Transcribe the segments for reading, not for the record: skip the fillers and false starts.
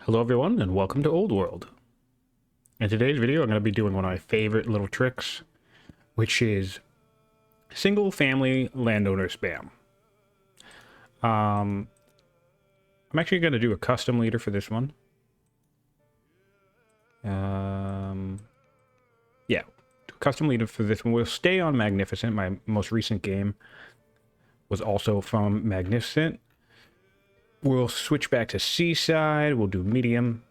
Hello everyone and welcome to Old World. In today's video I'm going to be doing one of my favorite little tricks, which is single family landowner spam. I'm actually going to do a custom leader for this one. Yeah, custom leader for this one. We'll stay on Magnificent. My most recent game was also from Magnificent. We'll switch back to Seaside. We'll do medium.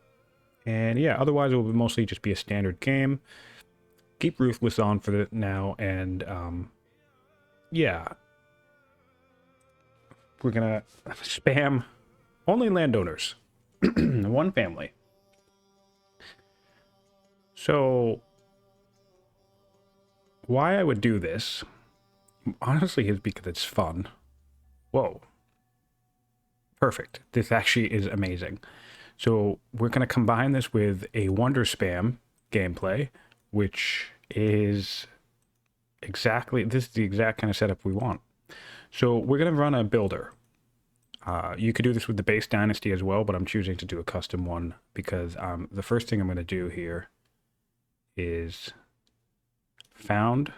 And yeah, otherwise it will mostly just be a standard game. Keep Ruthless on for now, and yeah. We're gonna spam only landowners. One family. So, why I would do this, honestly, is because it's fun. Whoa. Perfect. This actually is amazing. So we're going to combine this with a Wonder Spam gameplay, which is this is the exact kind of setup we want. So we're going to run a builder. You could do this with the base dynasty as well, but I'm choosing to do a custom one because the first thing I'm going to do here is found,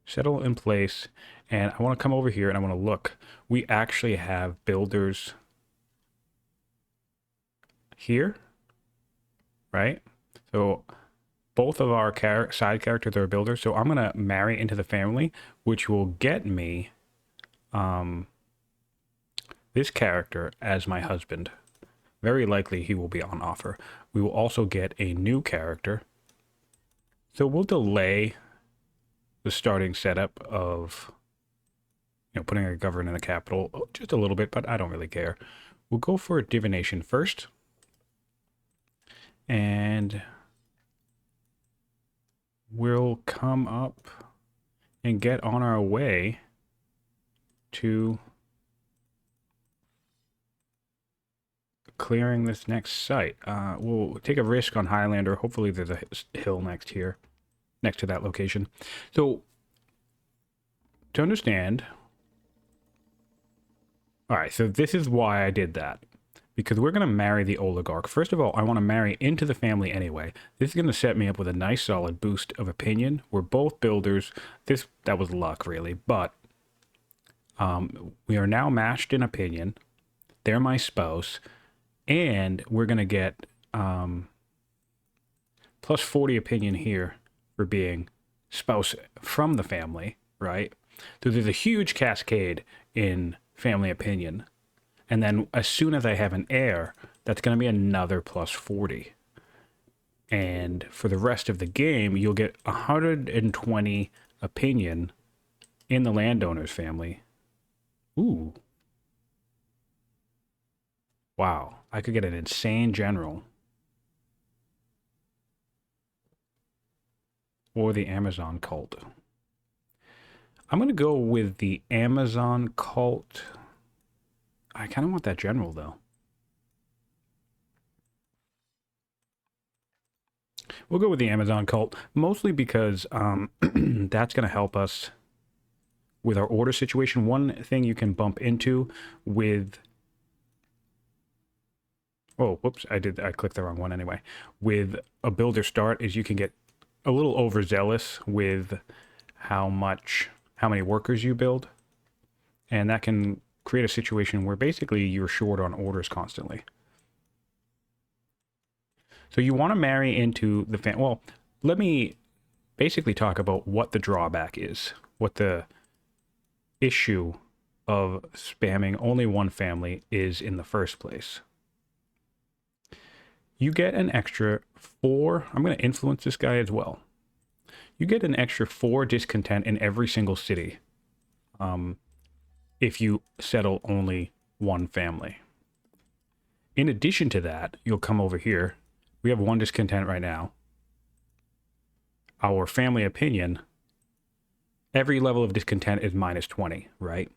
settle in place, and I want to come over here and I want to look. We actually have builders here, right? So both of our side characters are builders. So I'm gonna marry into the family, which will get me this character as my husband. Very likely he will be on offer. We will also get a new character. So we'll delay the starting setup of, putting a governor in the capital just a little bit, but I don't really care. We'll go for a divination first. And we'll come up and get on our way to clearing this next site. We'll take a risk on Highlander. Hopefully there's a hill next here, next to that location. So, to understand... Alright, so this is why I did that. Because we're going to marry the oligarch. First of all, I want to marry into the family anyway. This is going to set me up with a nice solid boost of opinion. We're both builders. That was luck, really. But we are now matched in opinion. They're my spouse. And we're going to get plus 40 opinion here for being spouse from the family, right? So there's a huge cascade in family opinion. And then as soon as I have an heir, that's going to be another plus 40. And for the rest of the game, you'll get 120 opinion in the Landowners family. Ooh. Wow. I could get an insane general. Or the Amazon cult. I'm going to go with the Amazon cult. I kind of want that general, though. We'll go with the Amazon cult, mostly because that's going to help us with our order situation. One thing you can bump into with... Oh, whoops, I clicked the wrong one anyway. With a builder start is you can get a little overzealous with how many workers you build. And that can create a situation where basically you're short on orders constantly. So you want to marry into the well, let me basically talk about what the drawback is, what the issue of spamming only one family is in the first place. You get an extra 4, I'm going to influence this guy as well. You get an extra 4 discontent in every single city. If you settle only one family. In addition to that, you'll come over here. We have 1 discontent right now. Our family opinion, every level of discontent is minus 20, right?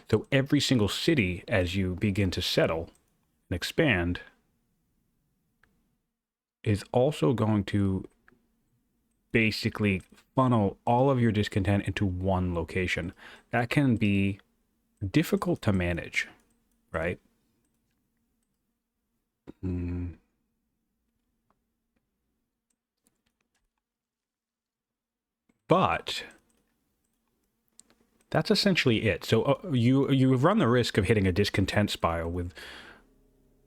So every single city, as you begin to settle and expand, is also going to basically funnel all of your discontent into one location. That can be difficult to manage, right? But that's essentially it. So you run the risk of hitting a discontent spiral with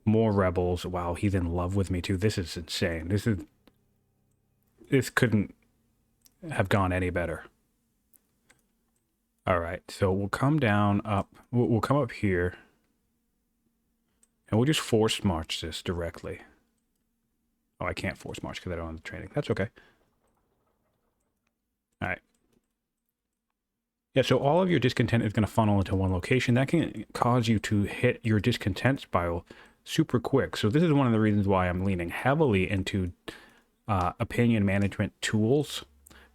more rebels. Wow, he's in love with me too. This is insane. This couldn't have gone any better. All right, so we'll come down up. We'll come up here, and we'll just force march this directly. Oh, I can't force march because I don't have the training. That's okay. All right. Yeah, so all of your discontent is going to funnel into one location. That can cause you to hit your discontent spiral super quick. So this is one of the reasons why I'm leaning heavily into opinion management tools,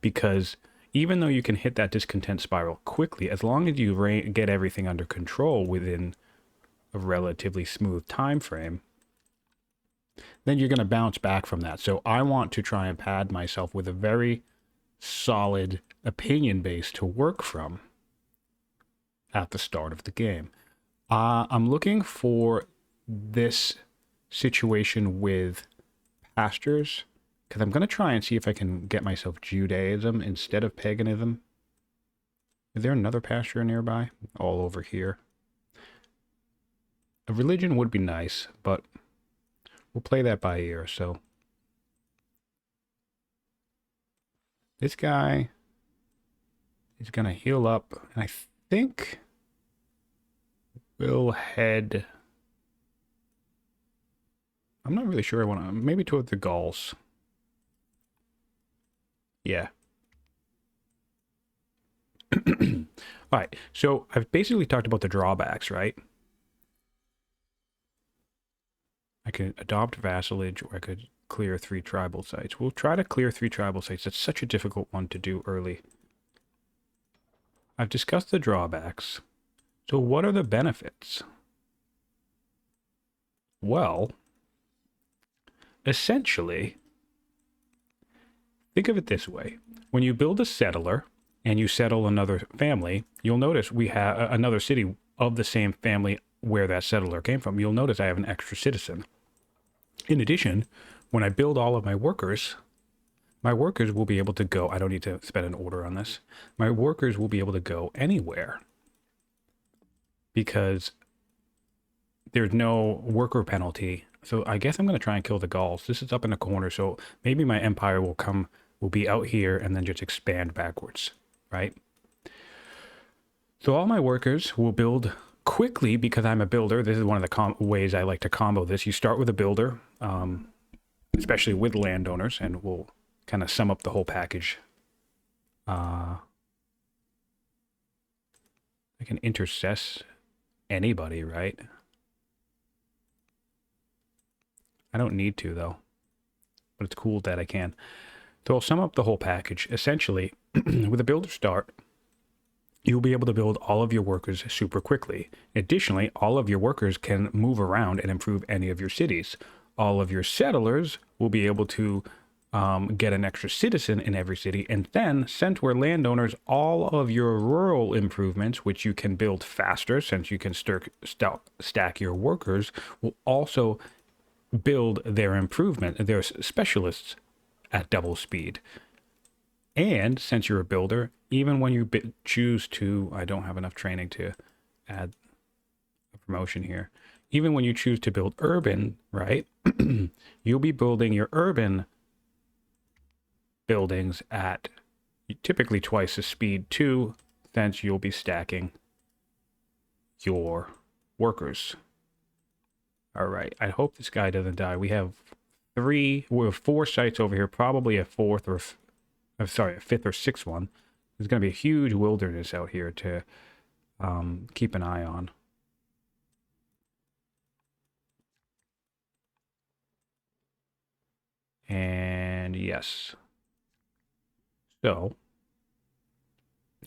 because even though you can hit that discontent spiral quickly, as long as you get everything under control within a relatively smooth time frame, then you're going to bounce back from that. So I want to try and pad myself with a very solid opinion base to work from at the start of the game. I'm looking for this situation with pastures, because I'm going to try and see if I can get myself Judaism instead of paganism. Is there another pasture nearby? All over here. A religion would be nice, but we'll play that by ear. So this guy is going to heal up, and I think we'll head... I'm not really sure I want to... Maybe toward the Gauls. Yeah. All right, so I've basically talked about the drawbacks, right? I could adopt vassalage, or I could clear 3 tribal sites. We'll try to clear 3 tribal sites. That's such a difficult one to do early. I've discussed the drawbacks. So what are the benefits? Well, essentially, think of it this way. When you build a settler and you settle another family, you'll notice we have another city of the same family where that settler came from. You'll notice I have an extra citizen. In addition, when I build all of my workers will be able to go. I don't need to spend an order on this. My workers will be able to go anywhere because there's no worker penalty. So I guess I'm going to try and kill the Gauls. This is up in the corner, so maybe my empire will be out here and then just expand backwards, right? So all my workers will build quickly because I'm a builder. This is one of the ways I like to combo this. You start with a builder, especially with landowners, and we'll kind of sum up the whole package. I can intercess anybody, right? I don't need to, though, but it's cool that I can. So I'll sum up the whole package. Essentially, with a builder start, you'll be able to build all of your workers super quickly. Additionally, all of your workers can move around and improve any of your cities. All of your settlers will be able to get an extra citizen in every city. And then, since we're landowners, all of your rural improvements, which you can build faster since you can stack your workers, will also build their improvement, their specialists at double speed. And since you're a builder, even when you choose to, I don't have enough training to add a promotion here. Even when you choose to build urban, right? You'll be building your urban buildings at typically twice the speed too, since you'll be stacking your workers. All right, I hope this guy doesn't die. We have 4 sites over here, probably a fifth or 6th one. There's going to be a huge wilderness out here to keep an eye on. And yes. So,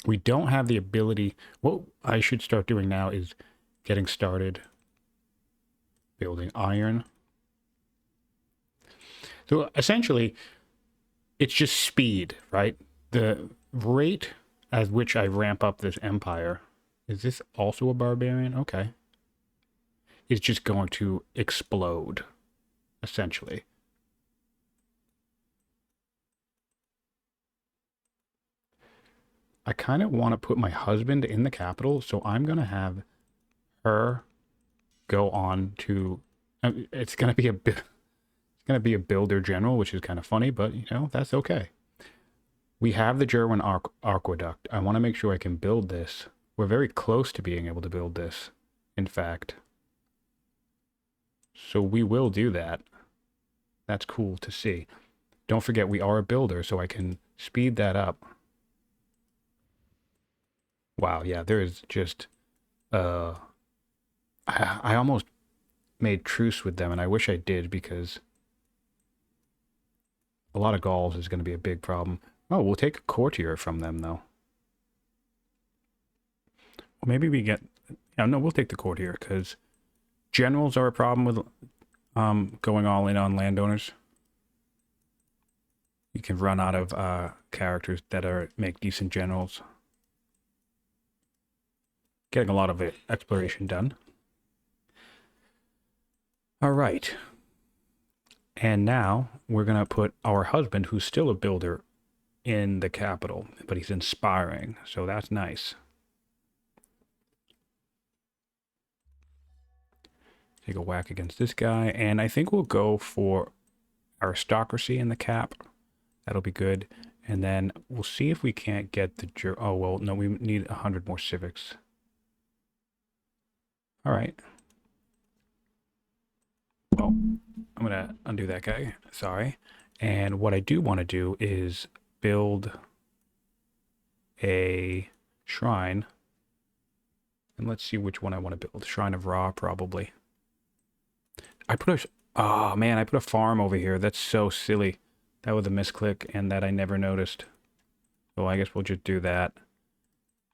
we don't have the ability. What I should start doing now is getting started building iron. So essentially, it's just speed, right? The rate at which I ramp up this empire, is this also a barbarian? Okay. It's just going to explode, essentially. I kind of want to put my husband in the capital, so I'm going to have her go on to, it's going to be a builder general, which is kind of funny, but you know, that's okay. We have the Jerwin aqueduct. I want to make sure I can build this. We're very close to being able to build this, in fact. So we will do that. That's cool to see. Don't forget, we are a builder, so I can speed that up. Wow, yeah, there is just, I almost made truce with them, and I wish I did, because a lot of Gauls is going to be a big problem. Oh, we'll take a courtier from them, though. Well, maybe we get... Yeah, no, we'll take the courtier, because generals are a problem with going all in on landowners. You can run out of characters that make decent generals. Getting a lot of exploration done. All right. And now we're going to put our husband, who's still a builder, in the capital, but he's inspiring, so that's nice. Take a whack against this guy, and I think we'll go for aristocracy in the cap. That'll be good. And then we'll see if we can't get the... Oh, well, no, we need 100 more civics. All right. Oh, I'm going to undo that guy. Sorry. And what I do want to do is build a shrine. And let's see which one I want to build. Shrine of Ra, probably. Oh, man, I put a farm over here. That's so silly. That was a misclick, and that I never noticed. So I guess we'll just do that.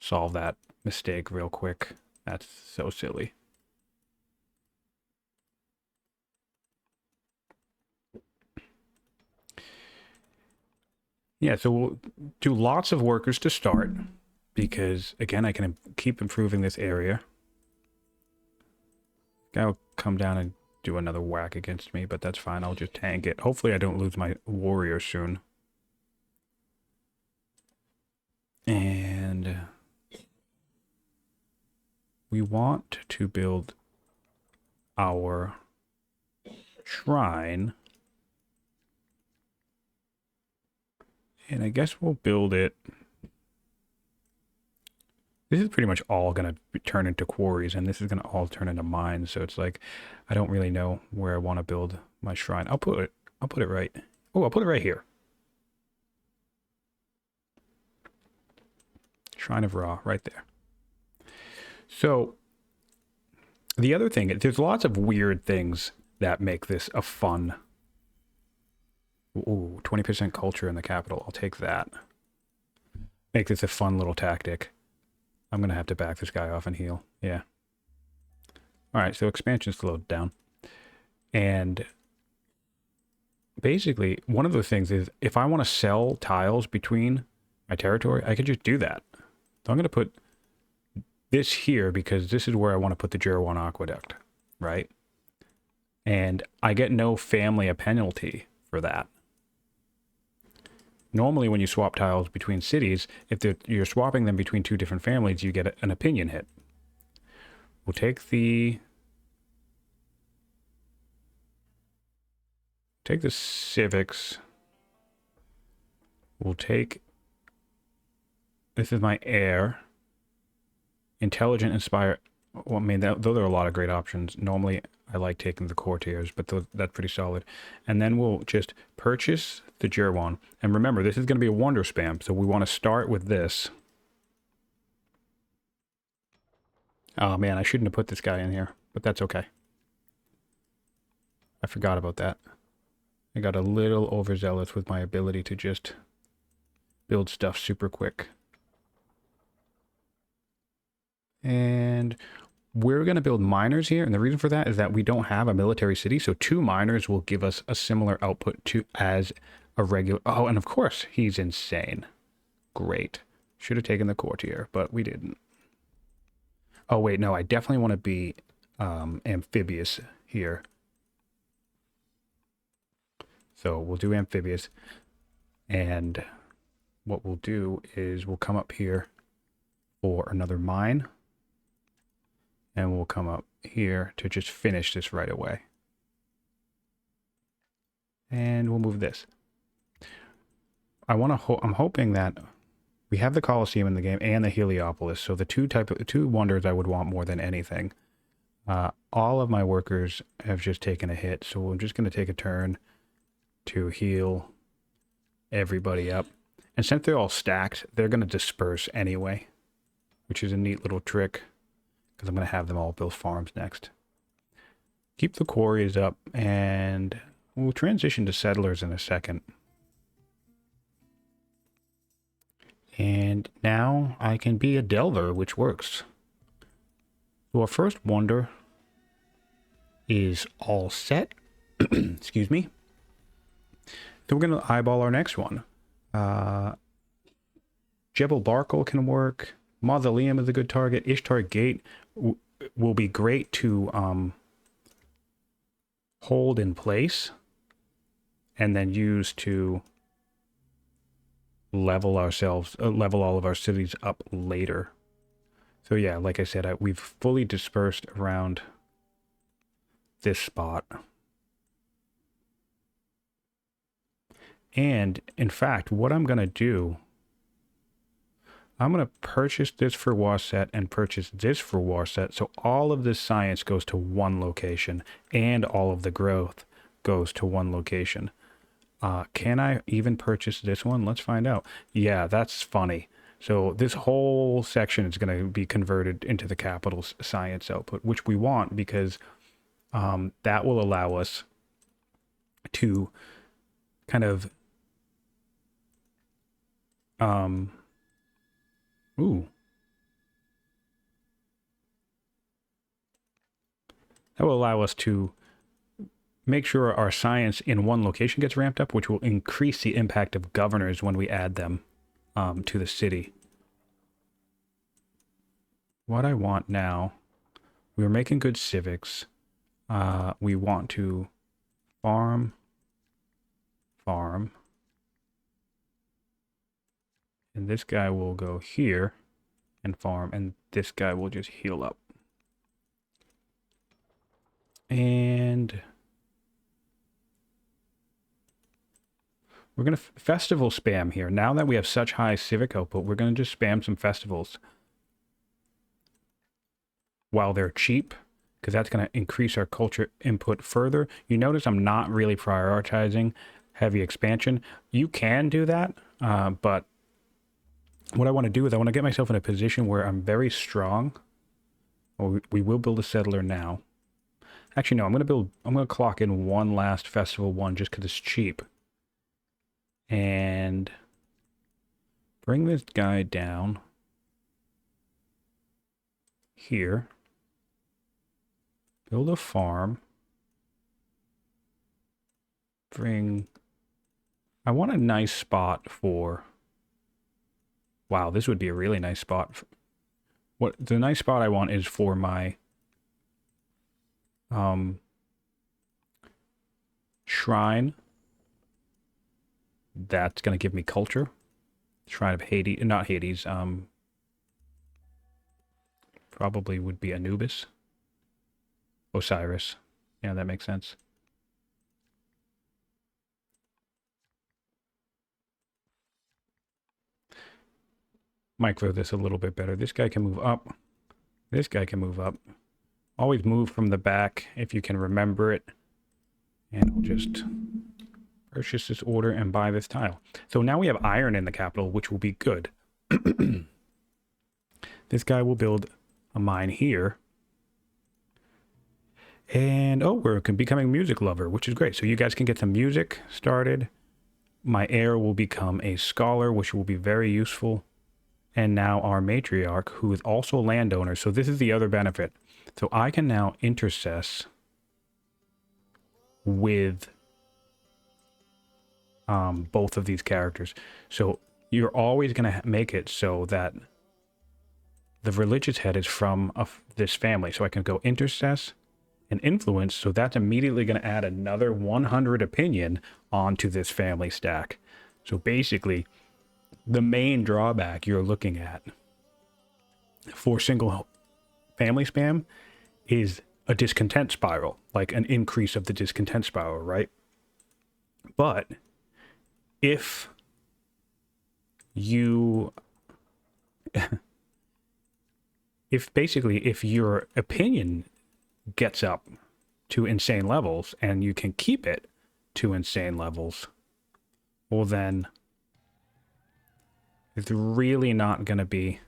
Solve that mistake real quick. That's so silly. Yeah, so we'll do lots of workers to start, because, again, I can keep improving this area. Guy will come down and do another whack against me, but that's fine. I'll just tank it. Hopefully I don't lose my warrior soon. And we want to build our shrine. And I guess we'll build it. This is pretty much all going to turn into quarries, and this is going to all turn into mines. So it's like, I don't really know where I want to build my shrine. I'll put it right. Oh, I'll put it right here. Shrine of Ra, right there. So the other thing, there's lots of weird things that make this a fun. Ooh, 20% culture in the capital. I'll take that. Make this a fun little tactic. I'm going to have to back this guy off and heal. Yeah. All right, so expansion slowed down. And basically, one of the things is, if I want to sell tiles between my territory, I could just do that. So I'm going to put this here, because this is where I want to put the Jerwin aqueduct, right? And I get no family penalty for that. Normally, when you swap tiles between cities, if you're swapping them between two different families, you get an opinion hit. We'll take the civics. We'll take... This is my heir. Intelligent, inspire... Well, I mean, those are a lot of great options. Normally, I like taking the courtiers, but that's pretty solid. And then we'll just purchase the Jerwin. And remember, this is going to be a wonder spam, so we want to start with this. Oh man, I shouldn't have put this guy in here, but that's okay. I forgot about that. I got a little overzealous with my ability to just build stuff super quick. And we're going to build miners here, and the reason for that is that we don't have a military city, so 2 miners will give us a similar output as a regular... Oh, and of course, he's insane. Great. Should have taken the courtier, but we didn't. Oh, wait, no, I definitely want to be amphibious here. So we'll do amphibious, and what we'll do is we'll come up here for another mine. And we'll come up here to just finish this right away. And we'll move this. I'm hoping that we have the Colosseum in the game and the Heliopolis. So the two wonders I would want more than anything. All of my workers have just taken a hit, so I'm just going to take a turn to heal everybody up. And since they're all stacked, they're going to disperse anyway, which is a neat little trick, because I'm going to have them all build farms next. Keep the quarries up, and we'll transition to settlers in a second. And now I can be a delver, which works. So our first wonder is all set. Excuse me. So we're going to eyeball our next one. Jebel Barkal can work. Mausoleum is a good target. Ishtar Gate will be great to hold in place and then use to level all of our cities up later. So yeah, like I said, we've fully dispersed around this spot. And in fact, what I'm going to do, I'm going to purchase this for Warset and purchase this for Warset. So all of this science goes to one location and all of the growth goes to one location. Can I even purchase this one? Let's find out. Yeah, that's funny. So this whole section is going to be converted into the capital science output, which we want because that will allow us to kind of that will allow us to make sure our science in one location gets ramped up, which will increase the impact of governors when we add them to the city. What I want now, we're making good civics. We want to farm. And this guy will go here and farm, and this guy will just heal up. And we're going to festival spam here. Now that we have such high civic output, we're going to just spam some festivals while they're cheap, because that's going to increase our culture input further. You notice I'm not really prioritizing heavy expansion. You can do that, but what I want to do is I want to get myself in a position where I'm very strong. Well, we will build a settler now. Actually, no, I'm going to clock in one last festival one just because it's cheap. And bring this guy down here. Build a farm. I want a nice spot for... Wow, this would be a really nice spot. The nice spot I want is for my shrine. That's going to give me culture. Shrine of Hades, not Hades, probably would be Anubis. Osiris. Yeah, that makes sense. Micro this a little bit better. This guy can move up. This guy can move up. Always move from the back if you can remember it. And we'll just purchase this order and buy this tile. So now we have iron in the capital, which will be good. This guy will build a mine here. And oh, we're becoming music lover, which is great. So you guys can get some music started. My heir will become a scholar, which will be very useful. And now our matriarch, who is also a landowner. So this is the other benefit. So I can now intercess with both of these characters. So you're always going to make it so that the religious head is from this family. So I can go intercess and influence. So that's immediately going to add another 100 opinion onto this family stack. So basically, the main drawback you're looking at for single family spam is a discontent spiral, like an increase of the discontent spiral, right? But if you if your opinion gets up to insane levels and you can keep it to insane levels, well then it's really not going to be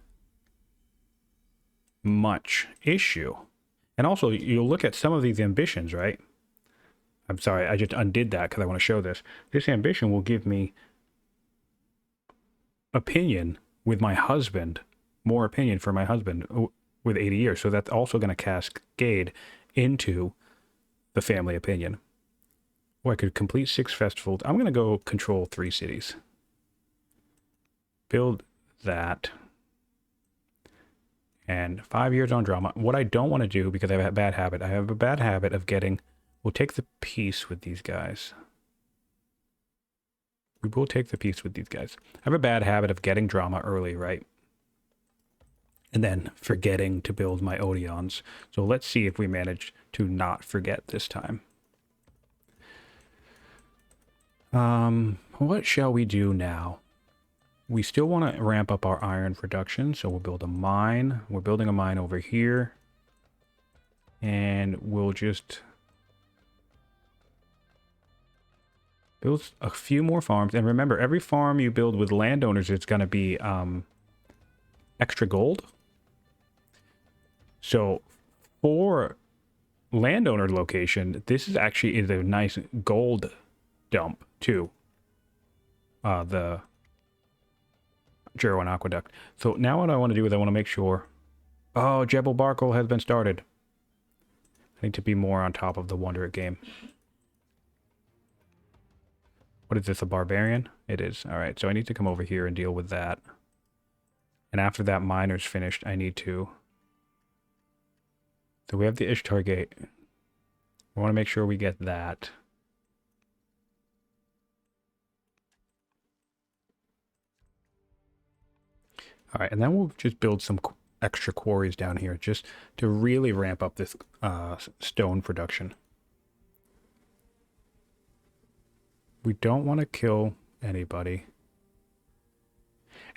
much issue. And also you'll look at some of these ambitions, right? I'm sorry, I just undid that because I want to show this. This ambition will give me opinion with my husband, more opinion for my husband with 80 years. So that's also going to cascade into the family opinion. Or I could complete 6 festivals. I'm going to go control 3 cities. Build that. And 5 years on drama. What I don't want to do, because I have a bad habit, I have a bad habit of getting, we'll take the peace with these guys. We will take the peace with these guys. I have a bad habit of getting drama early, right? And then forgetting to build my Odeons. So let's see if we manage to not forget this time. What shall we do now? We still want to ramp up our iron production, so we'll build a mine. We're building a mine over here. And we'll just build a few more farms. And remember, every farm you build with landowners, it's going to be extra gold. So for landowner location, this is actually a nice gold dump too. The Jerwin Aqueduct. So now what I want to do is I want to make sure... Oh, Jebel Barkle has been started. I need to be more on top of the Wonder game. What is this, a barbarian? It is. Alright, so I need to come over here and deal with that. And after that miner's finished, I need to... So we have the Ishtar Gate. We want to make sure we get that. All right, and then we'll just build some extra quarries down here just to really ramp up this stone production. We don't want to kill anybody.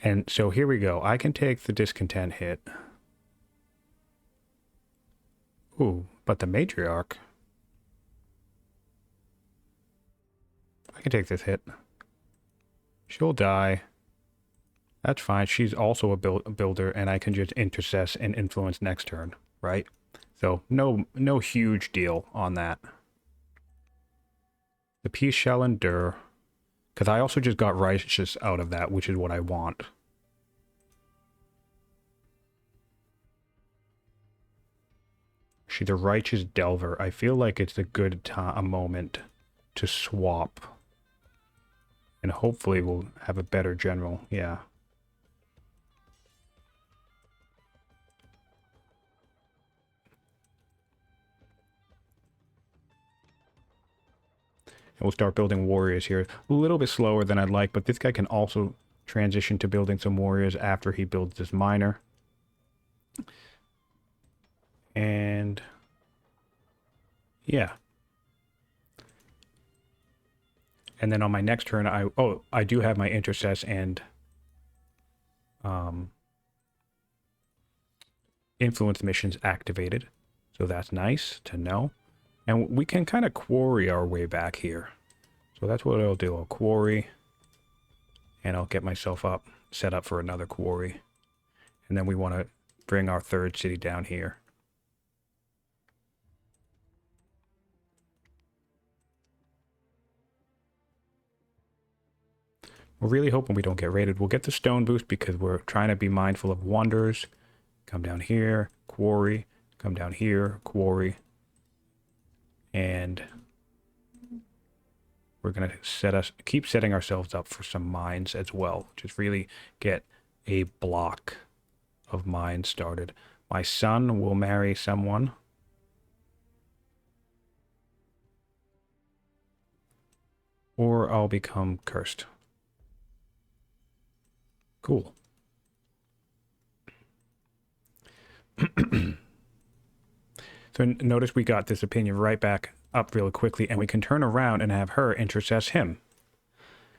And so here we go. I can take the discontent hit. Ooh, but the matriarch... I can take this hit. She'll die. That's fine. She's also a builder, and I can just intercess and influence next turn, right? So no huge deal on that. The peace shall endure, because I also just got righteous out of that, which is what I want. She's a righteous delver. I feel like it's a good a moment to swap, and hopefully we'll have a better general. Yeah. And we'll start building warriors here. A little bit slower than I'd like, but this guy can also transition to building some warriors after he builds this miner. And yeah. And then on my next turn, I do have my intercess and influence missions activated. So that's nice to know. And we can kind of quarry our way back here. So that's what I'll do. I'll quarry. And I'll get myself set up for another quarry. And then we want to bring our third city down here. We're really hoping we don't get raided. We'll get the stone boost because we're trying to be mindful of wonders. Come down here, quarry. Come down here, quarry. And we're going to keep setting ourselves up for some mines as well. Just really get a block of mines started. My son will marry someone. Or I'll become cursed. Cool. So notice we got this opinion right back up really quickly, and we can turn around and have her intercess him.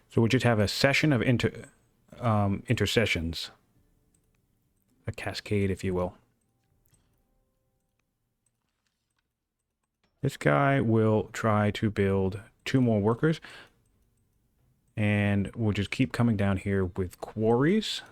So we'll just have a session of intercessions. A cascade, if you will. This guy will try to build 2 more workers. And we'll just keep coming down here with quarries.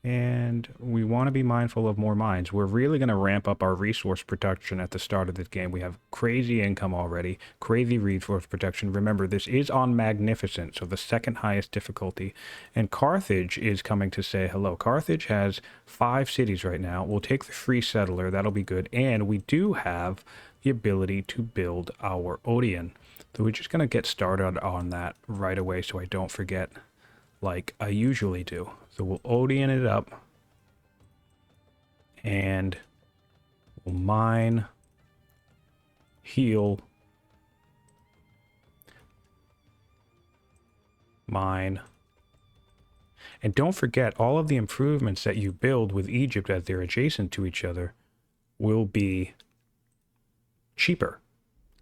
And we want to be mindful of more mines. We're really going to ramp up our resource production at the start of this game. We have crazy income already, crazy resource production. Remember, this is on Magnificent, so the second highest difficulty. And Carthage is coming to say hello. Carthage has 5 cities right now. We'll take the free settler. That'll be good. And we do have the ability to build our Odeon. So we're just going to get started on that right away so I don't forget, like I usually do. So we'll Odeon it up, and we'll mine, heal, mine. And don't forget, all of the improvements that you build with Egypt as they're adjacent to each other will be cheaper.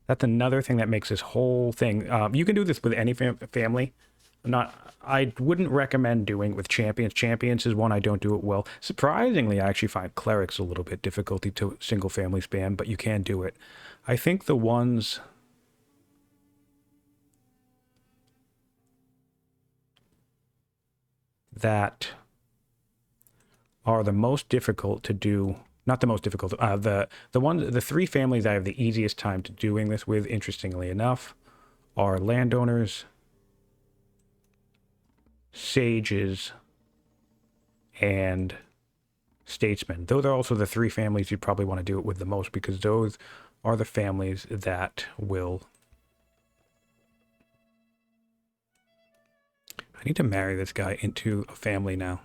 That's another thing that makes this whole thing. You can do this with any family. I wouldn't recommend doing it with champions. Champions is one I don't do it well. Surprisingly, I actually find clerics a little bit difficulty to single family spam, but you can do it. I think the ones that are the most difficult to do, not the most difficult, the 3 families I have the easiest time to doing this with, interestingly enough, are landowners, sages, and statesmen. Those are also the 3 families you'd probably want to do it with the most, because those are the families that will... I need to marry this guy into a family now.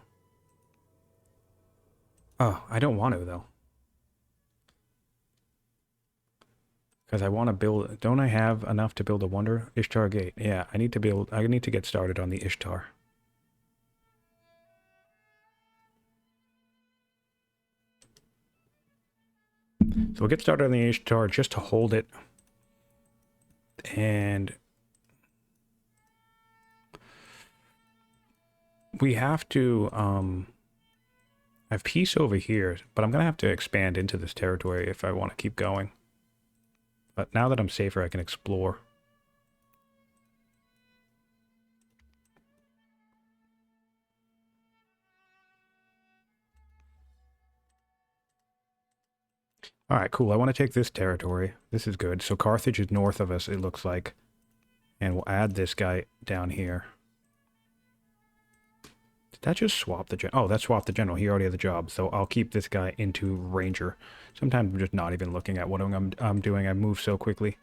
Oh, I don't want to, though. Because I want to build... Don't I have enough to build a wonder? Ishtar Gate. Yeah, I need to get started on the Ishtar. So we'll get started on the Ishtar just to hold it. And we have to have peace over here, but I'm going to have to expand into this territory if I want to keep going. But now that I'm safer, I can explore. All right, cool. I want to take this territory. This is good. So Carthage is north of us, it looks like. And we'll add this guy down here. Did that just swap the general? Oh, that swapped the general. He already had the job. So I'll keep this guy into ranger. Sometimes I'm just not even looking at what I'm doing. I move so quickly.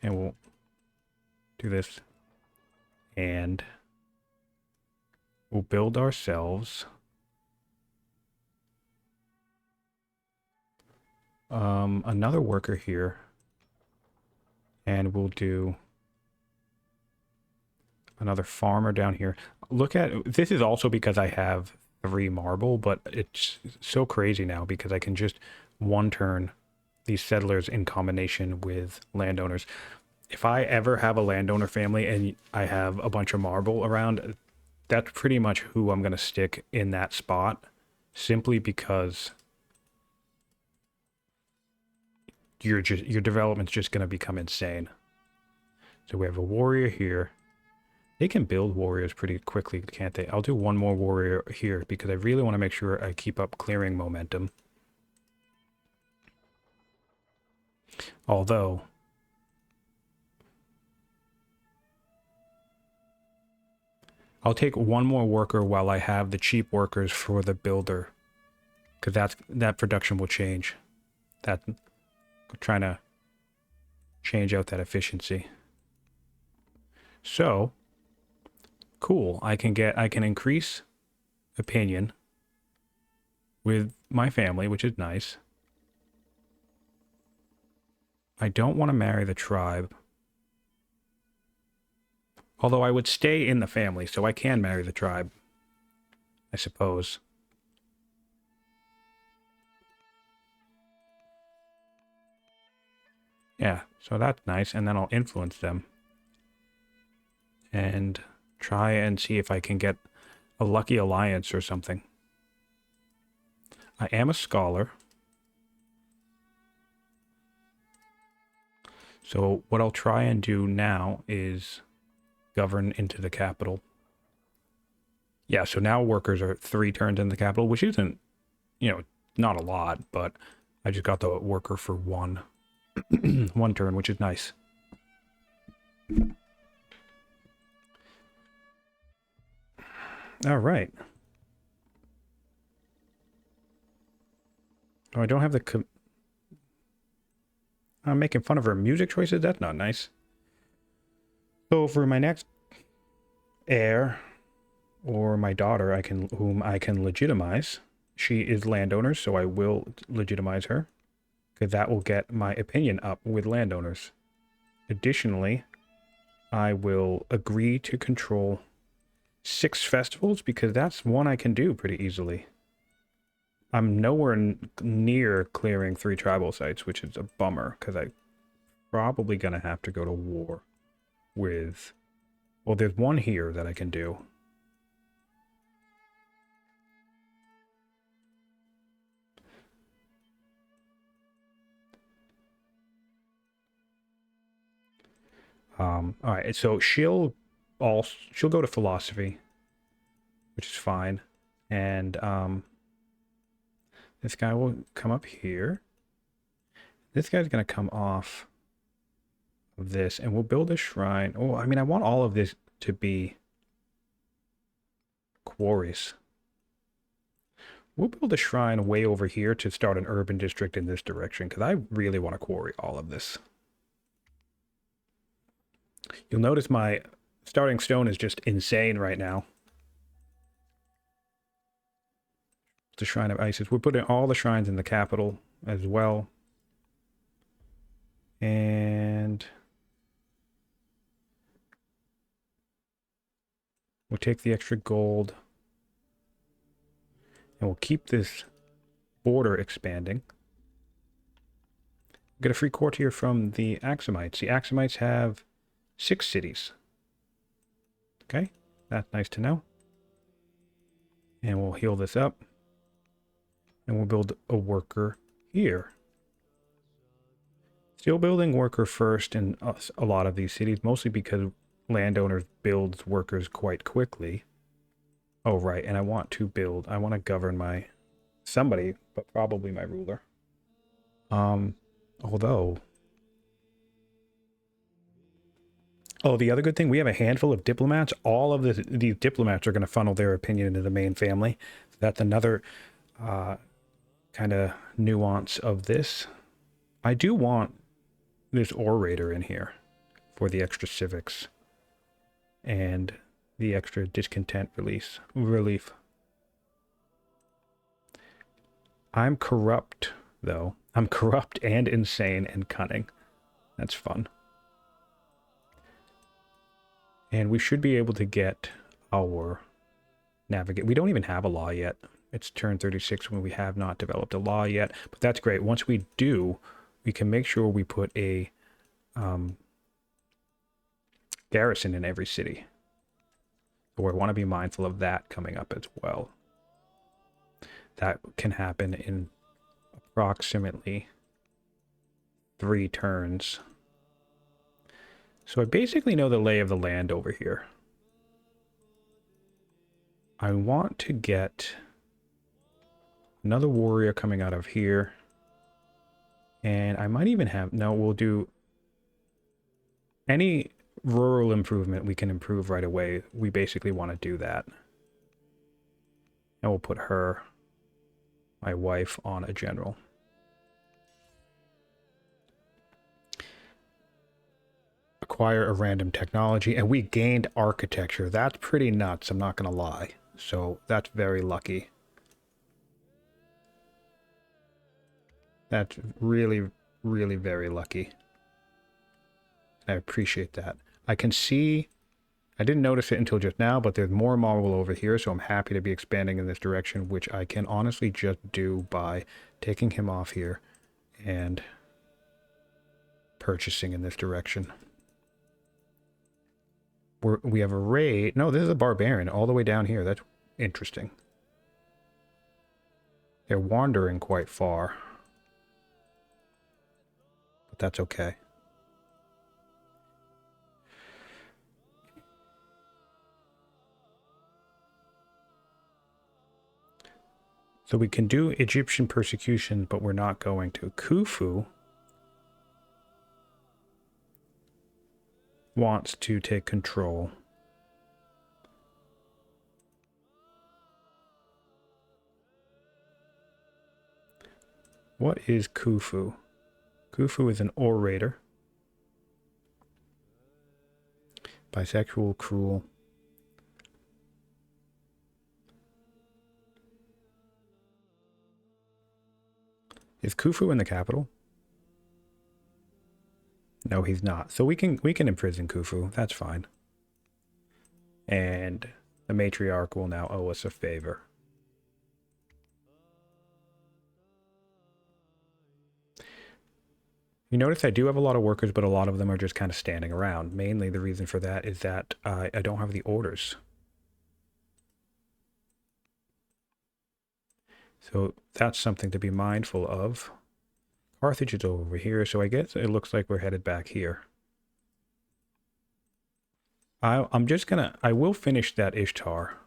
And we'll do this. And we'll build ourselves another worker here, and we'll do another farmer down here. Look at this. Is also because I have 3 marble, but it's so crazy now because I can just one turn these settlers in combination with landowners. If I ever have a landowner family and I have a bunch of marble around, that's pretty much who I'm going to stick in that spot, simply because your development's just going to become insane. So we have a warrior here. They can build warriors pretty quickly, can't they? I'll do 1 more warrior here because I really want to make sure I keep up clearing momentum. Although I'll take 1 more worker while I have the cheap workers for the builder, because that production will change. I'm trying to change out that efficiency. So cool. I can increase opinion with my family, which is nice. I don't want to marry the tribe. Although I would stay in the family, so I can marry the tribe, I suppose. Yeah, so that's nice, and then I'll influence them. And try and see if I can get a lucky alliance or something. I am a scholar. So what I'll try and do now is govern into the capital. Yeah, so now workers are 3 turns in the capital, which isn't, you know, not a lot, but I just got the worker for 1 one turn, which is nice. All right. Oh, I don't have the... I'm making fun of her music choices? That's not nice. So for my next heir, or my daughter, whom I can legitimize, she is landowners, so I will legitimize her, because that will get my opinion up with landowners. Additionally, I will agree to control 6 festivals, because that's one I can do pretty easily. I'm nowhere near clearing 3 tribal sites, which is a bummer, because I'm probably going to have to go to war with... Well, there's one here that I can do. All right, so she'll go to philosophy, which is fine, and this guy will come up here. This guy's gonna come off of this, and we'll build a shrine. Oh, I mean, I want all of this to be quarries. We'll build a shrine way over here to start an urban district in this direction, because I really want to quarry all of this. You'll notice my starting stone is just insane right now. The Shrine of Isis. We're putting all the shrines in the capital as well. And we'll take the extra gold. And we'll keep this border expanding. Get a free courtier from the Axumites. The Axumites have 6 cities. Okay, that's nice to know. And we'll heal this up. And we'll build a worker here. Still building worker first in a lot of these cities, mostly because Landowners builds workers quite quickly. Oh, right, and I want to govern somebody, but probably my ruler. Although... Oh, the other good thing, we have a handful of diplomats. All of these diplomats are going to funnel their opinion into the main family. That's another kind of nuance of this. I do want this orator in here for the extra civics and the extra discontent relief. I'm corrupt, though. I'm corrupt and insane and cunning. That's fun. And we should be able to get our navigate. We don't even have a law yet. It's turn 36 when we have not developed a law yet. But that's great. Once we do, we can make sure we put a garrison in every city. So we want to be mindful of that coming up as well. That can happen in approximately 3 turns. So I basically know the lay of the land over here. I want to get another warrior coming out of here. And I might even have... No, we'll do... Any rural improvement we can improve right away. We basically want to do that. And we'll put her, my wife, on a general. Acquire a random technology, and we gained architecture. That's pretty nuts, I'm not going to lie. So that's very lucky. That's really, really very lucky. I appreciate that. I can see I didn't notice it until just now, but there's more marble over here, so I'm happy to be expanding in this direction, which I can honestly just do by taking him off here and purchasing in this direction. We have a raid. No, this is a barbarian all the way down here. That's interesting. They're wandering quite far, but that's okay. So we can do Egyptian persecution, but we're not going to. Khufu wants to take control. What is Khufu? Khufu is an orator. Bisexual, cruel. Is Khufu in the capital? No, he's not. So we can imprison Khufu. That's fine. And the matriarch will now owe us a favor. You notice I do have a lot of workers, but a lot of them are just kind of standing around. Mainly the reason for that is that I don't have the orders. So that's something to be mindful of. Carthage is over here, so I guess it looks like we're headed back here. I'm just gonna... I will finish that Ishtar.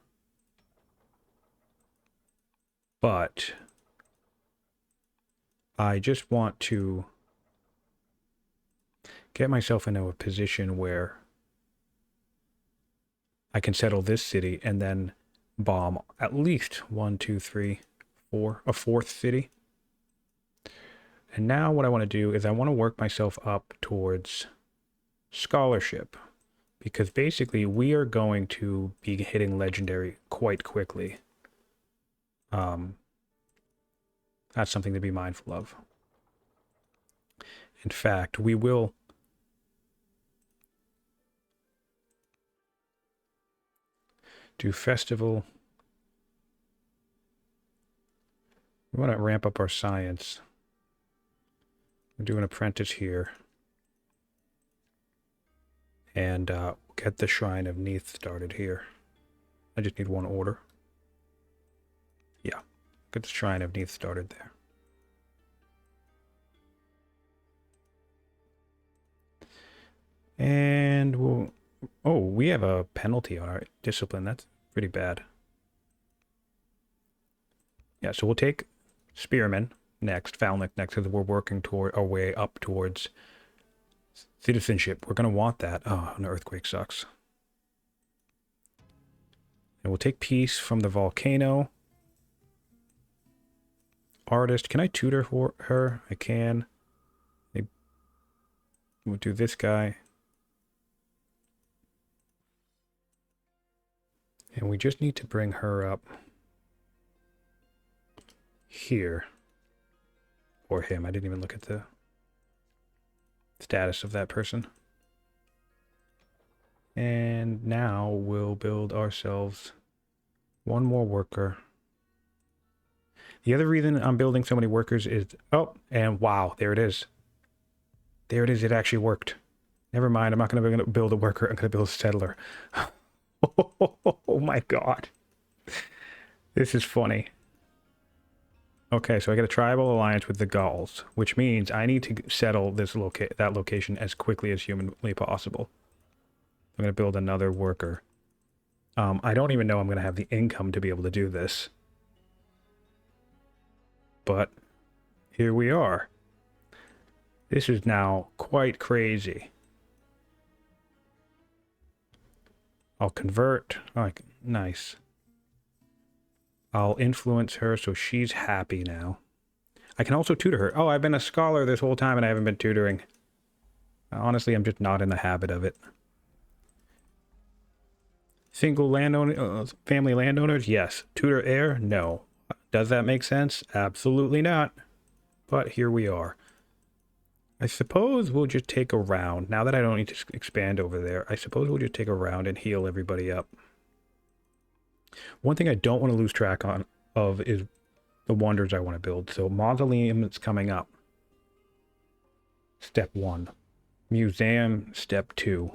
But I just want to get myself into a position where I can settle this city and then bomb at least 1, 2, 3, 4, a fourth city. And now what I want to do is I want to work myself up towards scholarship, because basically we are going to be hitting legendary quite quickly. That's something to be mindful of. In fact, we will do festival. We want to ramp up our science. We'll do an apprentice here. And get the Shrine of Neith started here. I just need one order. Yeah, get the Shrine of Neith started there. And we'll... Oh, we have a penalty on our discipline. That's pretty bad. Yeah, so we'll take Spearman next, Falnick next, because we're working toward our way up towards citizenship. We're going to want that. Oh, an earthquake sucks. And we'll take peace from the volcano. Artist. Can I tutor for her? I can. We'll do this guy. And we just need to bring her up here. Or him. I didn't even look at the status of that person. And now we'll build ourselves one more worker. The other reason I'm building so many workers is... Oh, and wow, there it is. There it is. It actually worked. Never mind. I'm not going to build a worker. I'm going to build a settler. Oh my god. This is funny. Okay, so I got a tribal alliance with the Gauls, which means I need to settle this that location as quickly as humanly possible. I'm going to build another worker. I don't even know I'm going to have the income to be able to do this. But here we are. This is now quite crazy. I'll convert. Oh, nice. I'll influence her so she's happy now. I can also tutor her. Oh, I've been a scholar this whole time and I haven't been tutoring. Honestly, I'm just not in the habit of it. Single landowner, family landowners? Yes. Tutor heir? No. Does that make sense? Absolutely not. But here we are. I suppose we'll just take a round. Now that I don't need to expand over there, I suppose we'll just take a round and heal everybody up. One thing I don't want to lose track of is the wonders I want to build. So mausoleum is coming up. Step 1. Museum, step 2.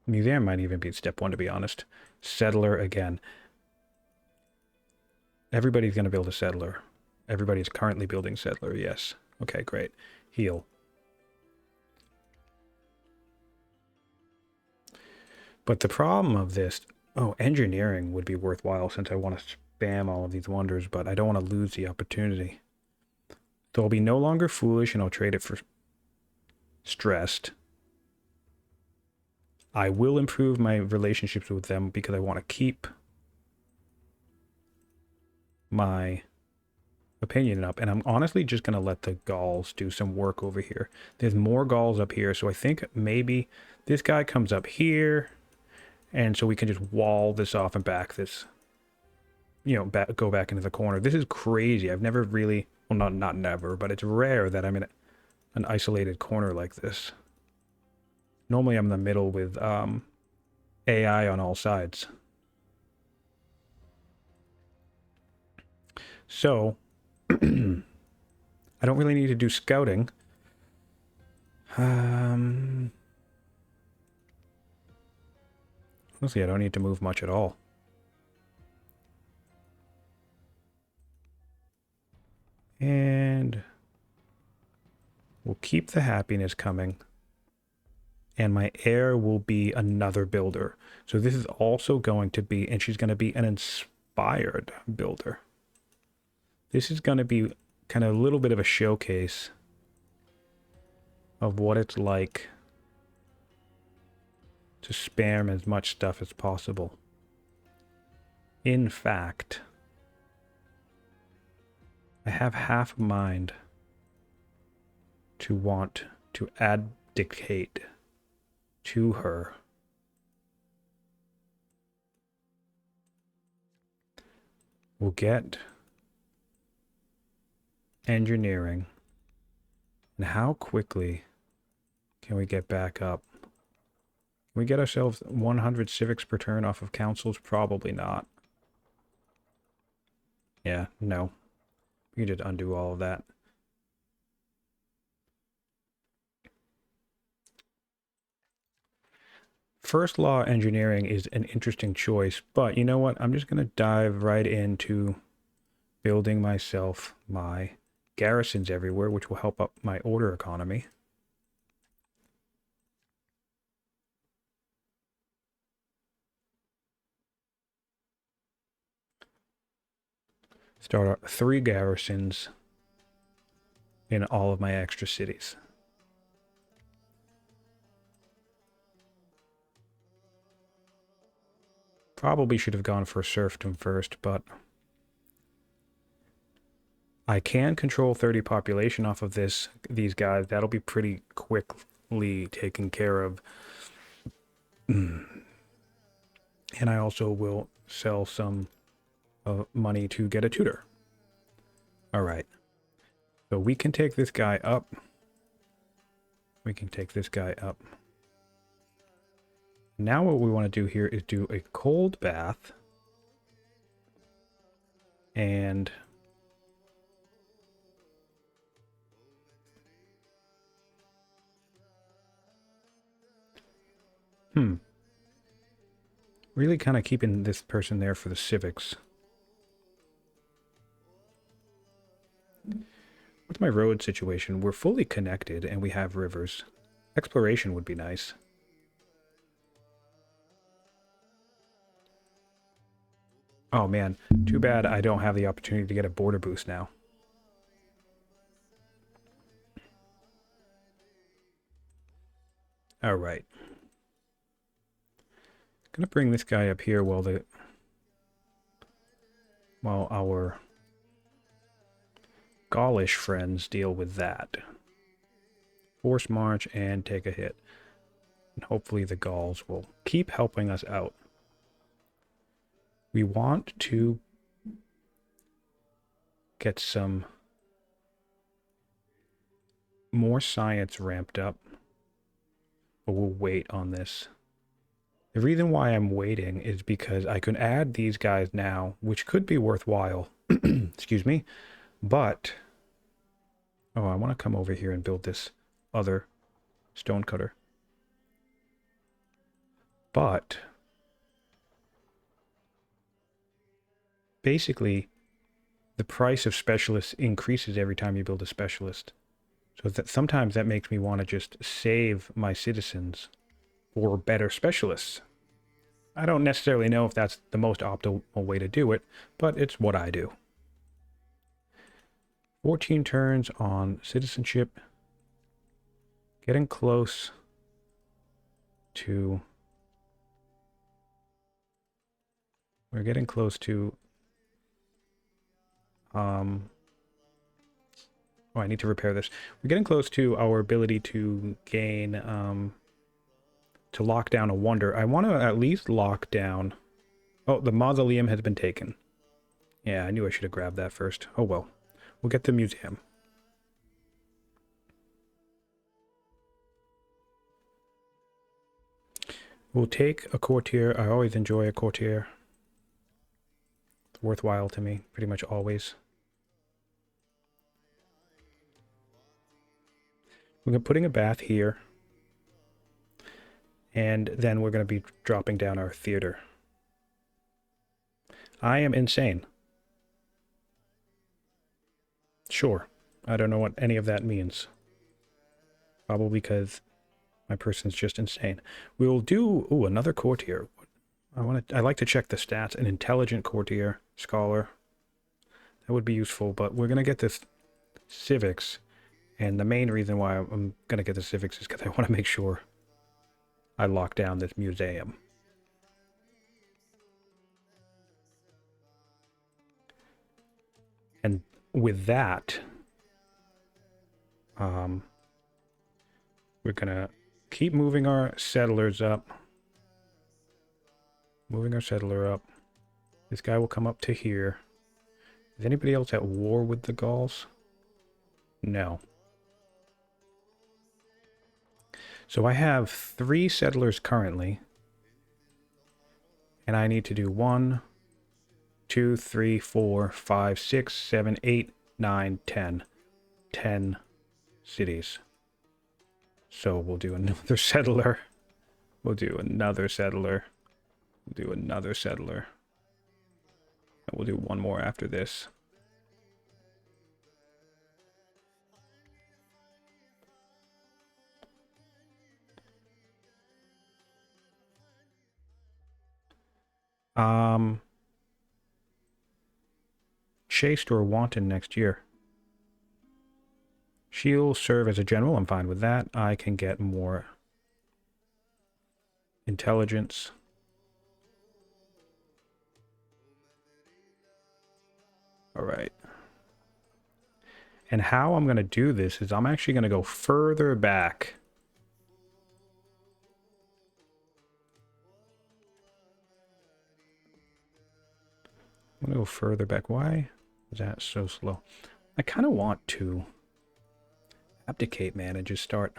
Museum might even be step 1, to be honest. Settler again. Everybody's going to build a settler. Everybody's currently building settler, yes. Okay, great. Heal. But the problem of this... Oh, engineering would be worthwhile since I want to spam all of these wonders, but I don't want to lose the opportunity. So I'll be no longer foolish and I'll trade it for stressed. I will improve my relationships with them because I want to keep my opinion up. And I'm honestly just going to let the Gauls do some work over here. There's more Gauls up here, so I think maybe this guy comes up here, and so we can just wall this off and back this, you know, go back into the corner. This is crazy. I've never really, well, not never, but it's rare that I'm in an isolated corner like this. Normally I'm in the middle with AI on all sides. So, I don't really need to do scouting. Honestly, I don't need to move much at all. And we'll keep the happiness coming. And my heir will be another builder. So this is also going to be, and she's going to be an inspired builder. This is going to be kind of a little bit of a showcase of what it's like to spam as much stuff as possible. In fact, I have half a mind to want to abdicate to her. We'll get engineering. And how quickly can we get back up? Can we get ourselves 100 civics per turn off of councils? Probably not. Yeah, no. We can just undo all of that. First law engineering is an interesting choice, but you know what? I'm just going to dive right into building myself my garrisons everywhere, which will help up my order economy. Start 3 garrisons in all of my extra cities. Probably should have gone for serfdom first, but I can control 30 population off of these guys. That'll be pretty quickly taken care of. And I also will sell some money to get a tutor. All right. So we can take this guy up. We can take this guy up. Now what we want to do here is do a cold bath. And really kind of keeping this person there for the civics. What's my road situation? We're fully connected and we have rivers. Exploration would be nice. Oh man, too bad I don't have the opportunity to get a border boost now. All right. Gonna bring this guy up here while our Gaulish friends deal with that. Force march and take a hit. And hopefully the Gauls will keep helping us out. We want to get some more science ramped up, but we'll wait on this. The reason why I'm waiting is because I can add these guys now, which could be worthwhile. Excuse me. But, oh, I want to come over here and build this other stone cutter. But, basically, the price of specialists increases every time you build a specialist. So that sometimes that makes me want to just save my citizens for better specialists. I don't necessarily know if that's the most optimal way to do it, but it's what I do. 14 turns on citizenship. Getting close to... We're getting close to... Oh, I need to repair this. We're getting close to our ability to gain... to lock down a wonder. I want to at least lock down... Oh, the mausoleum has been taken. Yeah, I knew I should have grabbed that first. Oh well. We'll get the museum. We'll take a courtier. I always enjoy a courtier. It's worthwhile to me, pretty much always. We're putting a bath here. And then we're going to be dropping down our theater. I am insane. Sure. I don't know what any of that means. Probably because my person's just insane. We will do... Ooh, another courtier. I like to check the stats. An intelligent courtier. Scholar. That would be useful, but we're going to get this civics. And the main reason why I'm going to get the civics is because I want to make sure I lock down this museum. And with that, we're gonna keep moving our settlers up. Moving our settler up. This guy will come up to here. Is anybody else at war with the Gauls? No. So I have 3 settlers currently. And I need to do 1, 2, 3, 4, 5, 6, 7, 8, 9, 10. 10 cities. So we'll do another settler. We'll do another settler. We'll do another settler. And we'll do one more after this. Chased or wanton next year. She'll serve as a general. I'm fine with that. I can get more intelligence. All right. And how I'm going to do this is I'm actually going to go further back. I'm going to go further back. Why is that so slow? I kind of want to abdicate, man, and just start.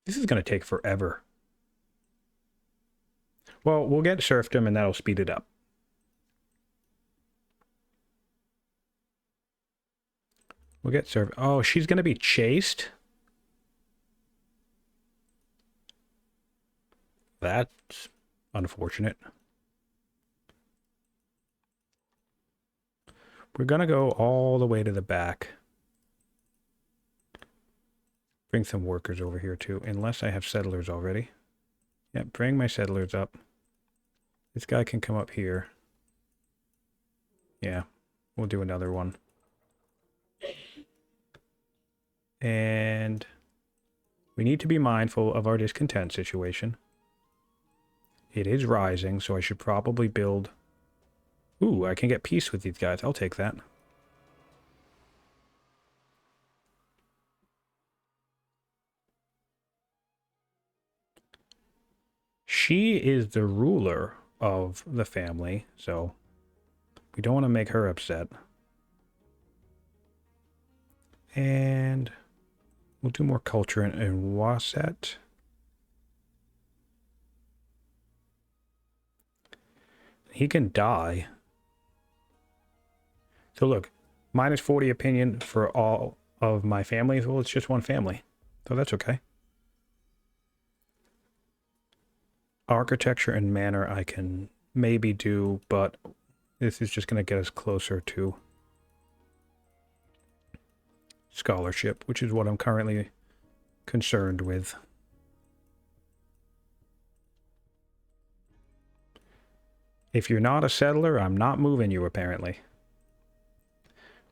This is going to take forever. Well, we'll get serfdom and that'll speed it up. We'll get serfdom. Oh, she's going to be chased? That's unfortunate. We're going to go all the way to the back. Bring some workers over here too, unless I have settlers already. Yeah, bring my settlers up. This guy can come up here. Yeah, we'll do another one. And we need to be mindful of our discontent situation. It is rising, so I should probably build... Ooh, I can get peace with these guys. I'll take that. She is the ruler of the family, so we don't want to make her upset. And we'll do more culture in Waset. He can die. So look, minus 40 opinion for all of my family. Well, it's just one family, so that's okay. Architecture and manor I can maybe do, but this is just going to get us closer to scholarship, which is what I'm currently concerned with. If you're not a settler, I'm not moving you, apparently.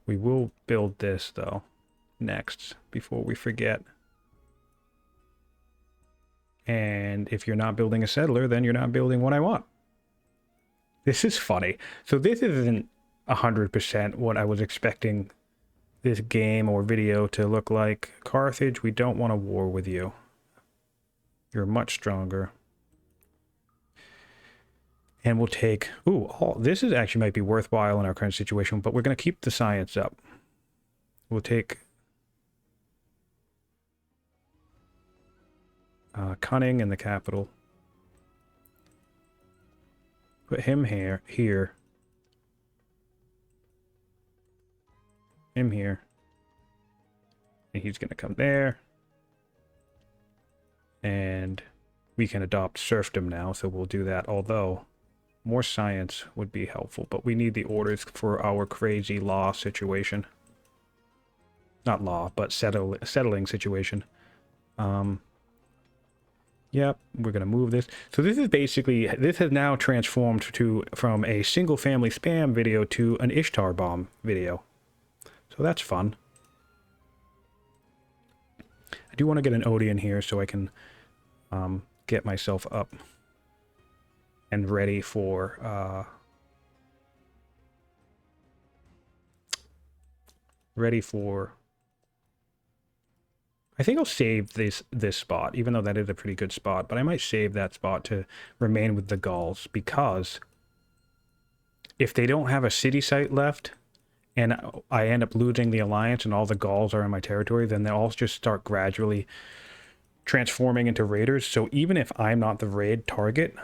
We will build this, though, next, before we forget. And if you're not building a settler, then you're not building what I want. This is funny. So this isn't 100% what I was expecting this game or video to look like. Carthage, we don't want a war with you. You're much stronger. And we'll take... Ooh, this is actually might be worthwhile in our current situation, but we're going to keep the science up. We'll take... cunning in the capital. Put him here. Him here. And he's going to come there. And we can adopt serfdom now, so we'll do that. Although, more science would be helpful. But we need the orders for our crazy law situation. Not law, but settling situation. Yep, we're going to move this. So this is basically, this has now transformed from a single family spam video to an Ishtar Bomb video. So that's fun. I do want to get an Odeon here so I can get myself up and ready for I think I'll save this spot, even though that is a pretty good spot, but I might save that spot to remain with the Gauls, because if they don't have a city site left and I end up losing the alliance and all the Gauls are in my territory, then they'll all just start gradually transforming into raiders. So even if I'm not the raid target,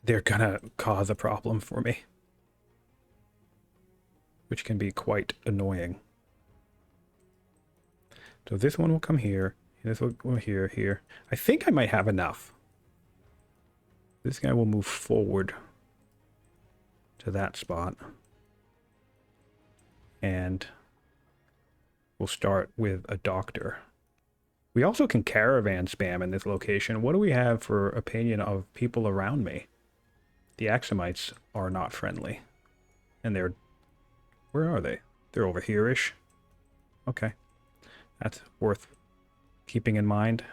they're gonna cause a problem for me, which can be quite annoying. So this one will come here. This will go here. I think I might have enough. This guy will move forward to that spot. And we'll start with a doctor. We also can caravan spam in this location. What do we have for opinion of people around me? The Axumites are not friendly. And they're... Where are they? They're over here-ish. Okay. That's worth keeping in mind.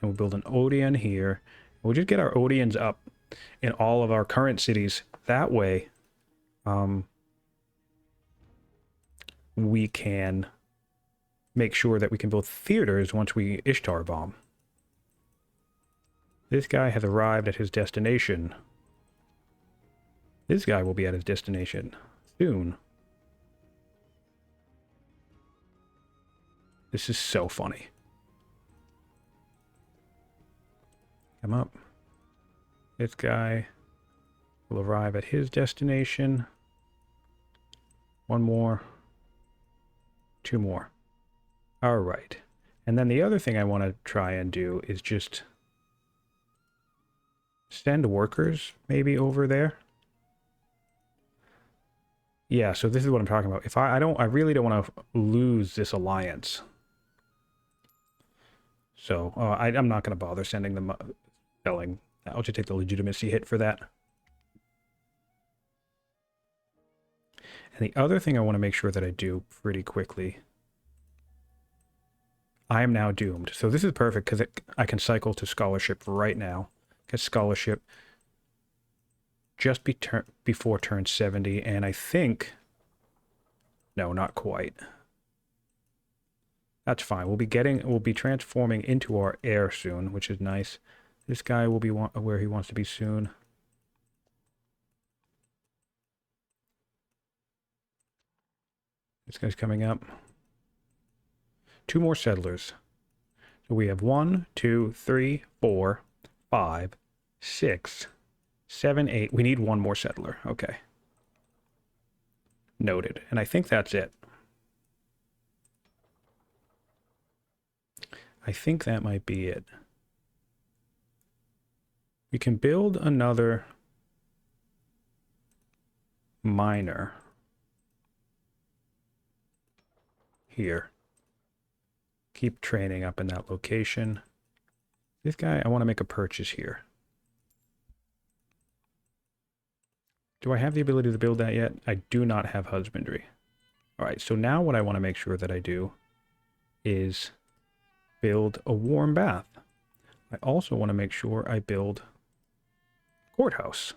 And we'll build an Odeon here. We'll just get our Odeons up in all of our current cities. That way, we can make sure that we can build theaters once we Ishtar Bomb. This guy has arrived at his destination. This guy will be at his destination soon. This is so funny. Come up. This guy will arrive at his destination. One more. Two more. All right. And then the other thing I want to try and do is just send workers maybe over there. Yeah, so this is what I'm talking about. If I really don't want to lose this alliance. So I'm not going to bother sending them selling. I'll just take the legitimacy hit for that. And the other thing I want to make sure that I do pretty quickly. I am now doomed. So this is perfect because I can cycle to scholarship right now. Get scholarship just before turn 70. And I think... No, not quite. That's fine. We'll be transforming into our heir soon, which is nice. This guy will be where he wants to be soon. This guy's coming up. 2 more settlers. So we have 1, 2, 3, 4, 5, 6, 7, 8. We need 1 more settler. Okay. Noted. And I think that's it. I think that might be it. We can build another miner here. Keep training up in that location. This guy, I want to make a purchase here. Do I have the ability to build that yet? I do not have husbandry. All right, so now what I want to make sure that I do is build a warm bath. I also want to make sure I build a courthouse.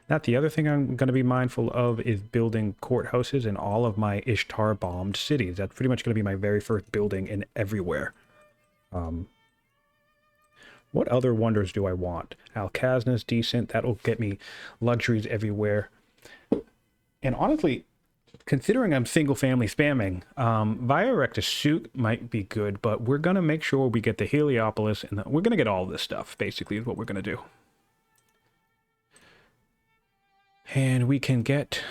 Now, the other thing I'm going to be mindful of is building courthouses in all of my Ishtar bombed cities. That's pretty much going to be my very first building in everywhere. What other wonders do I want? Alkazna's decent. That'll get me luxuries everywhere. And honestly, considering I'm single-family spamming, Via Erectus Suit might be good, but we're going to make sure we get the Heliopolis, and we're going to get all this stuff, basically, is what we're going to do. And we can get...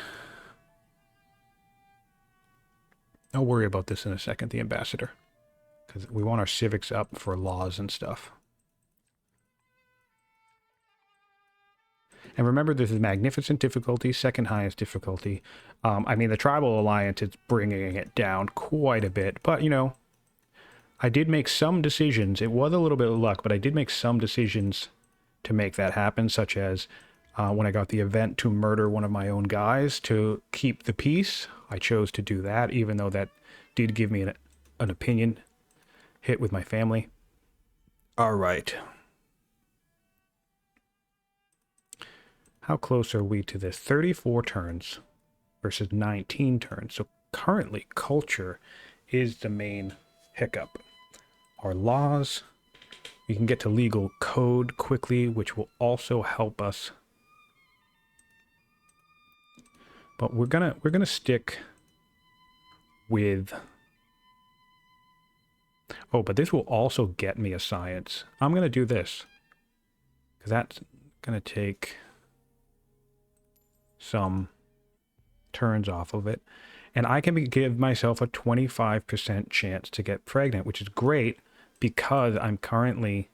I'll worry about this in a second, the ambassador. Because we want our civics up for laws and stuff. And remember, this is magnificent difficulty, second highest difficulty. I mean, the Tribal Alliance is bringing it down quite a bit. But, you know, I did make some decisions. It was a little bit of luck, but I did make some decisions to make that happen, such as when I got the event to murder one of my own guys to keep the peace. I chose to do that, even though that did give me an opinion hit with my family. All right. How close are we to this? 34 turns versus 19 turns. So currently, culture is the main hiccup. Our laws, we can get to legal code quickly, which will also help us. But we're gonna stick with... Oh, but this will also get me a science. I'm gonna do this, because that's gonna take some turns off of it, and I can give myself a 25% chance to get pregnant, which is great because I'm currently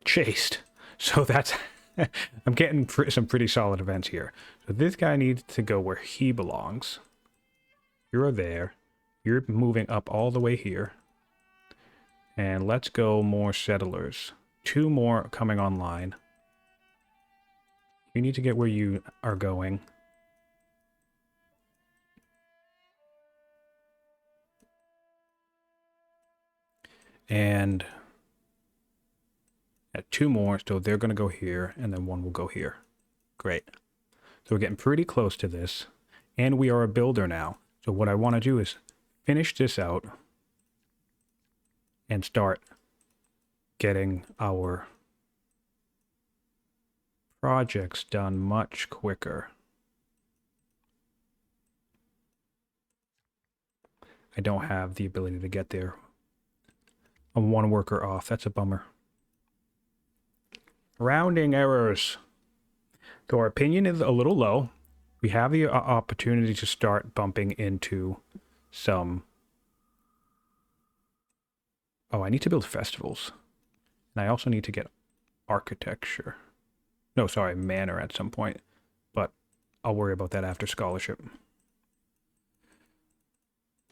chaste. So that's I'm getting some pretty solid events here. So this guy needs to go where he belongs. You're there. You're moving up all the way here. And let's go more settlers. 2 more coming online. You need to get where you are going. And at 2 more, so they're going to go here, and then 1 will go here. Great. So we're getting pretty close to this, and we are a builder now. So what I want to do is finish this out and start getting our projects done much quicker. I don't have the ability to get there. I'm 1 worker off. That's a bummer. Rounding errors. So our opinion is a little low. We have the opportunity to start bumping into some... Oh, I need to build festivals. And I also need to get architecture. No, sorry, manor at some point. But I'll worry about that after scholarship.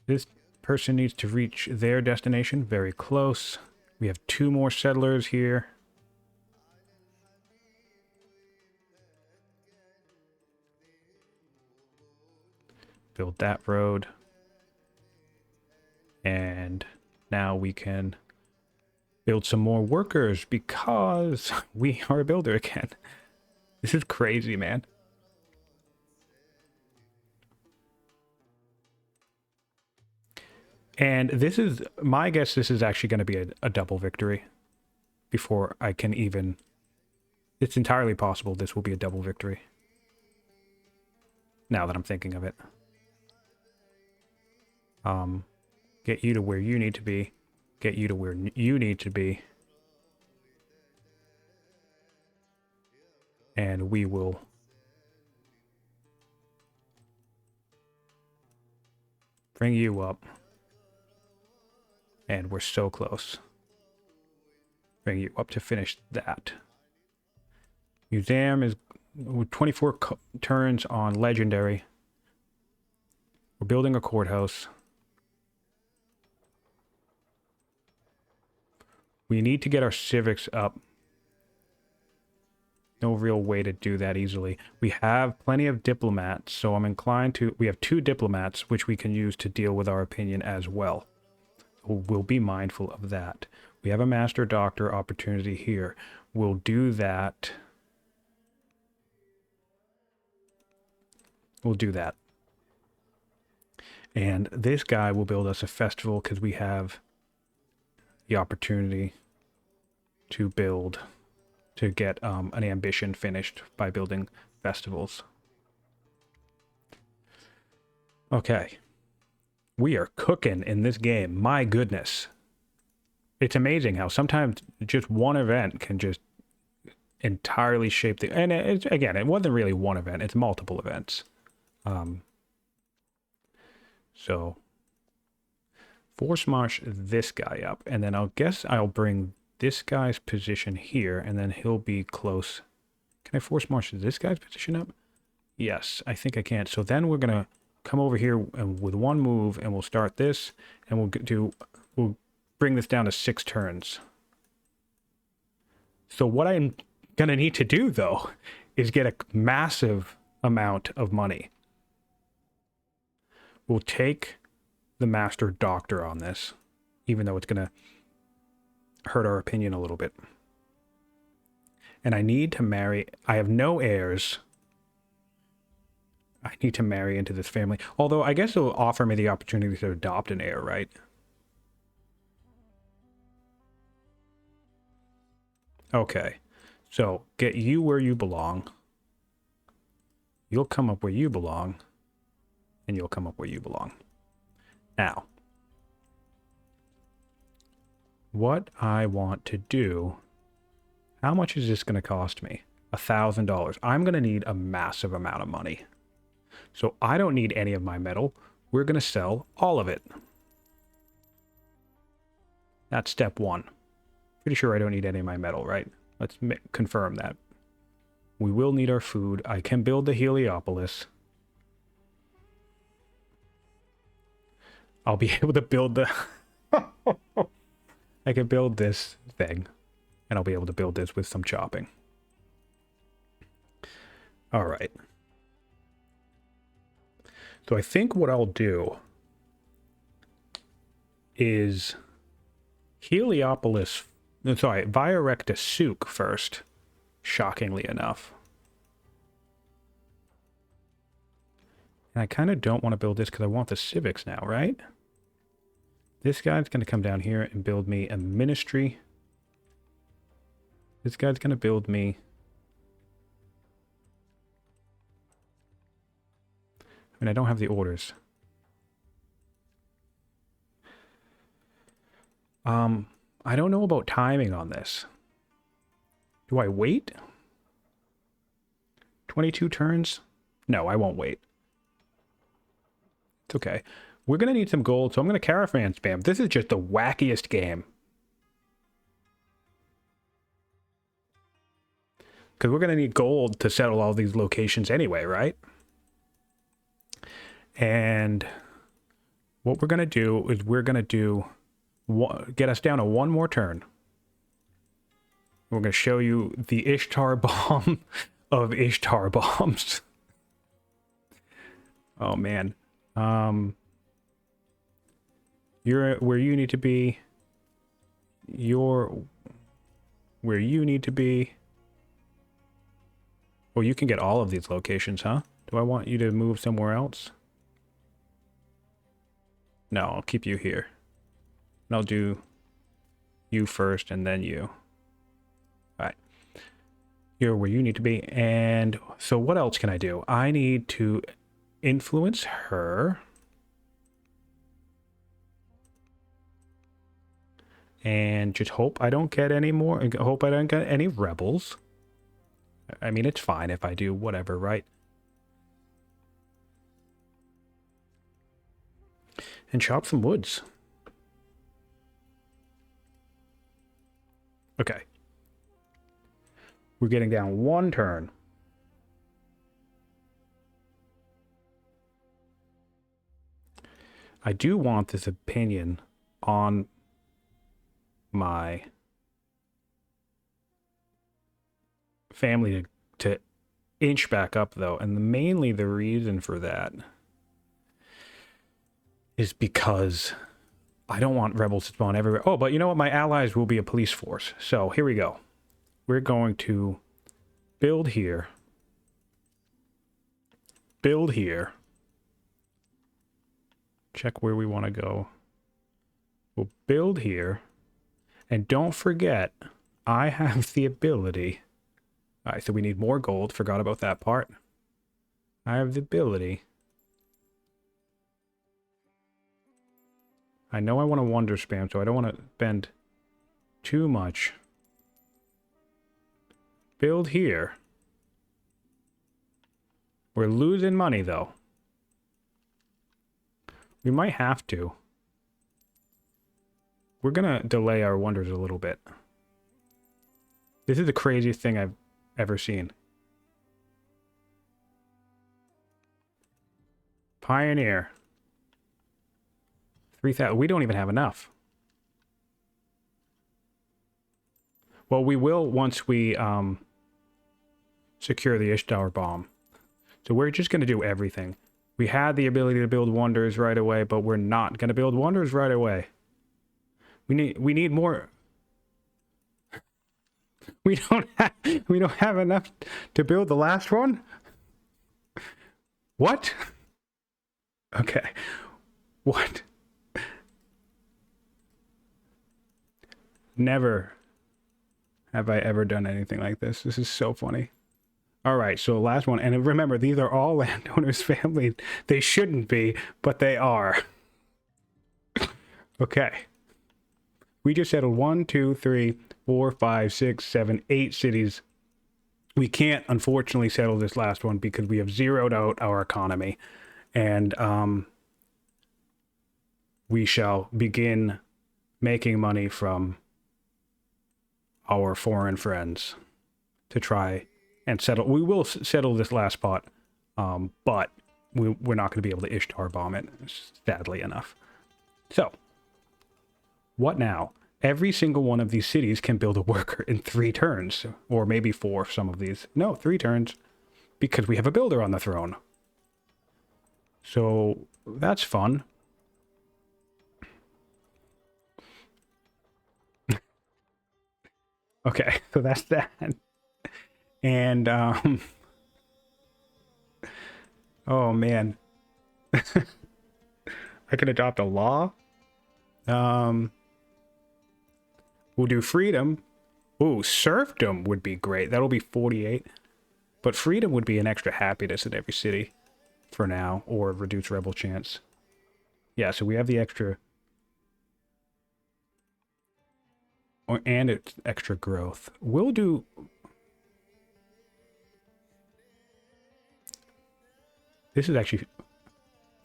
This person needs to reach their destination. Very close. We have 2 more settlers here. Build that road. And now we can build some more workers because we are a builder again. This is crazy, man. And this is, my guess, this is actually going to be a double victory before I can even... It's entirely possible this will be a double victory. Now that I'm thinking of it. Get you to where you need to be. Get you to where you need to be. And we will... bring you up. And we're so close. Bring you up to finish that. Museum is 24 turns on legendary. We're building a courthouse. We need to get our civics up. No real way to do that easily. We have plenty of diplomats, so I'm inclined to... We have 2 diplomats, which we can use to deal with our opinion as well. We'll be mindful of that. We have a master doctor opportunity here. We'll do that. We'll do that. And this guy will build us a festival because we have the opportunity to build, to get an ambition finished by building festivals. Okay. We are cooking in this game. My goodness. It's amazing how sometimes just one event can just entirely shape the... And again, it wasn't really one event. It's multiple events. So force march this guy up, and then I'll bring this guy's position here, and then he'll be close. Can I force march this guy's position up? Yes, I think I can. So then we're gonna come over here and with one move, and we'll start this, and we'll bring this down to 6 turns. So what I'm gonna need to do though is get a massive amount of money. We'll take the master doctor on this, even though it's going to hurt our opinion a little bit. And I need to marry... I have no heirs. I need to marry into this family. Although, I guess it'll offer me the opportunity to adopt an heir, right? Okay. So, get you where you belong. You'll come up where you belong. And you'll come up where you belong. Now, what I want to do, how much is this going to cost me? $1,000. I'm going to need a massive amount of money. So I don't need any of my metal. We're going to sell all of it. That's step 1. Pretty sure I don't need any of my metal, right? Let's confirm that. We will need our food. I can build the Heliopolis. I'll be able to build the... I can build this thing. And I'll be able to build this with some chopping. Alright. So I think what I'll do is Heliopolis... No, sorry, Viarecta Souk first. Shockingly enough. And I kind of don't want to build this because I want the civics now, right? This guy's going to come down here and build me a ministry. This guy's going to build me... I mean, I don't have the orders. I don't know about timing on this. Do I wait? 22 turns? No, I won't wait. It's okay. We're going to need some gold, so I'm going to Caravan Spam. This is just the wackiest game. Because we're going to need gold to settle all these locations anyway, right? And what we're going to do is we're going to do... get us down to one more turn. We're going to show you the Ishtar Bomb of Ishtar Bombs. Oh, man. You're where you need to be. You're where you need to be. Well, you can get all of these locations, huh? Do I want you to move somewhere else? No, I'll keep you here. And I'll do you first and then you. All right. You're where you need to be. And so what else can I do? I need to influence her. And just hope I don't get any more. Hope I don't get any rebels. I mean, it's fine if I do whatever, right? And chop some woods. Okay. We're getting down one turn. I do want this opinion on my family to inch back up, though. And mainly the reason for that is because I don't want rebels to spawn everywhere. Oh, but you know what? My allies will be a police force. So here we go. We're going to build here. Build here. Check where we want to go. We'll build here. And don't forget, I have the ability. All right, so we need more gold. Forgot about that part. I have the ability. I know I want to wonder spam, so I don't want to spend too much. Build here. We're losing money, though. We might have to. We're going to delay our wonders a little bit. This is the craziest thing I've ever seen. Pioneer. 3,000. We don't even have enough. Well, we will once we secure the Ishtar Bomb. So we're just going to do everything. We had the ability to build wonders right away, but we're not going to build wonders right away. We need more. We don't have enough to build the last one? What? Okay. What? Never have I ever done anything like this. This is so funny. All right, so last one. And remember, these are all landowners' family. They shouldn't be, but they are. Okay. We just settled 1, 2, 3, 4, 5, 6, 7, 8 cities. We can't, unfortunately, settle this last one because we have zeroed out our economy. And we shall begin making money from our foreign friends to try and settle. We will settle this last spot, but we're not going to be able to Ishtar Bomb it, sadly enough. So, what now? Every single one of these cities can build a worker in 3 turns, or maybe 4 some of these. No, 3 turns, because we have a builder on the throne. So, that's fun. Okay, so that's that. And, oh man. I could adopt a law. We'll do freedom. Ooh, serfdom would be great. That'll be 48. But freedom would be an extra happiness in every city for now, or reduce rebel chance. Yeah, so we have the extra. And it's extra growth. We'll do. This is actually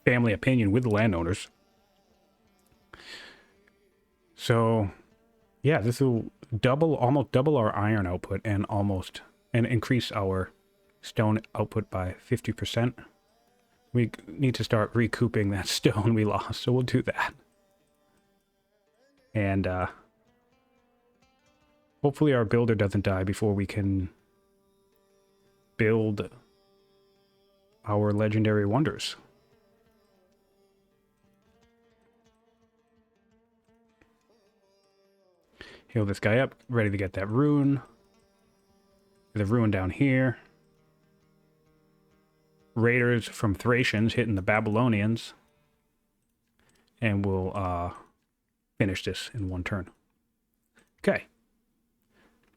family opinion with the landowners. So, yeah, this will almost double our iron output and increase our stone output by 50%. We need to start recouping that stone we lost, so we'll do that. And hopefully our builder doesn't die before we can build our legendary wonders. Heal this guy up, ready to get that rune. The rune down here. Raiders from Thracians hitting the Babylonians. and we'll finish this in one turn. Okay.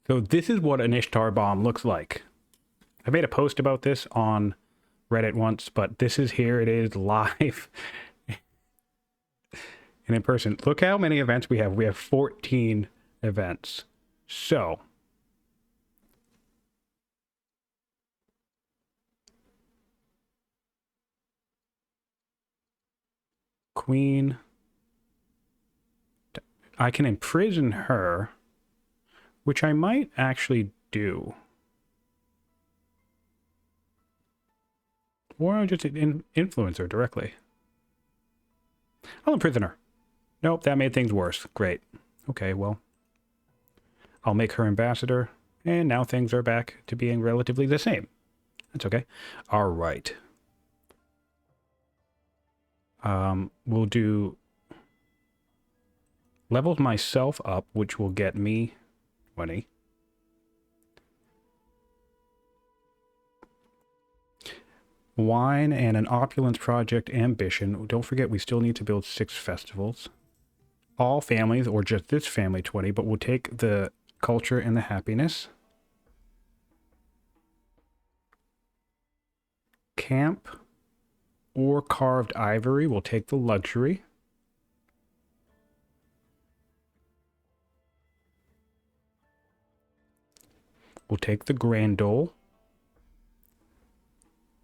So this is what an Ishtar Bomb looks like. I made a post about this on Reddit once, but this is here. It is live and in person. Look how many events we have. We have 14 events. So Queen. I can imprison her, which I might actually do. Or I'll just influence her directly. I'll imprison her. Nope, that made things worse. Great. Okay, well, I'll make her ambassador, and now things are back to being relatively the same. That's okay. All right. We'll do levels myself up, which will get me 20. Wine and an opulence project ambition. Don't forget, we still need to build 6 festivals. All families, or just this family 20, but we'll take the culture and the happiness. Camp or carved ivory, we'll take the luxury. We'll take the grandole.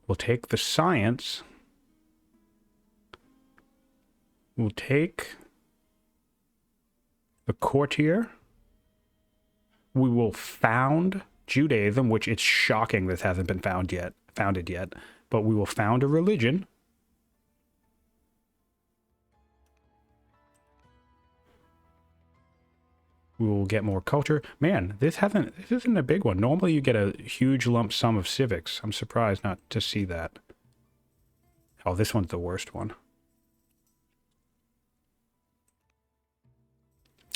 We'll take the science. We'll take the courtier. We will found Judaism, which it's shocking this hasn't been founded yet, but we will found a religion. We will get more culture. Man, this isn't a big one. Normally you get a huge lump sum of civics. I'm surprised not to see that. Oh, this one's the worst one.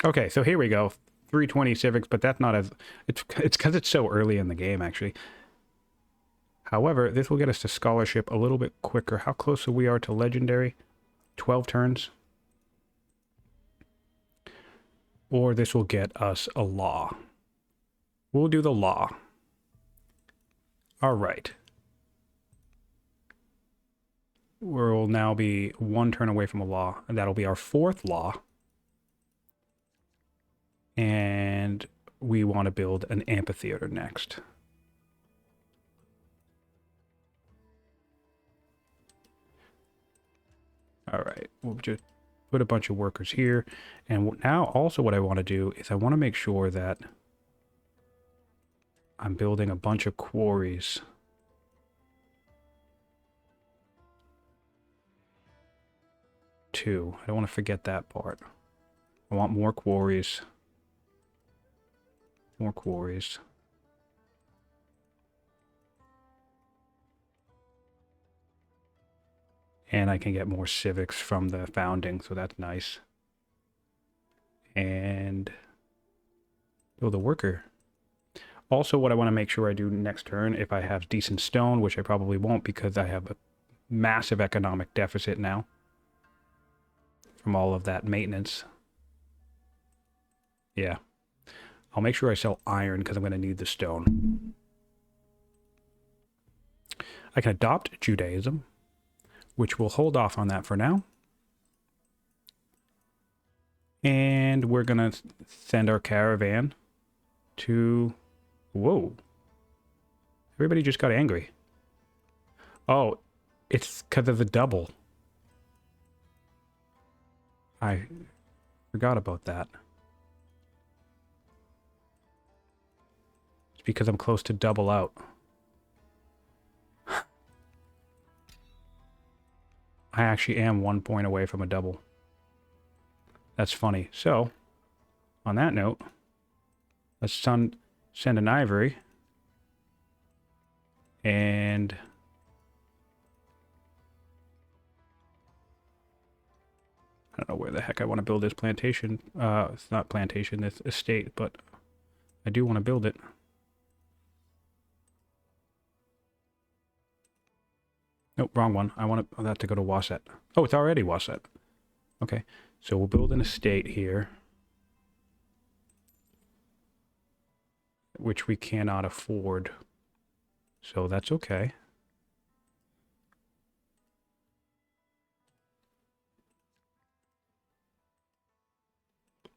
Okay, so here we go. 320 civics, but that's not as... It's because it's so early in the game, actually. However, this will get us to scholarship a little bit quicker. How close we are to legendary? 12 turns. Or this will get us a law. We'll do the law. All right. We'll now be 1 turn away from a law, and that'll be our 4th law. And we want to build an amphitheater next. All right, we'll just put a bunch of workers here. And now also what I want to do is I want to make sure that I'm building a bunch of quarries. Too. I don't want to forget that part. I want more quarries. More quarries. And I can get more civics from the founding, so that's nice. And build a worker. Also, what I want to make sure I do next turn, if I have decent stone, which I probably won't because I have a massive economic deficit now from all of that maintenance. Yeah. I'll make sure I sell iron because I'm going to need the stone. I can adopt Judaism, which we'll hold off on that for now. And we're going to send our caravan to... Whoa. Everybody just got angry. Oh, it's because of the double. I forgot about that. It's because I'm close to double out. I actually am 1 point away from a double. That's funny. So, on that note, let's send an ivory. And... I don't know where the heck I want to build this plantation. It's not plantation, it's estate, but I do want to build it. Nope, wrong one. I want that to go to Wasset. Oh, it's already Wasset. Okay, so we'll build an estate here, which we cannot afford. So that's okay.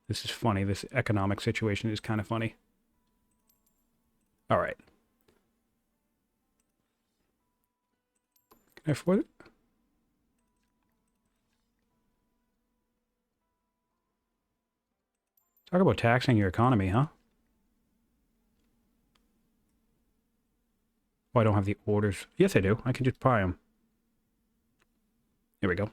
This is funny. This economic situation is kind of funny. All right. Can I afford it? Talk about taxing your economy, huh? Oh, I don't have the orders. Yes, I do. I can just buy them. Here we go.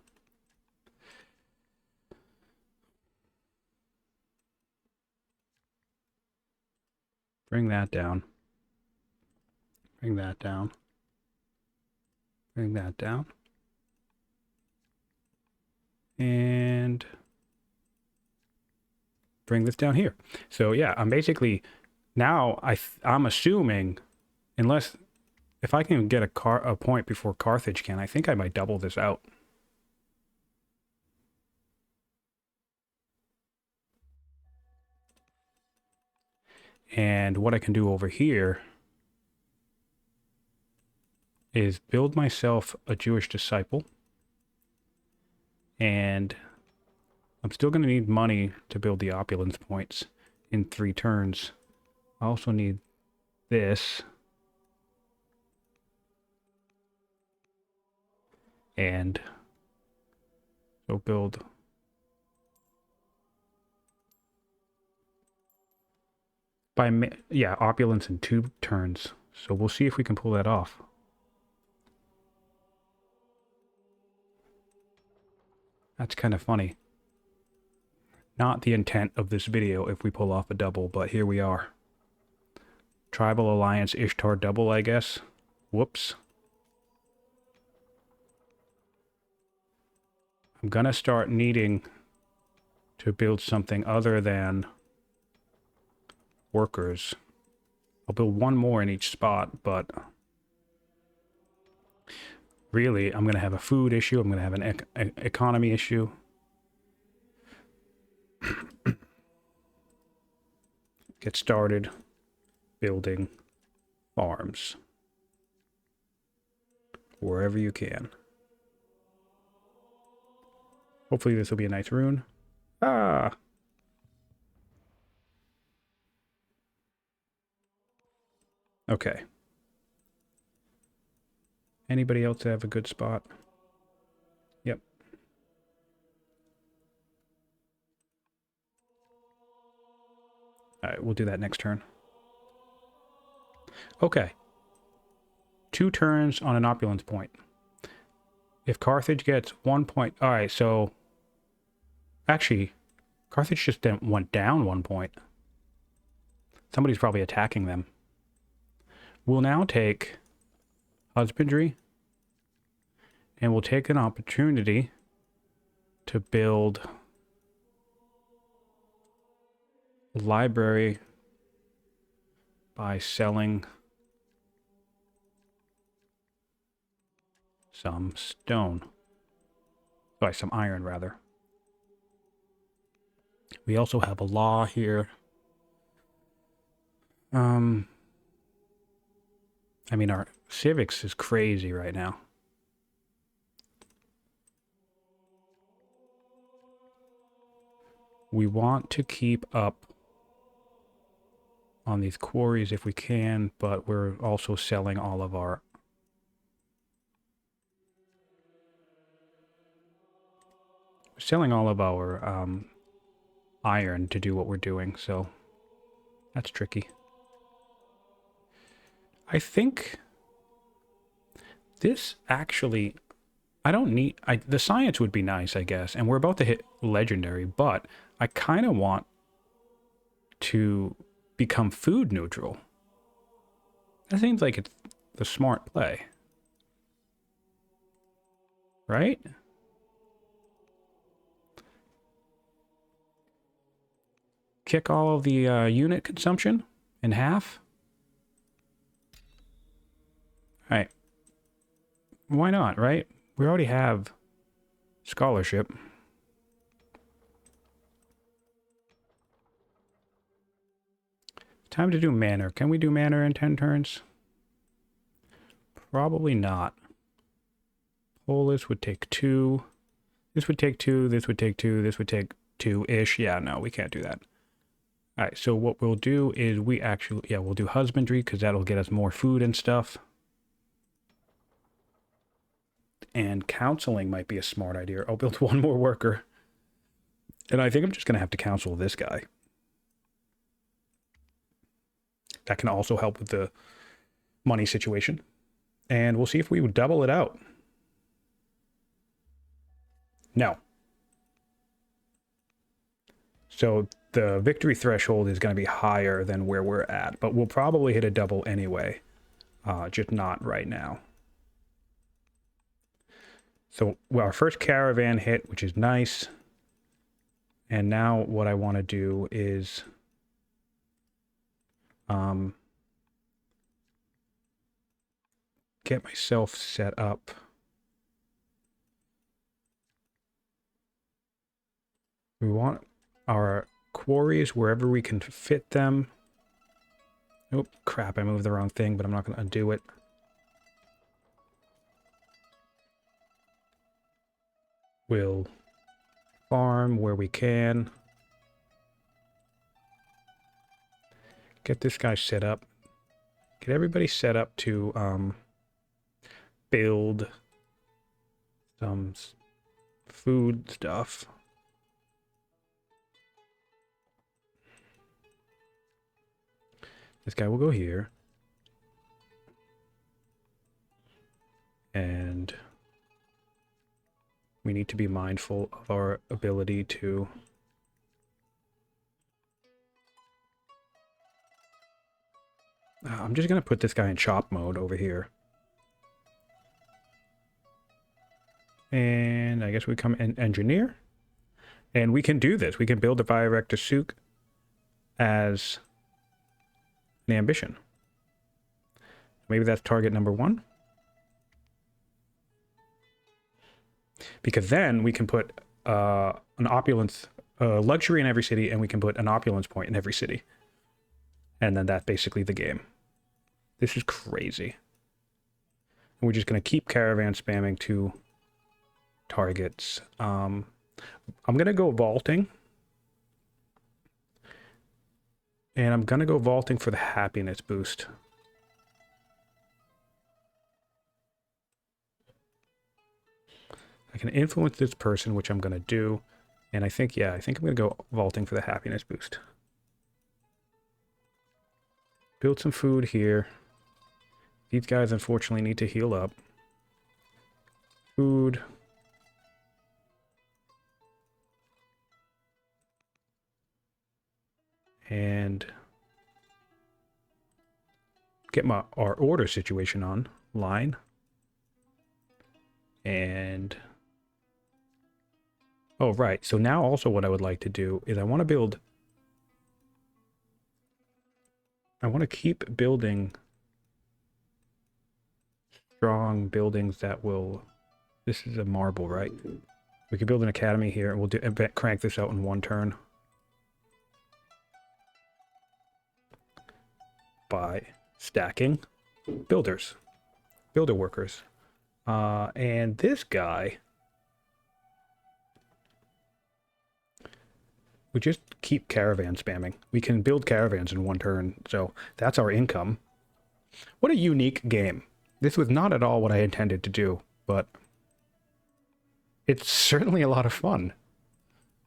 Bring that down. Bring that down. Bring that down. And bring this down here. So yeah, I'm basically now I'm assuming, unless if I can get a point before Carthage can, I think I might double this out. And what I can do over here is build myself a Jewish disciple. And I'm still going to need money to build the opulence points in 3 turns. I also need this. And so build yeah, opulence in 2 turns. So we'll see if we can pull that off. That's kind of funny. Not the intent of this video if we pull off a double, but here we are. Tribal Alliance Ishtar double, I guess. Whoops. I'm gonna start needing to build something other than workers. I'll build 1 more in each spot, but really I'm gonna have a food issue. I'm gonna have an economy issue. Get started building farms wherever you can. Hopefully this will be a nice rune. Ah! Okay. Anybody else have a good spot? Yep. Alright, we'll do that next turn. Okay. 2 turns on an opulence point. If Carthage gets 1 point... Alright, so... Actually, Carthage just went down 1 point. Somebody's probably attacking them. We'll now take husbandry, and we'll take an opportunity to build a library by selling some stone. Sorry, some iron, rather. We also have a law here. I mean, our civics is crazy right now. We want to keep up on these quarries if we can, but we're also selling all of our iron to do what we're doing, so that's tricky. I think this actually, I don't need, the science would be nice, I guess, and we're about to hit legendary, but I kind of want to become food neutral. That seems like it's the smart play. Right? Kick all of the unit consumption in half. All right. Why not, right? We already have scholarship. Time to do manor. Can we do manor in 10 turns? Probably not. Polis would take 2. This would take 2. This would take 2. This would take 2-ish. Yeah, no, we can't do that. All right, so what we'll do is we'll do husbandry because that'll get us more food and stuff. And counseling might be a smart idea. I'll build 1 more worker. And I think I'm just going to have to counsel this guy. That can also help with the money situation. And we'll see if we would double it out. No. So the victory threshold is going to be higher than where we're at, but we'll probably hit a double anyway, just not right now. So our first caravan hit, which is nice. And now what I want to do is get myself set up. We want our quarries wherever we can fit them. Oh, crap, I moved the wrong thing, but I'm not going to undo it. We'll farm where we can. Get this guy set up. Get everybody set up to build some food stuff. This guy will go here. And we need to be mindful of our ability to I'm just going to put this guy in chop mode over here. And I guess we come in engineer. And we can do this. We can build a Virector Souk as an ambition. Maybe that's target number 1. Because then we can put an opulence, luxury in every city, and we can put an opulence point in every city. And then that's basically the game. This is crazy. And we're just going to keep caravan spamming to targets. I'm going to go vaulting. And I'm going to go vaulting for the happiness boost. I can influence this person, which I'm going to do. And I think I'm going to go vaulting for the happiness boost. Build some food here. These guys unfortunately need to heal up. Food. And get our order situation on line. And oh, right. So now also what I would like to do is I want to keep building strong buildings that will, this is a marble, right? We could build an academy here and we'll crank this out in 1 turn. By stacking builder workers. And this guy, we just keep caravan spamming. We can build caravans in 1 turn, so that's our income. What a unique game. This was not at all what I intended to do, but it's certainly a lot of fun.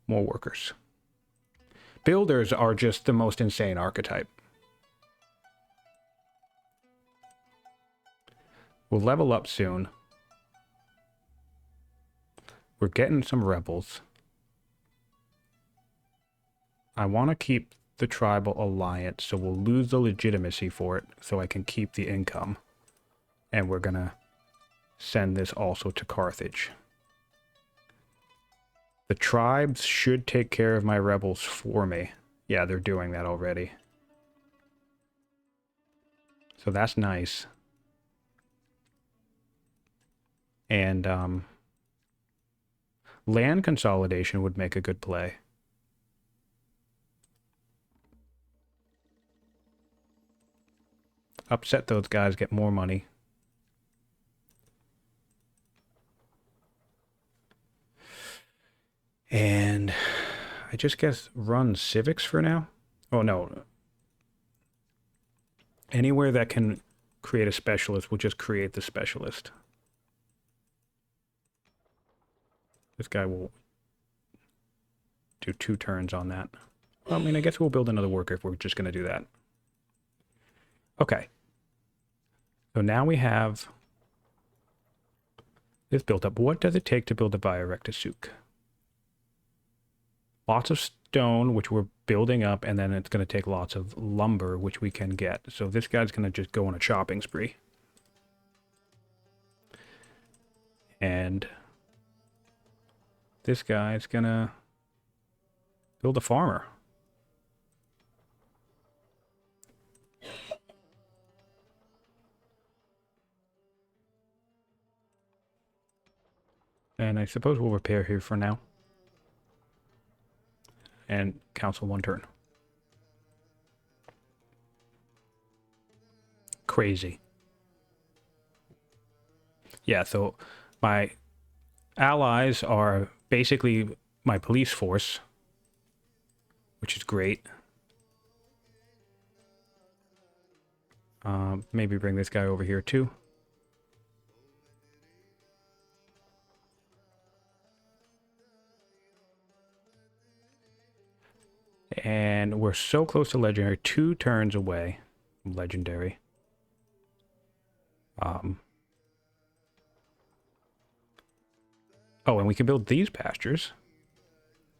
More workers. Builders are just the most insane archetype. We'll level up soon. We're getting some rebels. I want to keep the tribal alliance, so we'll lose the legitimacy for it, so I can keep the income. And we're going to send this also to Carthage. The tribes should take care of my rebels for me. Yeah, they're doing that already. So that's nice. And land consolidation would make a good play. upset those guys, get more money. And I just guess run civics for now. Oh, no. Anywhere that can create a specialist, we'll just create the specialist. This guy will do 2 turns on that. Well, I mean, I guess we'll build another worker if we're just going to do that. Okay. So now we have this built up. What does it take to build a bioreactor souk? Lots of stone, which we're building up, and then it's going to take lots of lumber, which we can get. So this guy's going to just go on a shopping spree. And this guy's going to build a farmer. And I suppose we'll repair here for now. And council 1 turn. Crazy. Yeah, so my allies are basically my police force, which is great. Maybe bring this guy over here too. And we're so close to legendary, 2 turns away from legendary. Oh, and we can build these pastures.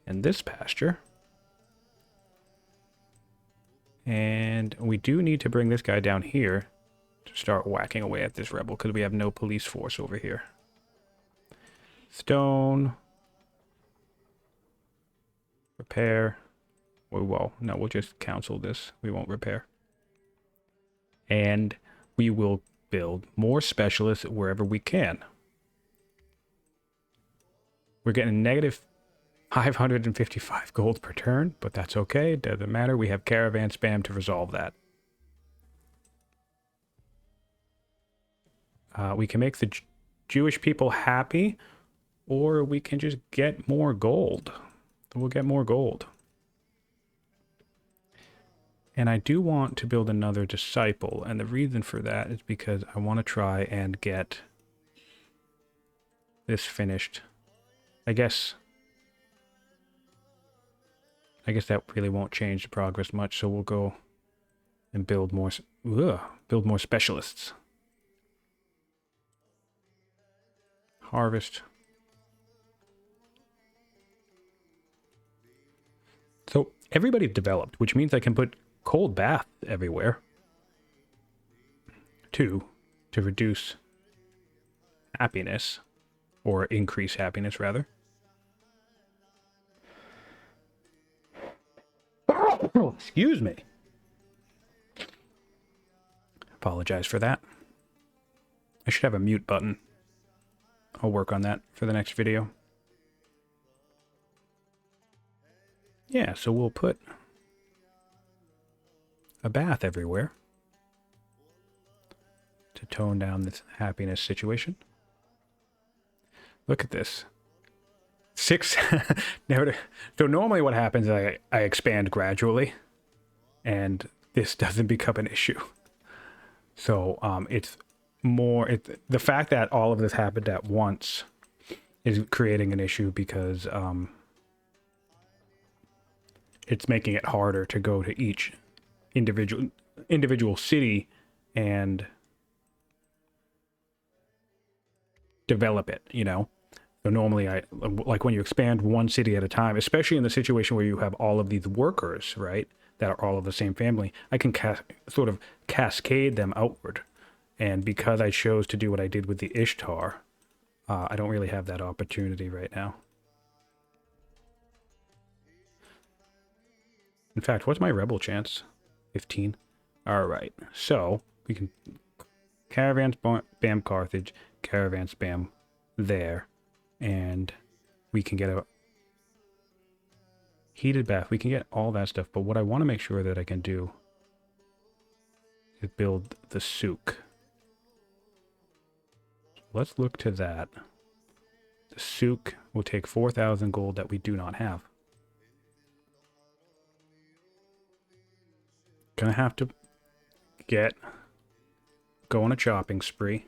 And this pasture. And we do need to bring this guy down here to start whacking away at this rebel, because we have no police force over here. Stone. Repair. Well, no, we'll just cancel this. We won't repair. And we will build more specialists wherever we can. We're getting negative 555 gold per turn, but that's okay. It doesn't matter. We have Caravan Spam to resolve that. We can make the Jewish people happy, or we can just get more gold. We'll get more gold. And I do want to build another disciple, and the reason for that is because I want to try and get this finished. I guess that really won't change the progress much, so we'll go and build more specialists. Harvest. So everybody's developed, which means I can put cold bath everywhere. 2, to reduce happiness, or increase happiness rather. Excuse me. Apologize for that. I should have a mute button. I'll work on that for the next video. Yeah, so we'll put a bath everywhere to tone down this happiness situation. Look at this. 6. So normally what happens is I expand gradually, and this doesn't become an issue. So it's more, the fact that all of this happened at once is creating an issue, because it's making it harder to go to each individual city and develop it, you know. So normally like when you expand one city at a time, especially in the situation where you have all of these workers, right, that are all of the same family, I can sort of cascade them outward. And because I chose to do what I did with the Ishtar, I don't really have that opportunity right now. In fact, what's my rebel chance? 15. All right. So we can Caravan Spam Carthage, Caravan Spam there, and we can get a heated bath. We can get all that stuff, but what I want to make sure that I can do is build the souk. Let's look to that. The souk will take 4,000 gold that we do not have. Gonna have to go on a shopping spree.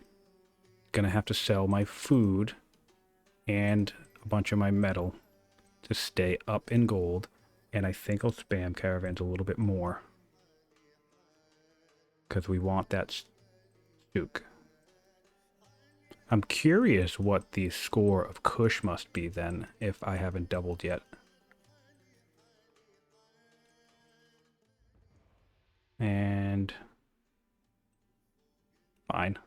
Gonna have to sell my food and a bunch of my metal to stay up in gold. And I think I'll spam caravans a little bit more. Because we want that souk. I'm curious what the score of Kush must be then, if I haven't doubled yet. And fine.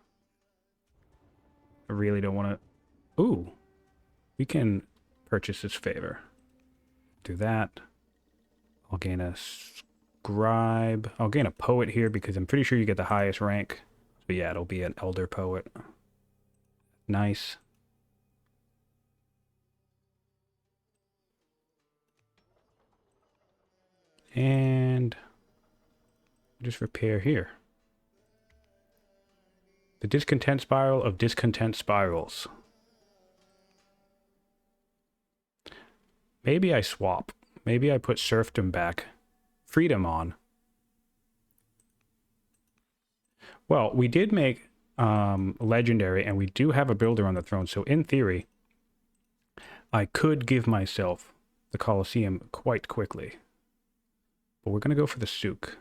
I really don't want to... Ooh. We can purchase this favor. Do that. I'll gain a scribe. I'll gain a poet here because I'm pretty sure you get the highest rank. So yeah, it'll be an elder poet. Nice. And just repair here. The discontent spiral of discontent spirals. Maybe I swap. Maybe I put serfdom back. Freedom on. Well, we did make legendary, and we do have a builder on the throne. So in theory, I could give myself the Colosseum quite quickly. But we're going to go for the souk.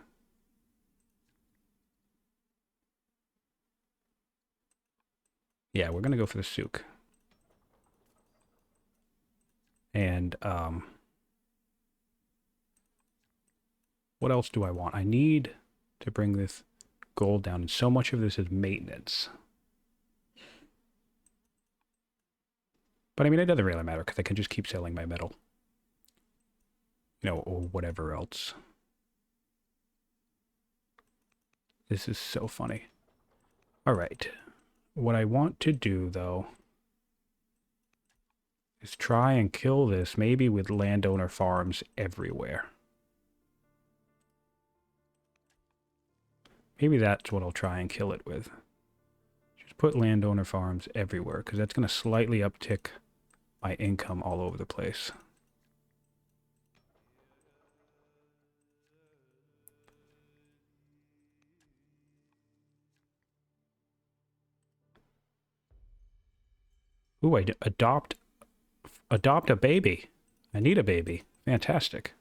Yeah, we're going to go for the souk. And what else do I want? I need to bring this gold down, and so much of this is maintenance. But I mean, it doesn't really matter because I can just keep selling my metal. You know, or whatever else. This is so funny. All right. What I want to do, though, is try and kill this, maybe with landowner farms everywhere. Maybe that's what I'll try and kill it with. Just put landowner farms everywhere, because that's going to slightly uptick my income all over the place. Ooh, I adopt a baby. I need a baby. Fantastic.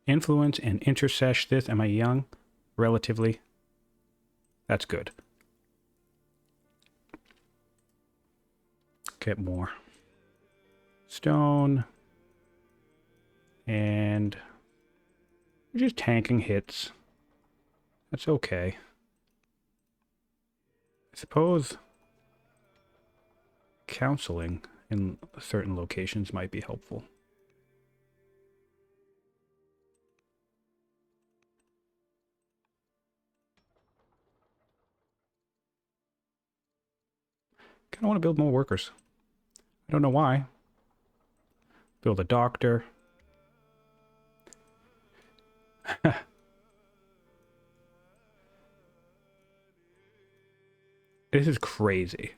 Influence and intercesh this. Am I young? Relatively. That's good. Get more stone. And we're just tanking hits. That's okay. I suppose counseling in certain locations might be helpful. Kind of want to build more workers. I don't know why. Build a doctor. This is crazy.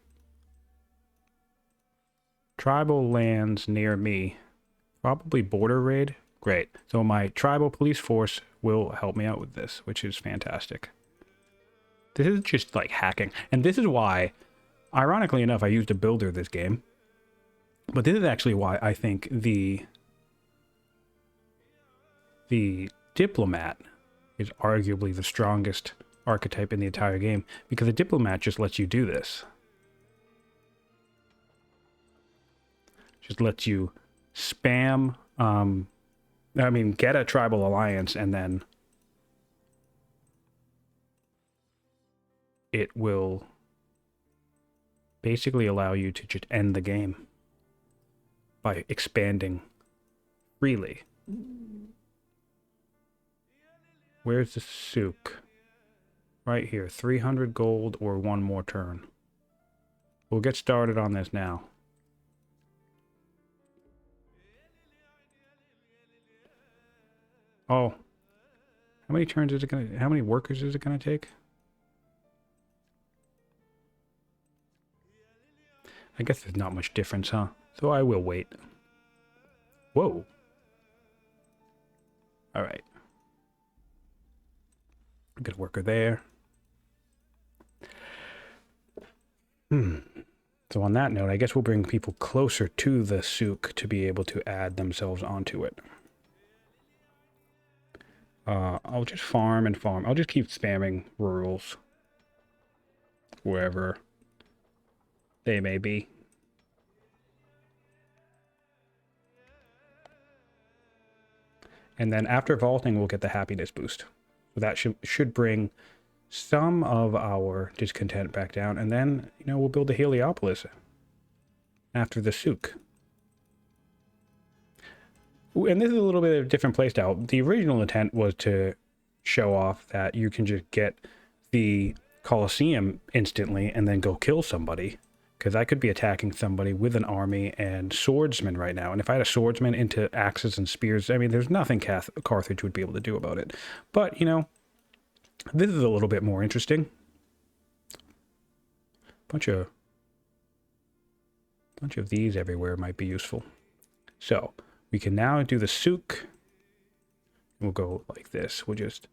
Tribal lands near me. Probably border raid. Great. So my tribal police force will help me out with this, which is fantastic. This is just like hacking. And this is why, ironically enough, I used a builder this game. But this is actually why I think the diplomat is arguably the strongest archetype in the entire game, because the diplomat just lets you do this. Just lets you spam, get a tribal alliance, and then it will basically allow you to just end the game by expanding freely. Where's the souk? Right here, 300 gold or one more turn. We'll get started on this now. Oh, how many turns is it gonna, how many workers is it gonna take? I guess there's not much difference, huh? So I will wait. Whoa. All right. Good worker there. So on that note, I guess we'll bring people closer to the souk to be able to add themselves onto it. I'll just farm and farm. I'll just keep spamming rurals wherever they may be. And then after vaulting, we'll get the happiness boost. So that should bring some of our discontent back down. And then, you know, we'll build the Heliopolis after the souk. And this is a little bit of a different playstyle. The original intent was to show off that you can just get the Colosseum instantly and then go kill somebody. Because I could be attacking somebody with an army and swordsmen right now. And if I had a swordsman into axes and spears, I mean, there's nothing Carthage would be able to do about it. But, you know, this is a little bit more interesting. Bunch of these everywhere might be useful. So we can now do the souk. We'll go like this. We'll just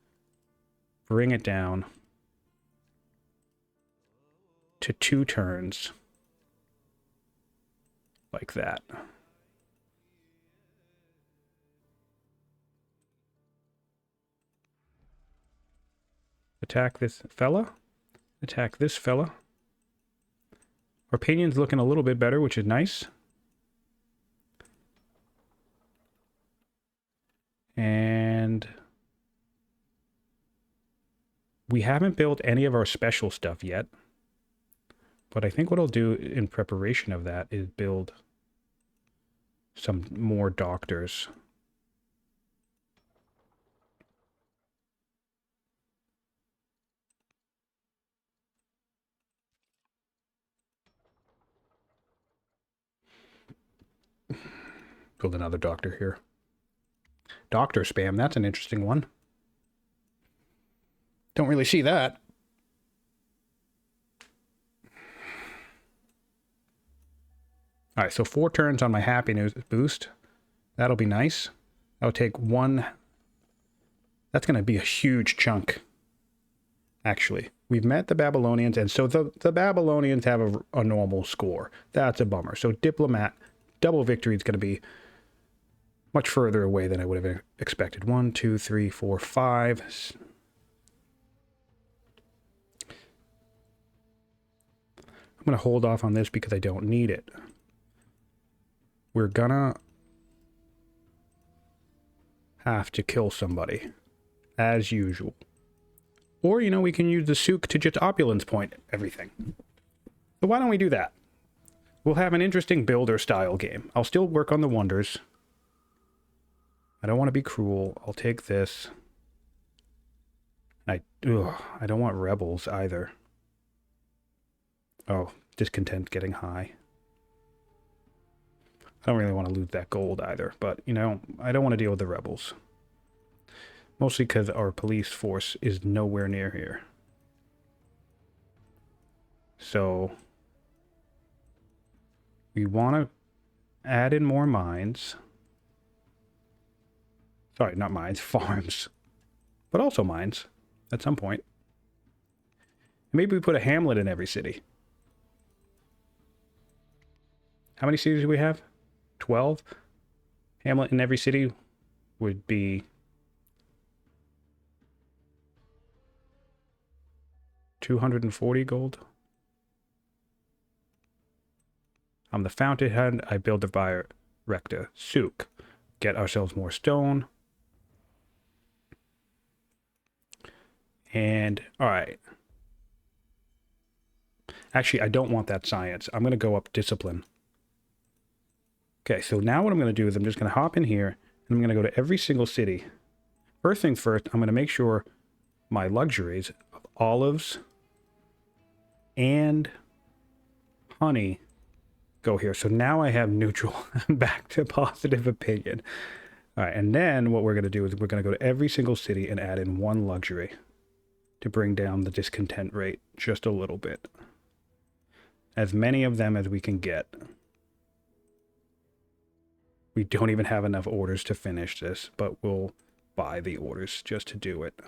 bring it down to 2 turns. Like that. Attack this fella. Attack this fella. Our opinion's looking a little bit better, which is nice. And we haven't built any of our special stuff yet. But I think what I'll do in preparation of that is build some more doctors. Build another doctor here. Doctor spam, that's an interesting one. Don't really see that. All right, so 4 turns on my happiness boost. That'll be nice. That'll take 1. That's going to be a huge chunk, actually. We've met the Babylonians, and so the Babylonians have a normal score. That's a bummer. So Diplomat, double victory is going to be much further away than I would have expected. 1, 2, 3, 4, 5. I'm going to hold off on this because I don't need it. We're gonna have to kill somebody, as usual. Or, you know, we can use the souk to just opulence point everything. So why don't we do that? We'll have an interesting builder-style game. I'll still work on the wonders. I don't want to be cruel. I'll take this. I don't want rebels either. Oh, discontent getting high. I don't really want to lose that gold either, but, you know, I don't want to deal with the rebels. Mostly because our police force is nowhere near here. So, we want to add in more mines. Sorry, not mines, farms. But also mines, at some point. Maybe we put a hamlet in every city. How many cities do we have? 12. Hamlet in every city would be 240 gold. I'm the fountainhead. I build the buyer recta souk. Get ourselves more stone. And all right. Actually, I don't want that science. I'm going to go up discipline. Okay, so now what I'm going to do is I'm just going to hop in here, and I'm going to go to every single city. First things first, I'm going to make sure my luxuries of olives and honey go here. So now I have neutral. I'm back to positive opinion. All right, and then what we're going to do is we're going to go to every single city and add in one luxury to bring down the discontent rate just a little bit. As many of them as we can get. We don't even have enough orders to finish this, but we'll buy the orders just to do it.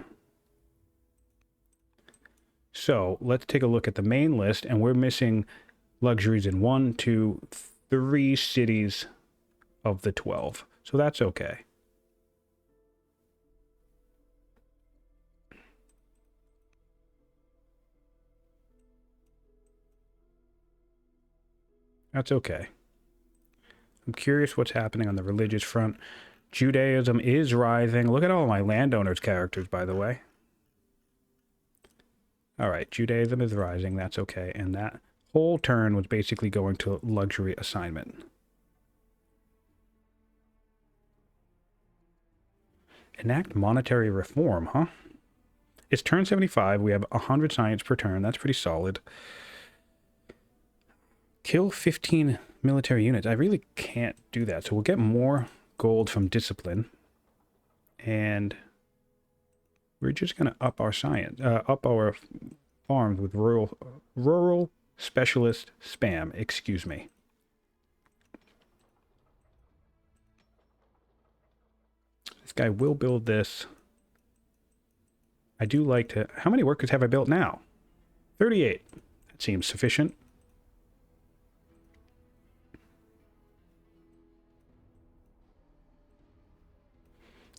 So let's take a look at the main list, and we're missing luxuries in 1, 2, 3 cities of the 12. So that's okay. That's okay. I'm curious what's happening on the religious front. Judaism is rising. Look at all my landowners characters, by the way. All right, Judaism is rising. That's okay. And that whole turn was basically going to luxury assignment. Enact monetary reform, huh? It's turn 75. We have 100 science per turn. That's pretty solid. Kill 15 military units. I really can't do that. So we'll get more gold from discipline. And we're just going to up our science, up our farms with rural specialist spam. Excuse me. This guy will build this. I do like to... How many workers have I built now? 38. That seems sufficient.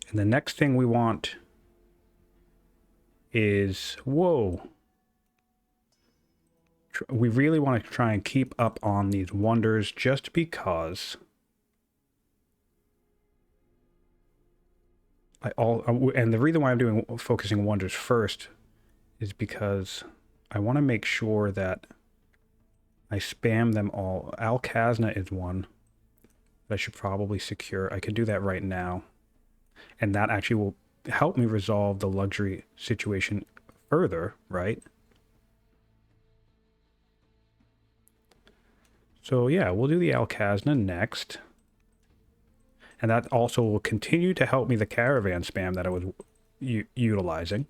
And the next thing we want is... Whoa. We really want to try and keep up on these wonders just because... and the reason why I'm doing focusing wonders first is because I want to make sure that I spam them all. Al Khazna is one that I should probably secure. I can do that right now. And that actually will help me resolve the luxury situation further, right? So yeah, we'll do the Al Khazna next. And that also will continue to help me the Caravan Spam that I was utilizing.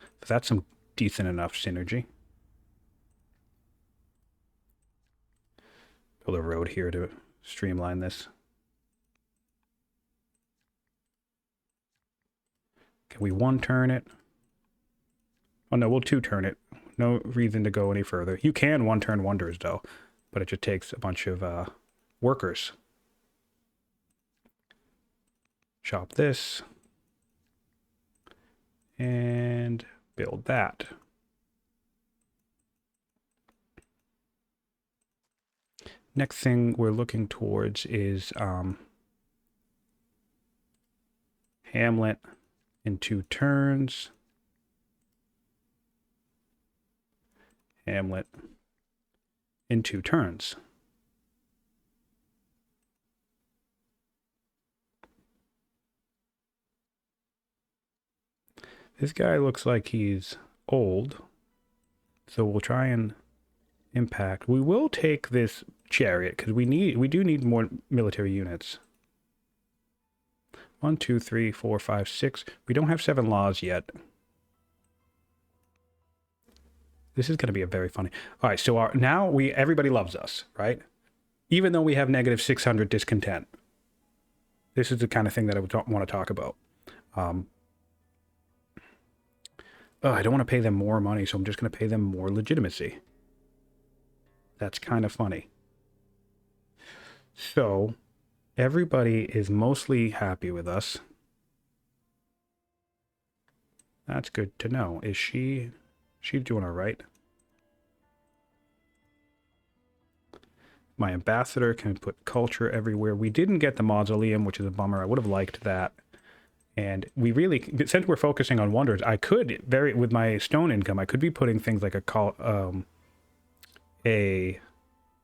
So that's some decent enough synergy. Build a road here to streamline this. Can we one turn it? Oh no, we'll two turn it. No reason to go any further. You can one turn wonders though, but it just takes a bunch of workers. Chop this. And build that. Next thing we're looking towards is Hamlet in 2 turns. Hamlet in 2 turns. This guy looks like he's old, so we'll try and impact. We will take this chariot because we do need more military units. 1, 2, 3, 4, 5, 6. We don't have 7 laws yet. This is going to be a very funny. All right, so now everybody loves us, right? Even though we have negative 600 discontent. This is the kind of thing that I would want to talk about. I don't want to pay them more money, so I'm just going to pay them more legitimacy. That's kind of funny. So, everybody is mostly happy with us. That's good to know. Is she's doing all right? My ambassador can put culture everywhere. We didn't get the mausoleum, which is a bummer. I would have liked that. And we really, since we're focusing on wonders, I could with my stone income, I could be putting things like a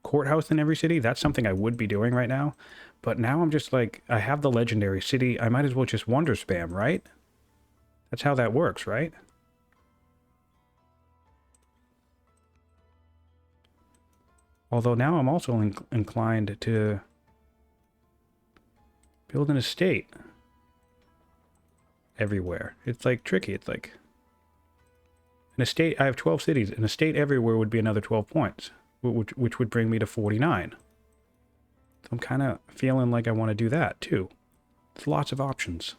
courthouse in every city. That's something I would be doing right now. But now I'm just like, I have the legendary city. I might as well just wonder spam, right? That's how that works, right? Although now I'm also inclined to Build an estate everywhere. It's like tricky. It's like an estate. I have 12 cities. An estate everywhere would be another 12 points, which would bring me to 49. So I'm kind of feeling like I want to do that too. There's lots of options.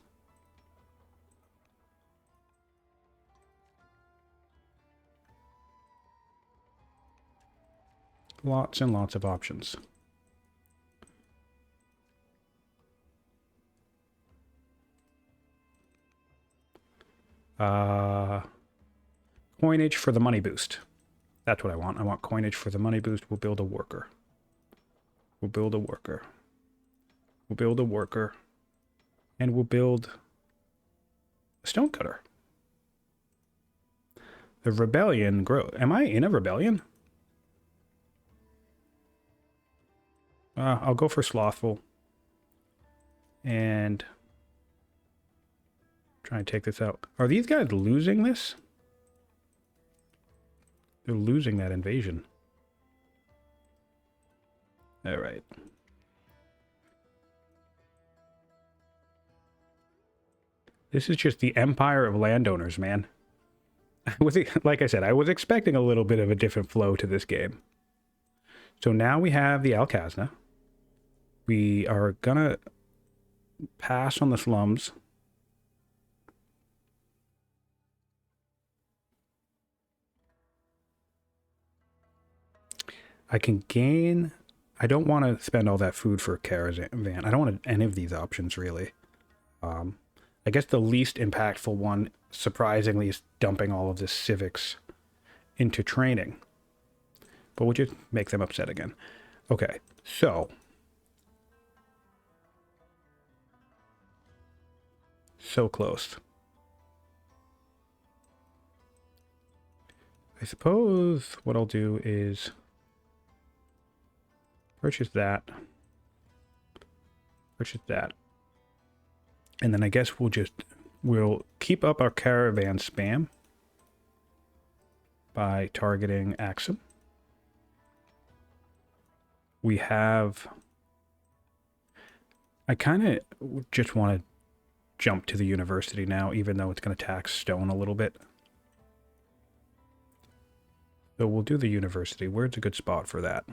Lots and lots of options. Coinage for the money boost. That's what I want. I want coinage for the money boost. We'll build a worker. We'll build a worker. We'll build a worker. And we'll build a stonecutter. The rebellion grow. Am I in a rebellion? I'll go for slothful. And try and take this out. Are these guys losing this? They're losing that invasion. All right. This is just the empire of landowners, man. Like I said, I was expecting a little bit of a different flow to this game. So now we have the Alcazna. We are gonna pass on the slums. I can gain... I don't want to spend all that food for a caravan. I don't want any of these options, really. I guess the least impactful one, surprisingly, is dumping all of this civics into training. But we'll just make them upset again. Okay, so... So close. I suppose what I'll do is... Purchase that. Purchase that. And then I guess we'll keep up our caravan spam by targeting Axum. We have... I kind of just want to jump to the university now, even though it's going to tax stone a little bit. So we'll do the university. Where's a good spot for that?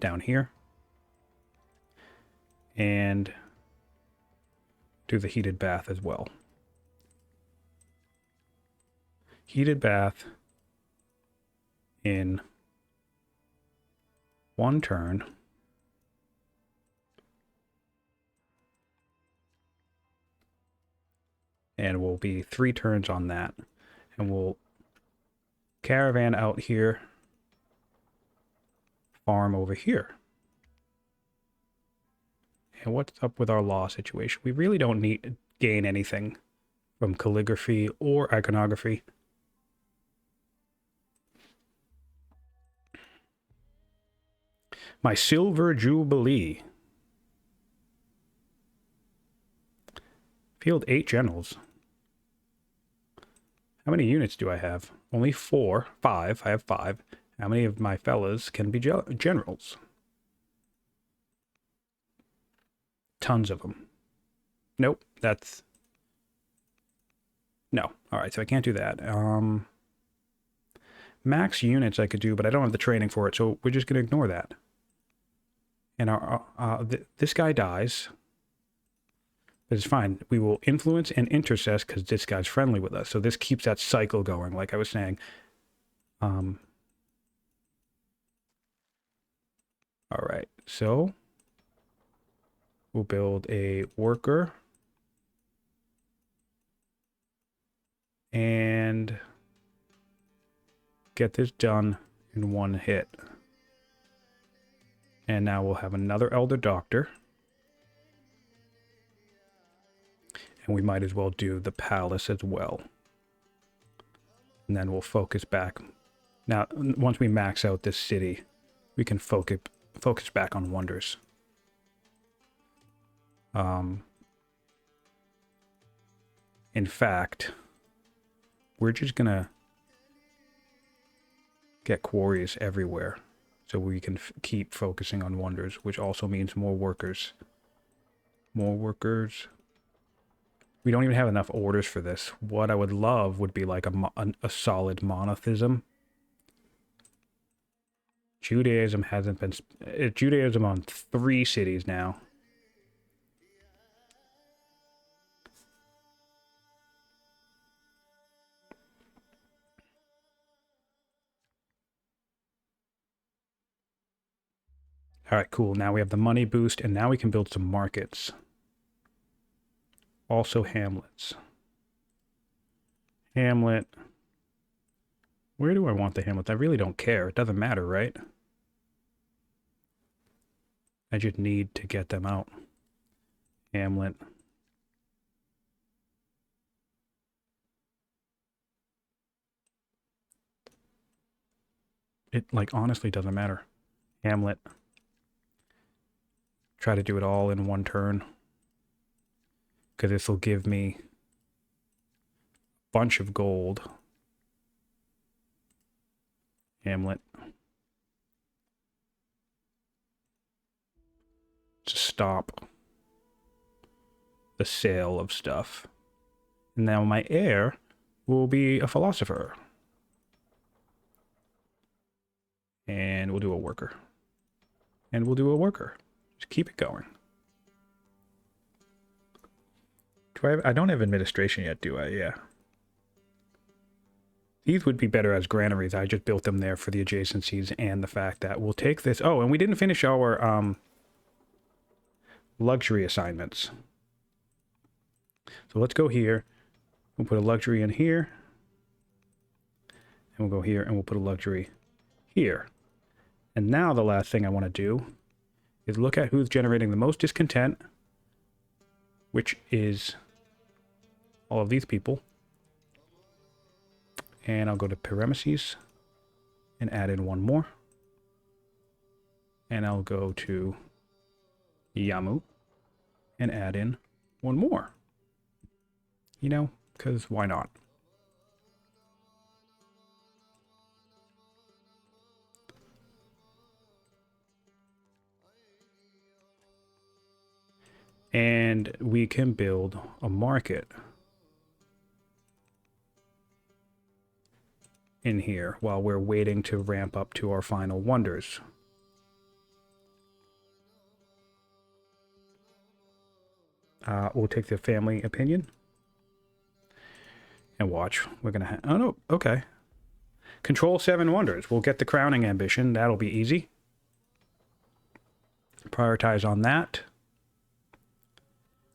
Down here. And do the heated bath as well. Heated bath in one turn. And we'll be 3 turns on that. And we'll caravan out here. Farm over here. And what's up with our law situation? We really don't gain anything from calligraphy or iconography. My silver jubilee. Field 8 generals. How many units do I have? Only 4. 5. I have 5. How many of my fellas can be generals? Tons of them. Nope, that's... No. Alright, so I can't do that. Max units I could do, but I don't have the training for it, so we're just going to ignore that. And this guy dies. But it's fine. We will influence and intercess because this guy's friendly with us. So this keeps that cycle going, like I was saying. All right, so we'll build a worker and get this done in one hit. And now we'll have another elder doctor. And we might as well do the palace as well. And then we'll focus back. Now, once we max out this city, we can focus back on wonders. In fact, we're just gonna get quarries everywhere so we can keep focusing on wonders, which also means more workers. More workers. We don't even have enough orders for this. What I would love would be like a solid monotheism. Judaism hasn't been... Judaism on 3 cities now. All right, cool. Now we have the money boost, and now we can build some markets. Also hamlets. Hamlet. Where do I want the hamlets? I really don't care. It doesn't matter, right? I just need to get them out. Hamlet. It, like, honestly doesn't matter. Hamlet. Try to do it all in one turn. Because this will give me a bunch of gold. Hamlet. To stop the sale of stuff. And now my heir will be a philosopher. And we'll do a worker. And we'll do a worker. Just keep it going. Do I don't have administration yet, do I? Yeah. These would be better as granaries. I just built them there for the adjacencies and the fact that we'll take this. Oh, and we didn't finish our luxury assignments. So let's go here. We'll put a luxury in here. And we'll go here and we'll put a luxury here. And now the last thing I want to do is look at who's generating the most discontent, which is all of these people. And I'll go to Parameses and add in one more. And I'll go to Yamu and add in one more. You know, because why not? And we can build a market in here while we're waiting to ramp up to our final wonders. We'll take the family opinion. And watch. We're going to... Oh, no. Okay. Control 7 wonders. We'll get the crowning ambition. That'll be easy. Prioritize on that.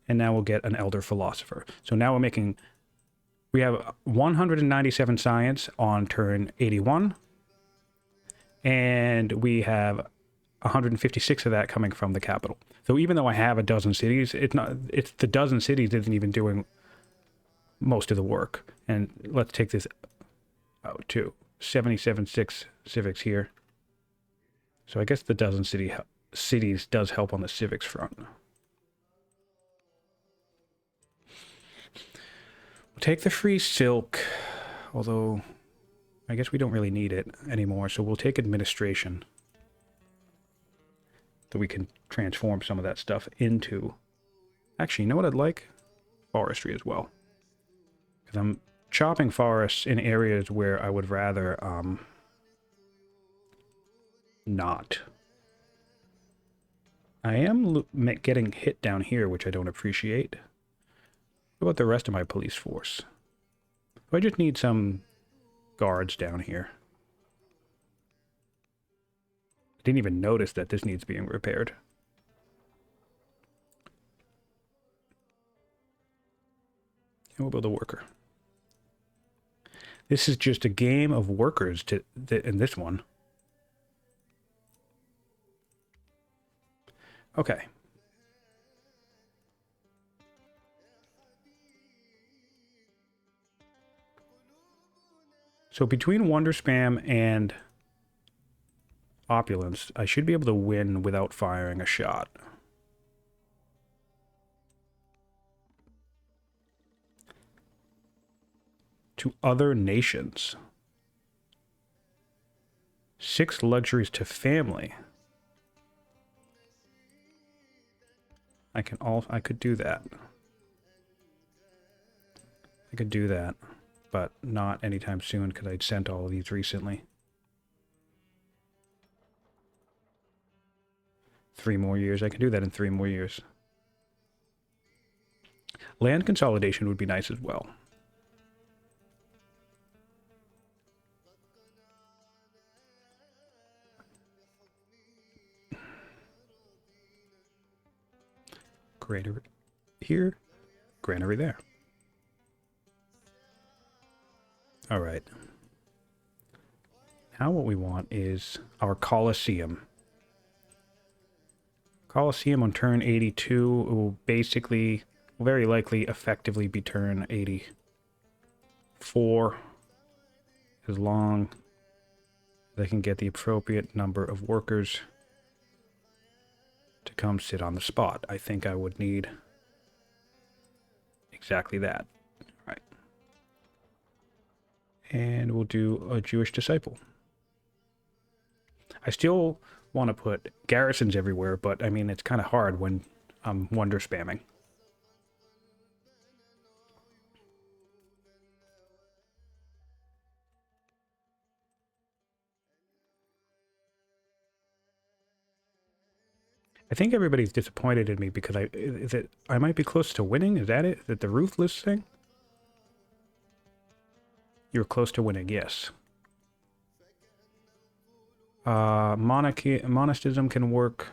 And now we'll get an elder philosopher. So now we're making... We have 197 science on turn 81. And we have 156 of that coming from the capital. So even though I have a dozen cities, it's the dozen cities isn't even doing most of the work. And let's take this out to 77.6 civics here. So I guess the dozen cities does help on the civics front. We'll take the free silk, although I guess we don't really need it anymore. So we'll take administration. So we can transform some of that stuff into... Actually, you know what I'd like? Forestry as well. Because I'm chopping forests in areas where I would rather not. I am getting hit down here, which I don't appreciate. What about the rest of my police force? I just need some guards down here. I didn't even notice that this needs being repaired. And we'll build a worker. This is just a game of workers in this one. Okay. So between Wonder Spam and Opulence, I should be able to win without firing a shot. To other nations. 6 luxuries to family. I could do that. I could do that, but not anytime soon because I'd sent all of these recently. 3 more years. I can do that in 3 more years. Land consolidation would be nice as well. Granary here, granary there. All right. Now what we want is our Colosseum. Colosseum on turn 82 will basically, very likely, effectively be turn 84, as long as I can get the appropriate number of workers to come sit on the spot. I think I would need exactly that. All right. And we'll do a Jewish disciple. I still want to put garrisons everywhere, but I mean, it's kind of hard when I'm wonder spamming. I think everybody's disappointed in me because I might be close to winning. Is that it? Is it the ruthless thing? You're close to winning, yes. Monasticism can work.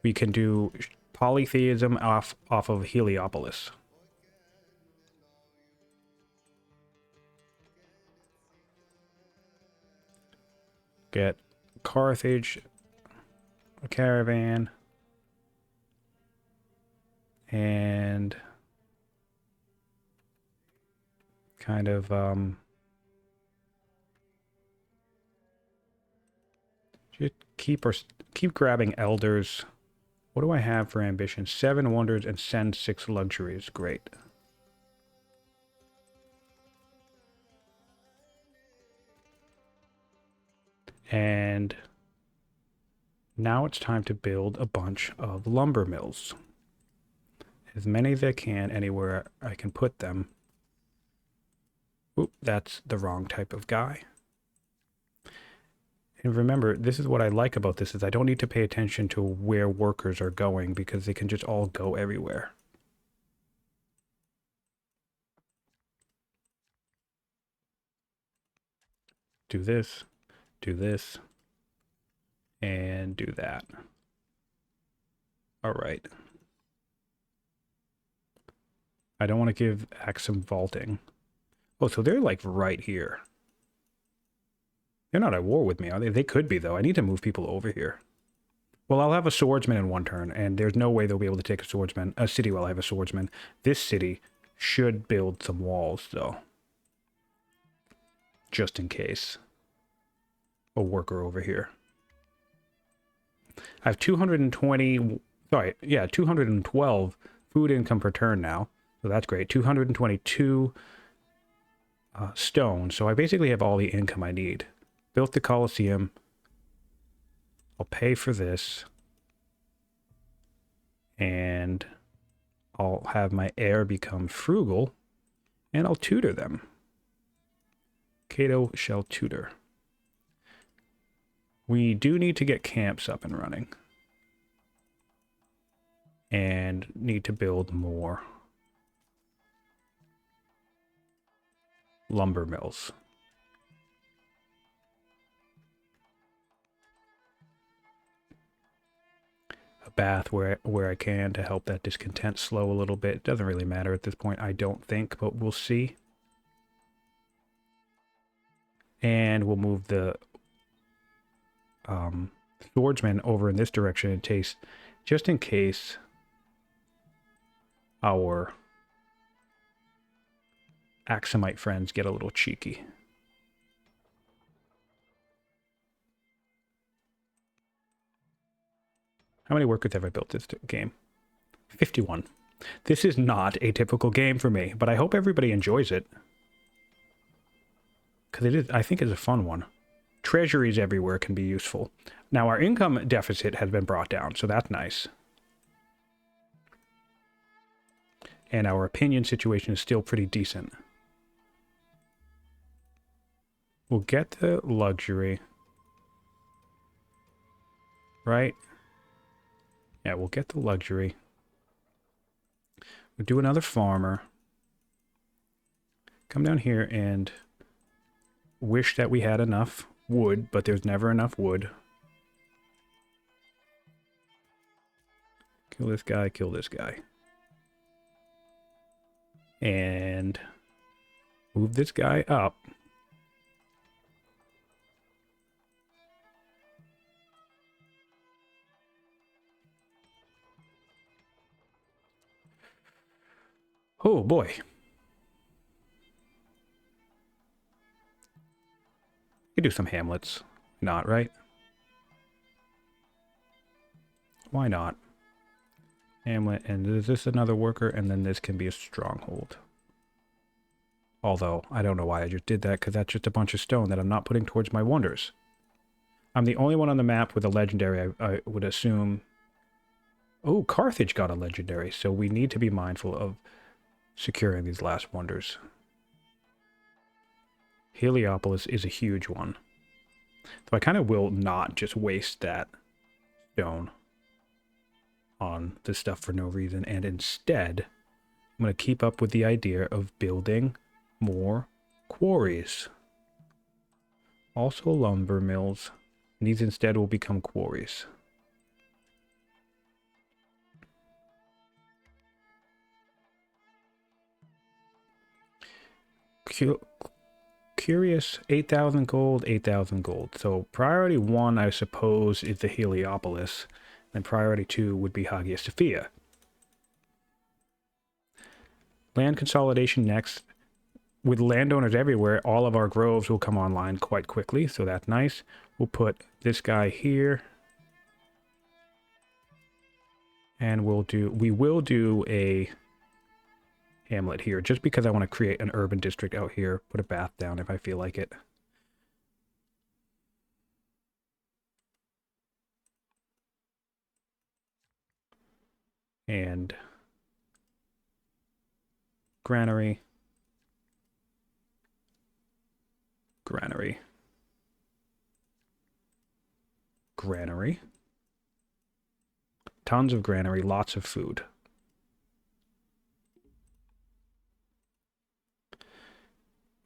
We can do polytheism off of Heliopolis. Get Carthage, a caravan, and kind of just keep grabbing elders. What do I have for ambition? 7 wonders and send 6 luxuries. Great. And now it's time to build a bunch of lumber mills. As many as I can anywhere I can put them. Oop, that's the wrong type of guy. And remember, this is what I like about this, is I don't need to pay attention to where workers are going because they can just all go everywhere. Do this, and do that. All right. I don't want to give Axum vaulting. Oh, so they're like right here. They're not at war with me, are they? They could be, though. I need to move people over here. Well, I'll have a swordsman in 1 turn, and there's no way they'll be able to take a city while I have a swordsman. This city should build some walls, though. Just in case. A worker over here. I have 212 food income per turn now. So that's great. 222 stone. So I basically have all the income I need. Built the Colosseum. I'll pay for this. And I'll have my heir become frugal. And I'll tutor them. Cato shall tutor. We do need to get camps up and running. And need to build more lumber mills. A bath where I can to help that discontent slow a little bit. It doesn't really matter at this point, I don't think, but we'll see. And we'll move the swordsman over in this direction in case, just in case our Axumite friends get a little cheeky. How many workers have I built this game? 51. This is not a typical game for me, but I hope everybody enjoys it. Because it is, I think it's a fun one. Treasuries everywhere can be useful. Now our income deficit has been brought down, so that's nice. and our opinion situation is still pretty decent. We'll get the luxury. Right? Yeah, we'll get the luxury. We'll do another farmer. Come down here and wish that we had enough wood, but there's never enough wood. Kill this guy, kill this guy. And move this guy up. Oh boy. We could do some hamlets. Not, right? Why not? Hamlet, and is this another worker? And then this can be a stronghold. Although, I don't know why I just did that, because that's just a bunch of stone that I'm not putting towards my wonders. I'm the only one on the map with a legendary, I would assume. Oh, Carthage got a legendary, so we need to be mindful of securing these last wonders. Heliopolis is a huge one. So I kind of will not just waste that stone on this stuff for no reason, and instead I'm going to keep up with the idea of building more quarries. Also lumber mills. And these instead will become quarries. Curious, 8,000 gold, 8,000 gold. So priority 1, I suppose, is the Heliopolis. And priority 2 would be Hagia Sophia. Land consolidation next. With landowners everywhere, all of our groves will come online quite quickly, so that's nice. We'll put this guy here. And we will do a hamlet here, just because I want to create an urban district out here. Put a bath down if I feel like it. And granary. Granary. Granary. Tons of granary, lots of food.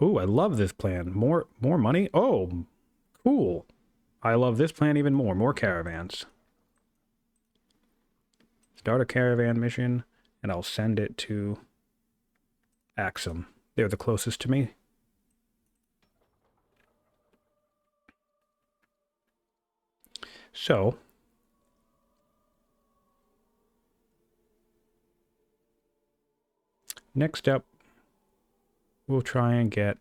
Ooh, I love this plan. More money? Oh, cool. I love this plan even more. More caravans. Start a caravan mission, and I'll send it to Axum. They're the closest to me. So, next up, we'll try and get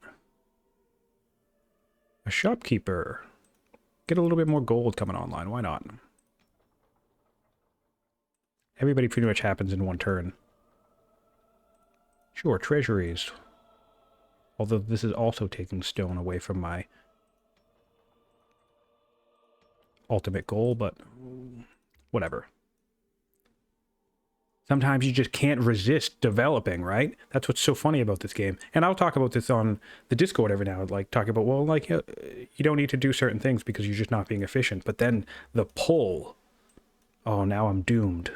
a shopkeeper. Get a little bit more gold coming online. Why not? Everybody pretty much happens in one turn. Sure, treasuries. Although this is also taking stone away from my ultimate goal, but whatever. Sometimes you just can't resist developing, right? That's what's so funny about this game. And I'll talk about this on the Discord every now and like talking about, well, like you don't need to do certain things because you're just not being efficient. But then the pull. Oh, now I'm doomed.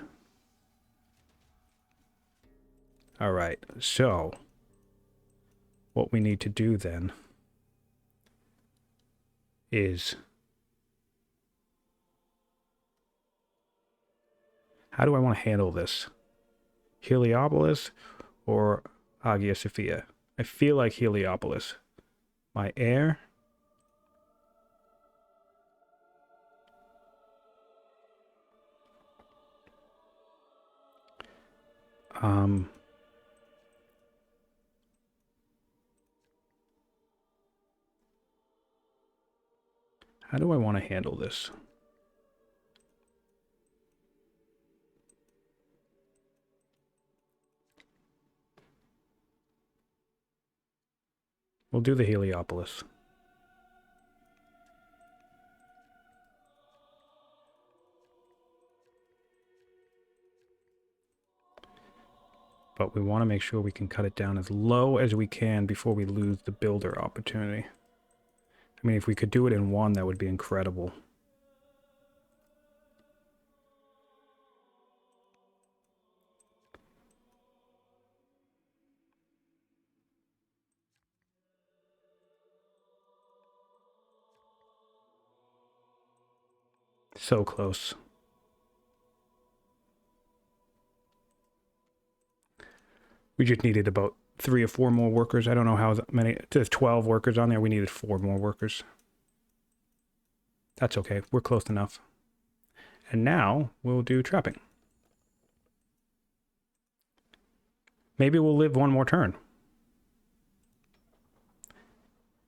All right. So what we need to do then is, how do I want to handle this? Heliopolis or Hagia Sophia? I feel like Heliopolis. My heir. How do I want to handle this? We'll do the Heliopolis. but we want to make sure we can cut it down as low as we can before we lose the builder opportunity. I mean, if we could do it in one, that would be incredible. So close. We just needed about 3 or 4 more workers. I don't know how many. There's 12 workers on there. We needed 4 more workers. That's okay. We're close enough. And now we'll do trapping. Maybe we'll live one more turn.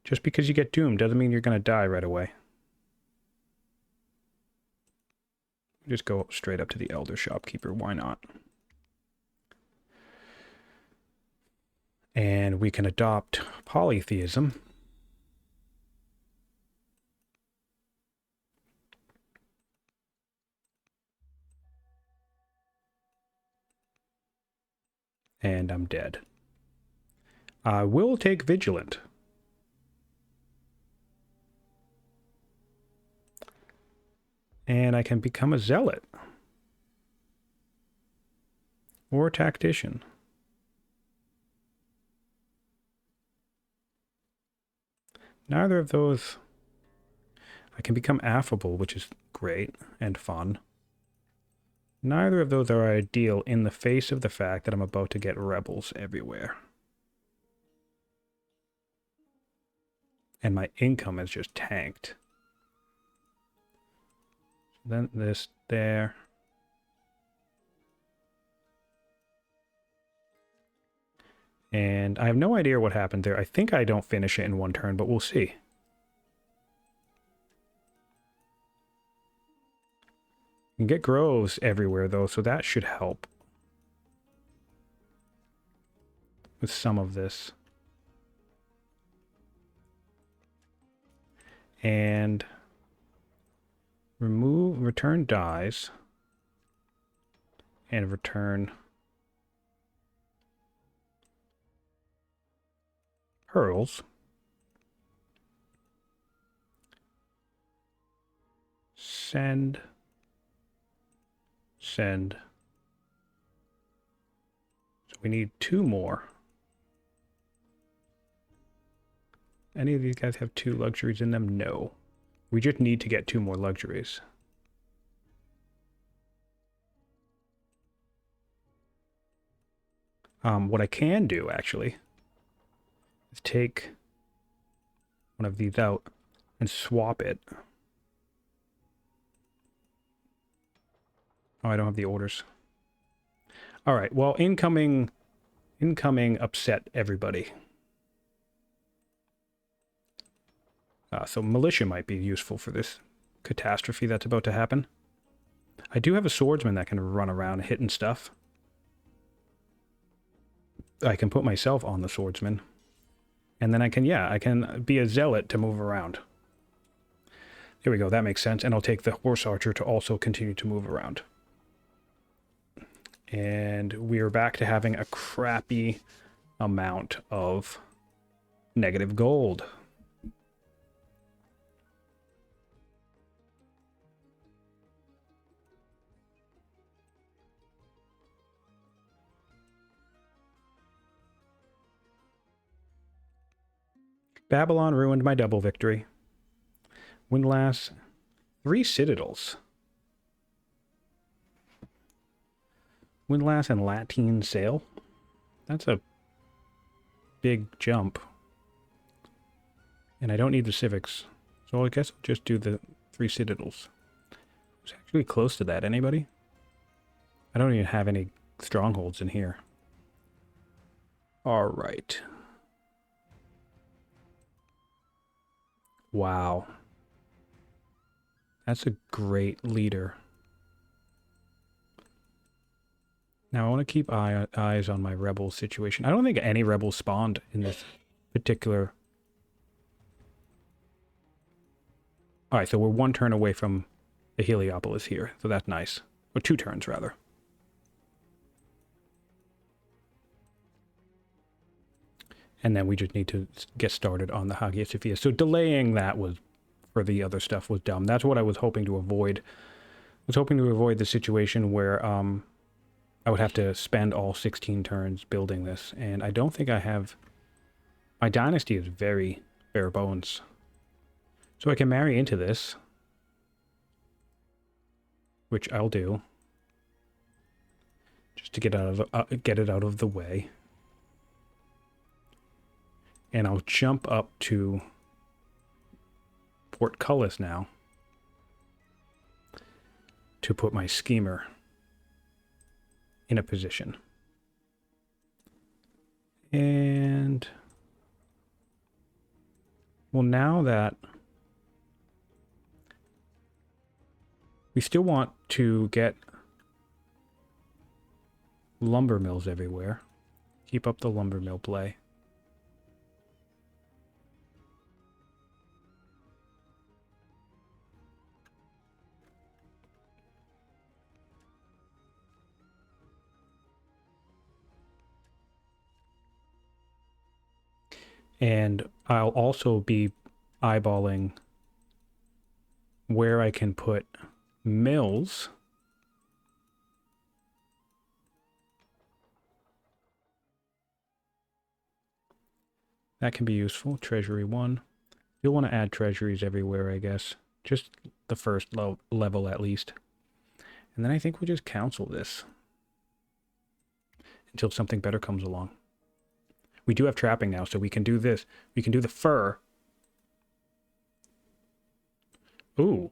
Just because you get doomed doesn't mean you're going to die right away. Just go straight up to the Elder Shopkeeper. Why not? And we can adopt polytheism. And I'm dead. I will take Vigilant. And I can become a Zealot. Or a Tactician. Neither of those... I can become Affable, which is great and fun. Neither of those are ideal in the face of the fact that I'm about to get rebels everywhere. And my income is just tanked. Then this there. And I have no idea what happened there. I think I don't finish it in one turn, but we'll see. You can get groves everywhere, though, so that should help with some of this. And return dies, and return pearls. Send. So we need 2 more. Any of these guys have 2 luxuries in them? No. We just need to get 2 more luxuries. What I can do, actually, is take one of these out and swap it. Oh, I don't have the orders. All right, well, incoming upset everybody. So militia might be useful for this catastrophe that's about to happen. I do have a swordsman that can run around hitting stuff. I can put myself on the swordsman. And then I can be a zealot to move around. There we go, that makes sense. And I'll take the horse archer to also continue to move around. And we are back to having a crappy amount of negative gold. Babylon ruined my double victory. Windlass, 3 citadels. Windlass and Latine sail. That's a big jump. And I don't need the civics. So I guess I'll just do the 3 citadels. It's actually close to that. Anybody? I don't even have any strongholds in here. All right. Wow. That's a great leader. Now I want to keep eyes on my rebel situation. I don't think any rebels spawned in this particular... Alright, so we're 1 turn away from the Heliopolis here, so that's nice. Or 2 turns, rather. And then we just need to get started on the Hagia Sophia. So delaying that was, for the other stuff, was dumb. That's what I was hoping to avoid. I was hoping to avoid the situation where I would have to spend all 16 turns building this. And I don't think I have... My dynasty is very bare bones. So I can marry into this, which I'll do, just to get it out of the way. And I'll jump up to Portcullis now to put my schemer in a position. And well, now that we still want to get lumber mills everywhere, keep up the lumber mill play. And I'll also be eyeballing where I can put mills that can be useful. Treasury 1. You'll want to add treasuries everywhere, I guess. Just the first level at least. And then I think we'll just council this until something better comes along. We do have trapping now, so we can do this. We can do the fur. Ooh.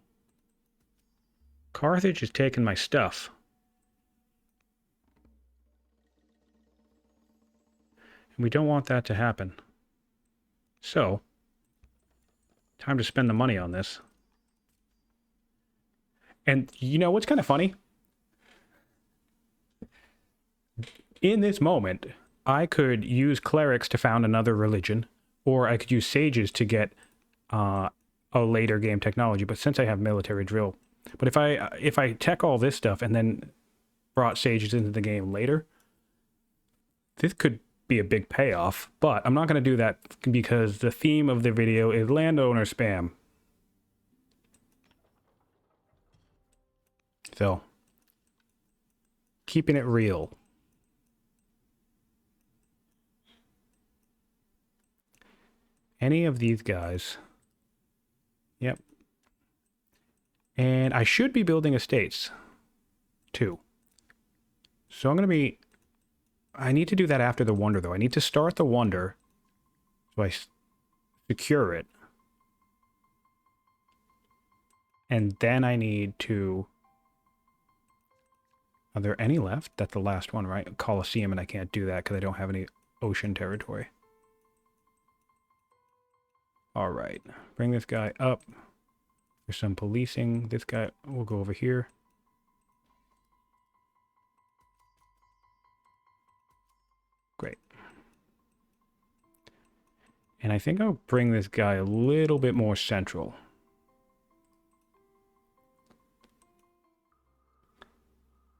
Carthage is taking my stuff. And we don't want that to happen. So, time to spend the money on this. And you know what's kind of funny? In this moment, I could use clerics to found another religion, or I could use sages to get a later game technology. But since I have military drill, but if I tech all this stuff and then brought sages into the game later, this could be a big payoff. But I'm not going to do that because the theme of the video is landowner spam. So, keeping it real. Any of these guys. Yep. And I should be building estates, too. So I'm going to be... I need to do that after the wonder, though. I need to start the wonder so I secure it. And then I need to... Are there any left? That's the last one, right? Colosseum, and I can't do that because I don't have any ocean territory. All right, bring this guy up. There's some policing. This guy will go over here. Great. And I think I'll bring this guy a little bit more central.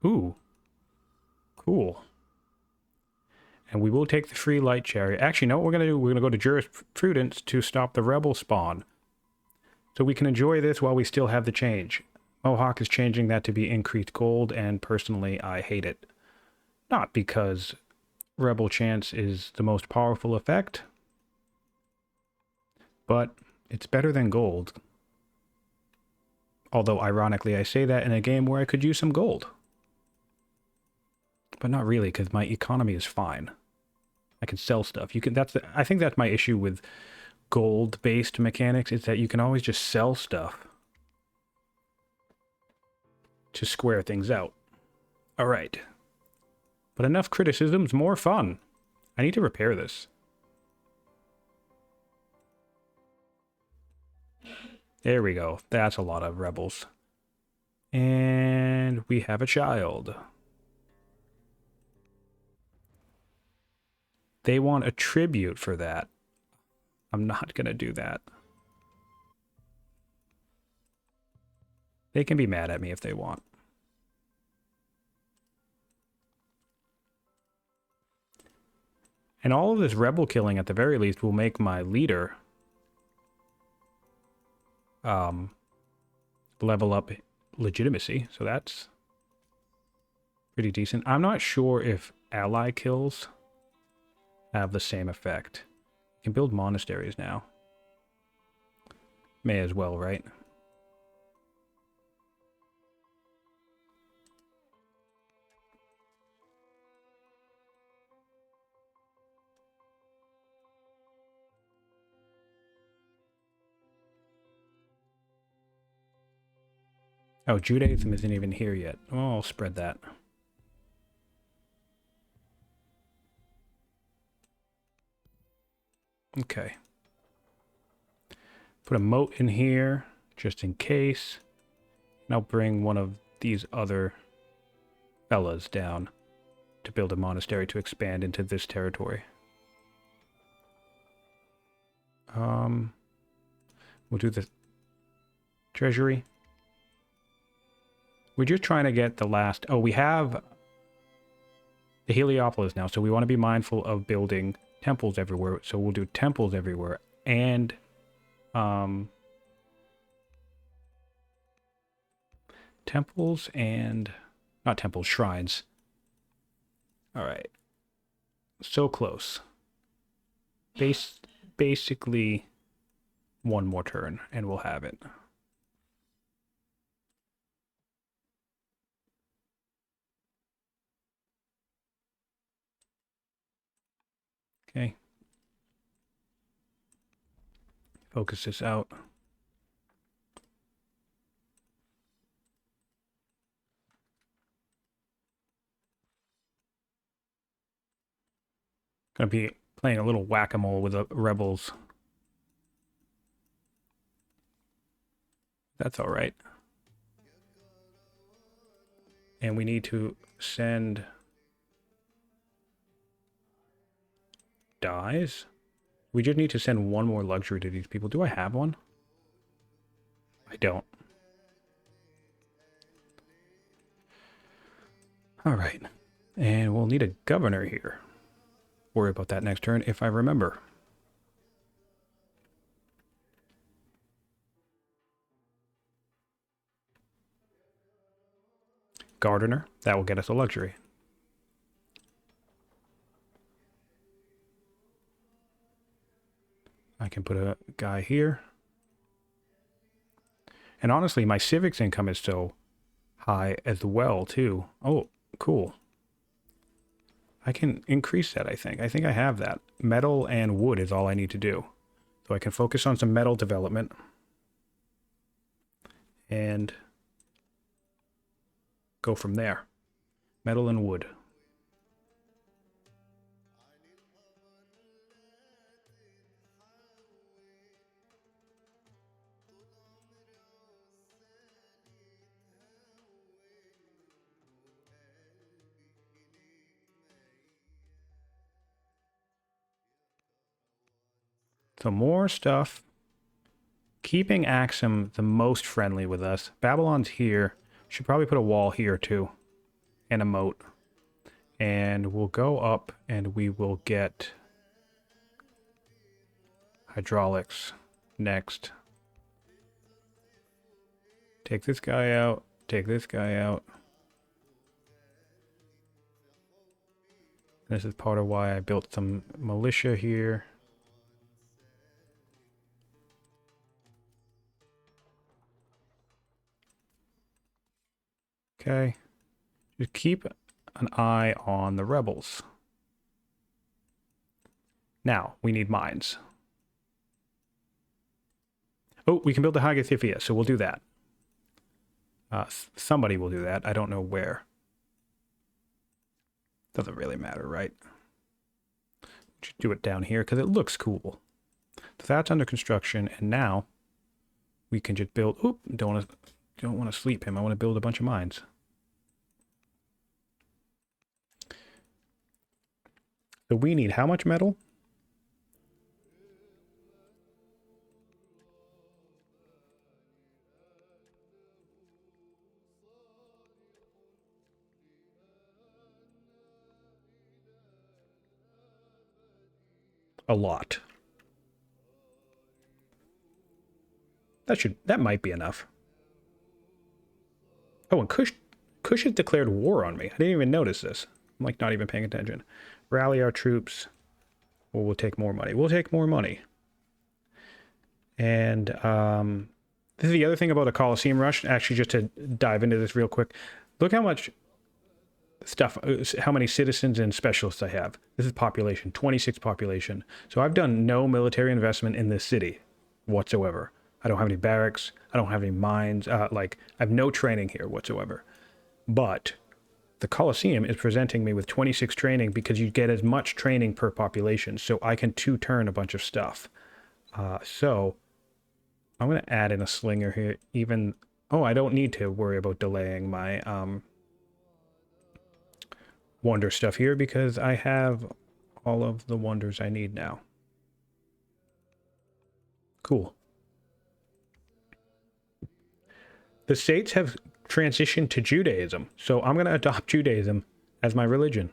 Ooh, cool. And we will take the free light chariot. Actually, no, what we're going to do, we're going to go to jurisprudence to stop the rebel spawn. So we can enjoy this while we still have the change. Mohawk is changing that to be increased gold, and personally, I hate it. Not because rebel chance is the most powerful effect, but it's better than gold. Although, ironically, I say that in a game where I could use some gold. But not really, because my economy is fine. I can sell stuff. I think that's my issue with gold-based mechanics, is that you can always just sell stuff to square things out. All right. But enough criticisms, more fun. I need to repair this. There we go. That's a lot of rebels. And we have a child. They want a tribute for that. I'm not going to do that. They can be mad at me if they want. And all of this rebel killing, at the very least, will make my leader level up legitimacy. So that's pretty decent. I'm not sure if ally kills have the same effect. You can build monasteries now. May as well, right? Oh, Judaism isn't even here yet. Oh, I'll spread that. Okay. Put a moat in here, just in case. And I'll bring one of these other fellas down to build a monastery to expand into this territory. We'll do the treasury. We're just trying to get the last... Oh, we have the Heliopolis now, so we want to be mindful of building temples everywhere. So we'll do temples everywhere and temples and... Not temples, shrines. All right. So close. Basically one more turn and we'll have it. Okay. Focus this out. Gonna be playing a little whack-a-mole with the rebels. That's all right. And we need to send dyes. We just need to send one more luxury to these people. Do I have one? I don't. All right. And we'll need a governor here. Worry about that next turn if I remember. Gardener. That will get us a luxury. I can put a guy here. And honestly, my civics income is so high as well, too. Oh, cool. I can increase that, I think. I think I have that. Metal and wood is all I need to do. So I can focus on some metal development. And go from there. Metal and wood. So more stuff. Keeping Axum the most friendly with us. Babylon's here. Should probably put a wall here too. And a moat. And we'll go up and we will get hydraulics next. Take this guy out. Take this guy out. This is part of why I built some militia here. Okay. Just keep an eye on the rebels. Now, we need mines. Oh, we can build the Hagiethifia, so we'll do that. Somebody will do that. I don't know where. Doesn't really matter, right? Just do it down here because it looks cool. So that's under construction, and now we can just build. Oop! Don't want to sleep him. I want to build a bunch of mines. So we need how much metal? a lot. That might be enough. Oh, and Kush has declared war on me. I didn't even notice this. I'm like not even paying attention. Rally our troops. Well, we'll take more money. We'll take more money. And this is the other thing about a Colosseum rush. Actually, just to dive into this real quick. Look how much stuff, how many citizens and specialists I have. This is population, 26 population. So I've done no military investment in this city whatsoever. I don't have any barracks. I don't have any mines. Like, I have no training here whatsoever. But the Colosseum is presenting me with 26 training because you get as much training per population. So I can two-turn a bunch of stuff. So I'm going to add in a slinger here. Even, oh, I don't need to worry about delaying my wonder stuff here because I have all of the wonders I need now. Cool. The states have transitioned to Judaism, so I'm going to adopt Judaism as my religion.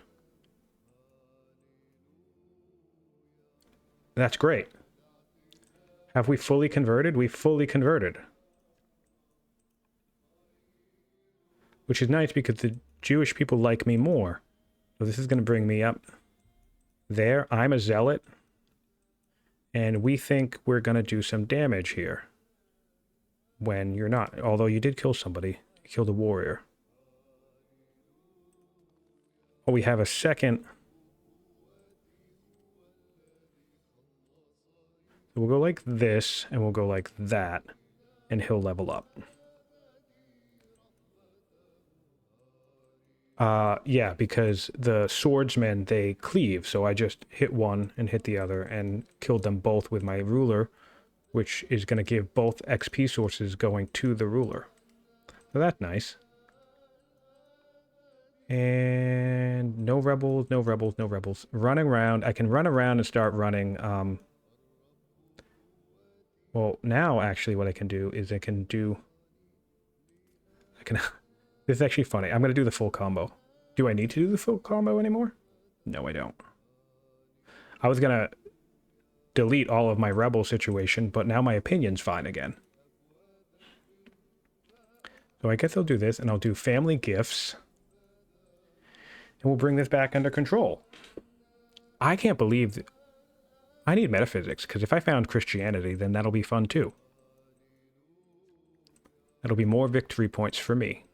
That's great. Have we fully converted? We fully converted. Which is nice because the Jewish people like me more. So this is going to bring me up there. I'm a zealot. And we think we're going to do some damage here. When you're not. Although you did kill somebody. You killed a warrior. Oh, we have a second. So we'll go like this, and we'll go like that, and he'll level up. Yeah, because the swordsmen, they cleave, so I just hit one and hit the other, and killed them both with my ruler, which is going to give both XP sources going to the ruler. So that's nice. And no rebels, no rebels, no rebels. Running around. I can run around and start running. Well, now actually what I can do is I can... This is actually funny. I'm going to do the full combo. Do I need to do the full combo anymore? No, I don't. I was going to delete all of my rebel situation, but now my opinion's fine again. So I guess I'll do this, and I'll do family gifts. And we'll bring this back under control. I can't believe... I need metaphysics, because if I found Christianity, then that'll be fun too. That'll be more victory points for me.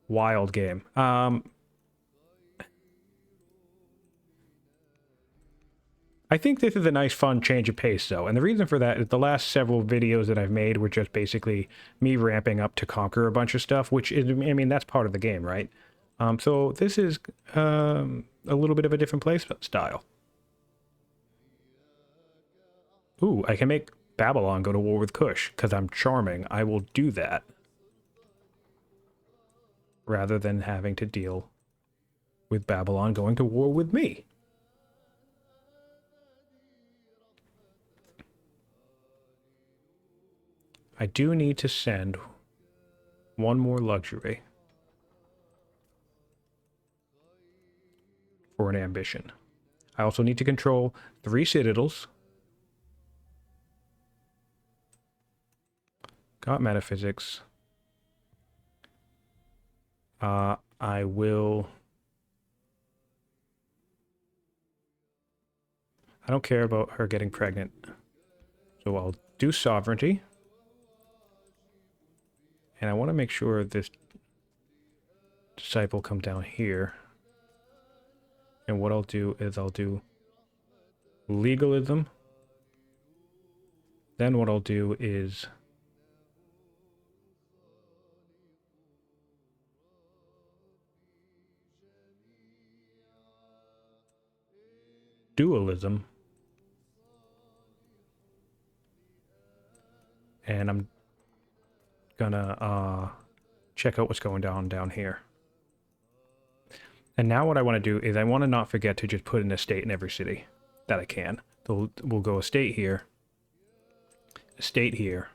Wild game. I think this is a nice, fun change of pace, though. And the reason for that is the last several videos that I've made were just basically me ramping up to conquer a bunch of stuff, which is, I mean, that's part of the game, right? So this is a little bit of a different play style. Ooh, I can make Babylon go to war with Kush, because I'm charming. I will do that. Rather than having to deal with Babylon going to war with me. I do need to send one more luxury for an ambition. I also need to control 3 citadels. Got metaphysics. I will... I don't care about her getting pregnant. So I'll do sovereignty. And I want to make sure this disciple come down here. And what I'll do is I'll do legalism. Then what I'll do is dualism. And I'm gonna check out what's going down here. And now what I want to do is I want to not forget to just put an estate in every city that I can. So we'll go estate here. Estate here.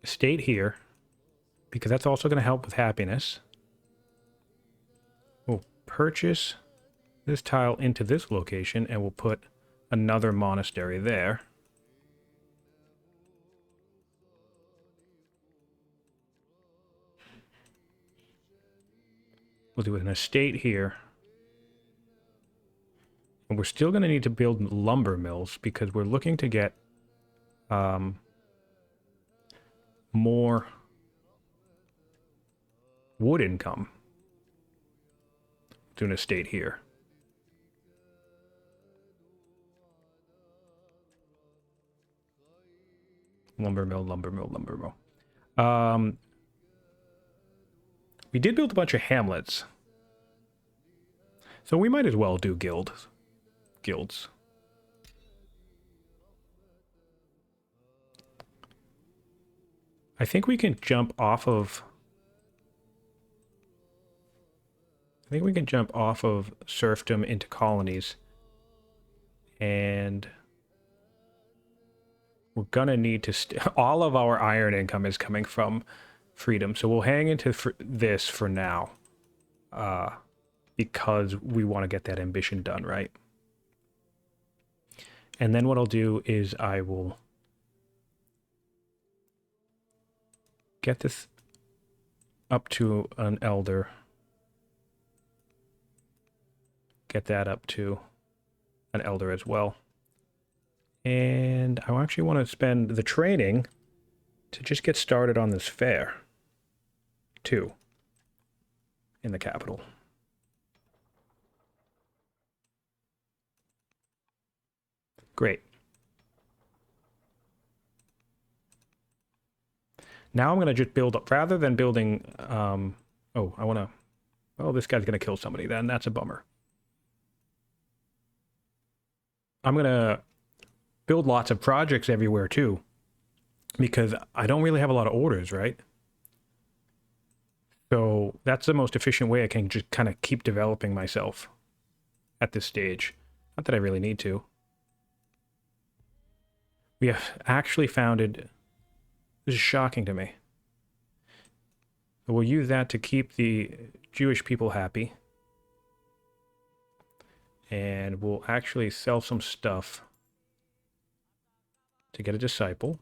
Estate here. Because that's also going to help with happiness. purchase this tile into this location, and we'll put another monastery there. We'll do an estate here. And we're still going to need to build lumber mills because we're looking to get more wood income. Do an estate here. Lumber mill, lumber mill, lumber mill. We did build a bunch of hamlets. So we might as well do guilds. I think we can jump off of... serfdom into colonies. And we're gonna need to... all of our iron income is coming from freedom. So we'll hang into this for now. Because we want to get that ambition done, right? And then what I'll do is I will get this up to an elder. Get that up to an elder as well. And I actually want to spend the training to just get started on this fair, too, in the capital. Great. Now I'm going to just build up, rather than building, oh, I want to, oh, this guy's going to kill somebody then. That's a bummer. I'm going to build lots of projects everywhere too, because I don't really have a lot of orders, right? So that's the most efficient way I can just kind of keep developing myself at this stage. Not that I really need to. We have actually founded... This is shocking to me. We'll use that to keep the Jewish people happy. And we'll actually sell some stuff to get a disciple.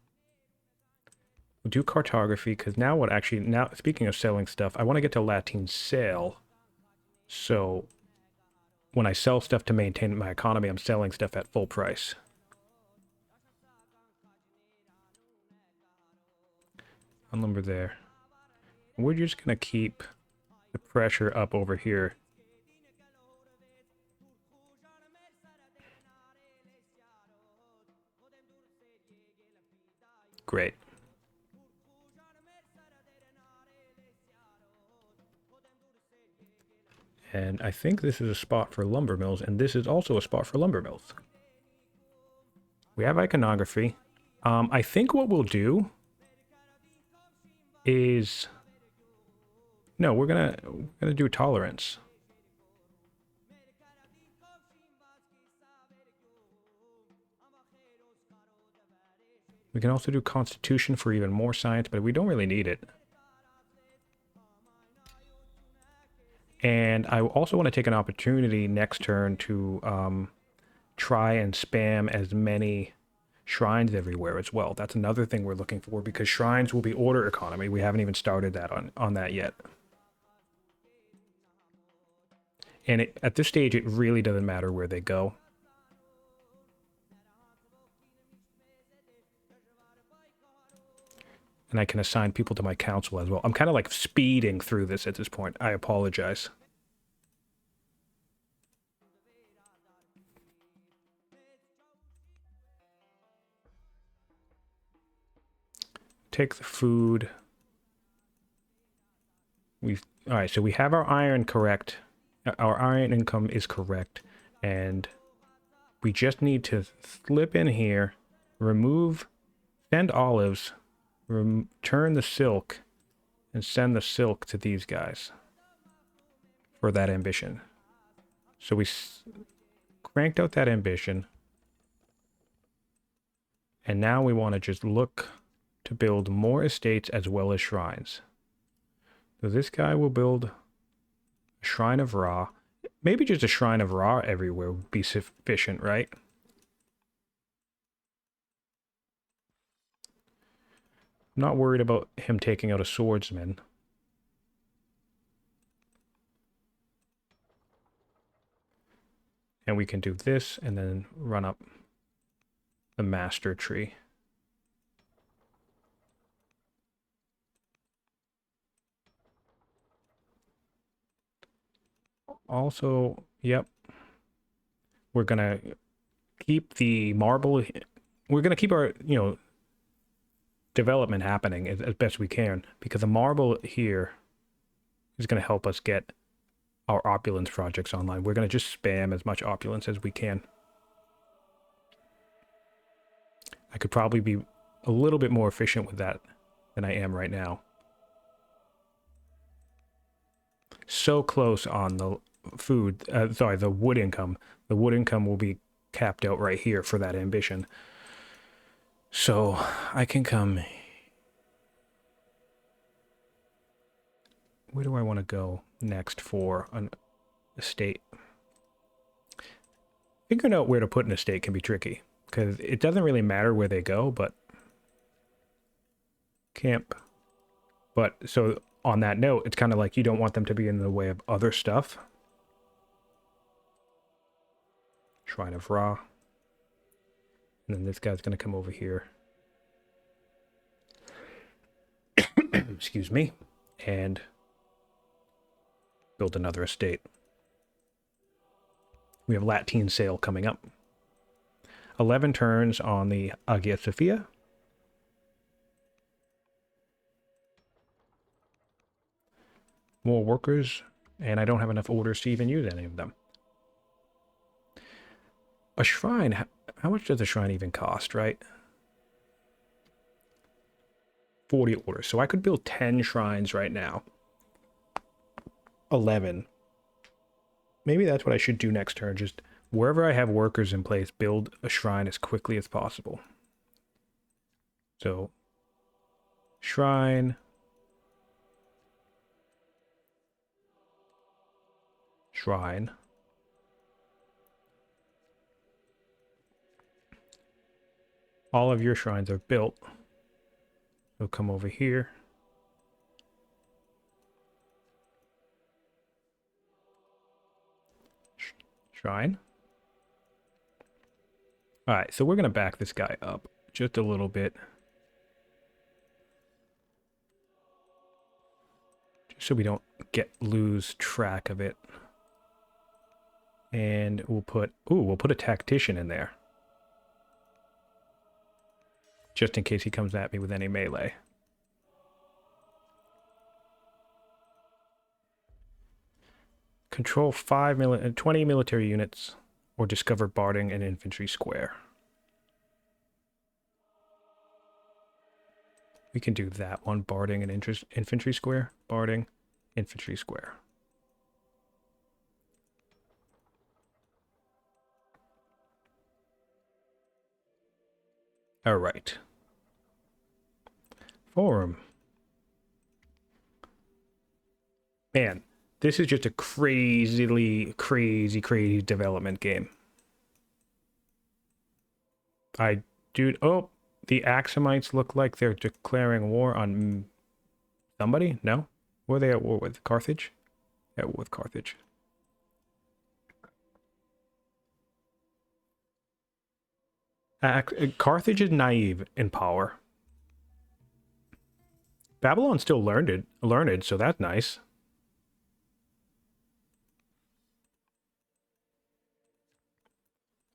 We'll do cartography, because now what actually... Now, speaking of selling stuff, I want to get to Latin sale. So when I sell stuff to maintain my economy, I'm selling stuff at full price. Lumber there. We're just going to keep the pressure up over here. Great. And I think this is a spot for lumber mills, and this is also a spot for lumber mills. We have iconography. I think what we'll do is... No, we're gonna do tolerance. We can also do constitution for even more science, but we don't really need it. And I also want to take an opportunity next turn to try and spam as many shrines everywhere as well. That's another thing we're looking for, because shrines will be order economy. We haven't even started that on that yet. And at this stage, it really doesn't matter where they go. And I can assign people to my council as well. I'm kind of like speeding through this at this point. I apologize. Take the food. All right, so we have our iron correct. Our iron income is correct. And we just need to slip in here, remove, send olives, turn the silk, and send the silk to these guys for that ambition. So we cranked out that ambition. And now we want to just look to build more estates as well as shrines. So this guy will build a Shrine of Ra. Maybe just a Shrine of Ra everywhere would be sufficient, right? I'm not worried about him taking out a swordsman. And we can do this and then run up the master tree. Also, yep, we're gonna keep the marble. We're gonna keep our, development happening as best we can, because the marble here is gonna help us get our opulence projects online. We're gonna just spam as much opulence as we can. I could probably be a little bit more efficient with that than I am right now. So close on the food, the wood income. The wood income will be capped out right here for that ambition. So I can come. Where do I want to go next for an estate? Figuring out where to put an estate can be tricky, because it doesn't really matter where they go, but camp. But so on that note, it's kind of like you don't want them to be in the way of other stuff. Shrine of Ra. And then this guy's going to come over here. Excuse me. And build another estate. We have Latine sale coming up. 11 turns on the Hagia Sophia. More workers, and I don't have enough orders to even use any of them. A shrine, how much does a shrine even cost, right? 40 orders. So I could build 10 shrines right now. 11. Maybe that's what I should do next turn. Just wherever I have workers in place, build a shrine as quickly as possible. So, shrine. Shrine. All of your shrines are built. So come over here. Shrine. All right, so we're going to back this guy up just a little bit. Just so we don't lose track of it. And we'll put a tactician in there. Just in case he comes at me with any melee. Control 20 military units, or discover barding and infantry square. We can do that one, barding and infantry square. Barding, infantry square. All right. Forum. Man, this is just a crazy development game. Oh, the Axumites look like they're declaring war on somebody? No? Were they at war with? Carthage? At war with Carthage. Carthage is naive in power. Babylon's still learned, so that's nice.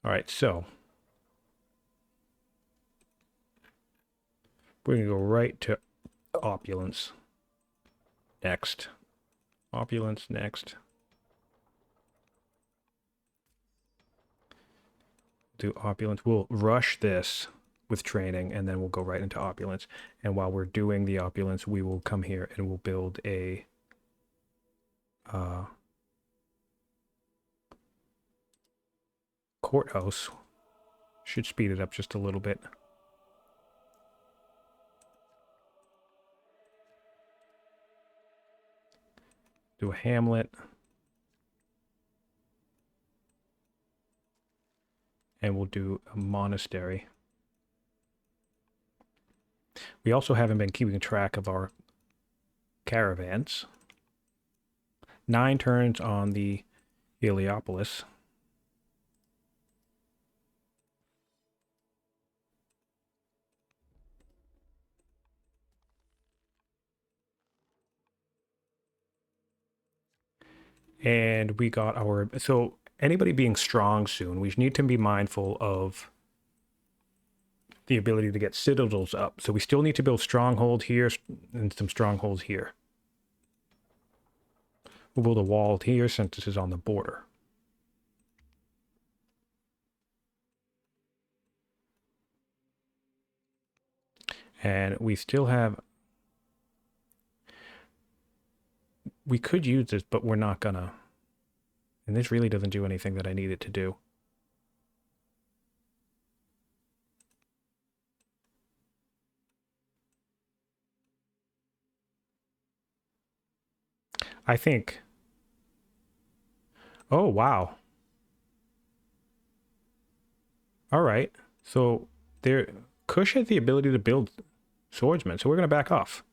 All right, so we're going to go right to opulence. Next. Opulence next. Do opulence. We'll rush this with training, and then we'll go right into opulence. And while we're doing the opulence, we will come here and we'll build a courthouse. Should speed it up just a little bit. Do a hamlet. And we'll do a monastery. We also haven't been keeping track of our caravans. 9 turns on the Heliopolis. And we got our... So anybody being strong soon, we need to be mindful of the ability to get citadels up. So we still need to build stronghold here and some strongholds here. We'll build a wall here since this is on the border. And we still have... We could use this, but we're not gonna. And this really doesn't do anything that I need it to do. I think... Oh, wow. All right. So there, Kush has the ability to build swordsmen, so we're going to back off.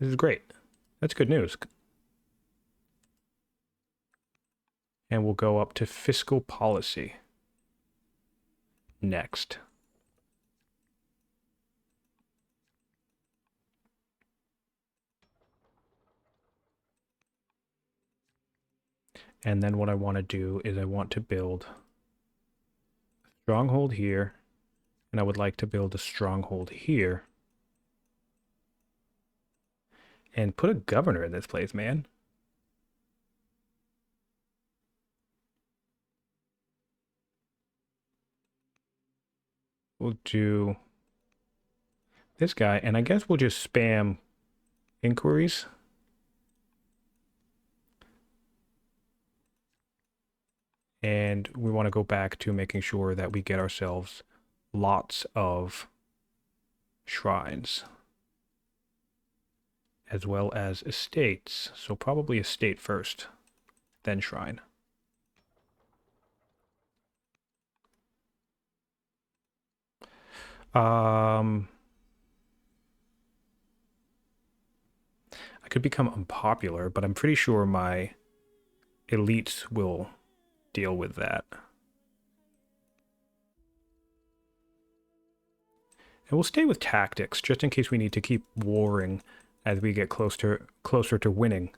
This is great. That's good news. And we'll go up to fiscal policy next. And then what I want to do is I want to build a stronghold here, and I would like to build a stronghold here. And put a governor in this place, man. We'll do this guy, and I guess we'll just spam inquiries. And we want to go back to making sure that we get ourselves lots of shrines, as well as estates. So probably estate first, then shrine. I could become unpopular, but I'm pretty sure my elites will deal with that. And we'll stay with tactics, just in case we need to keep warring as we get closer to winning.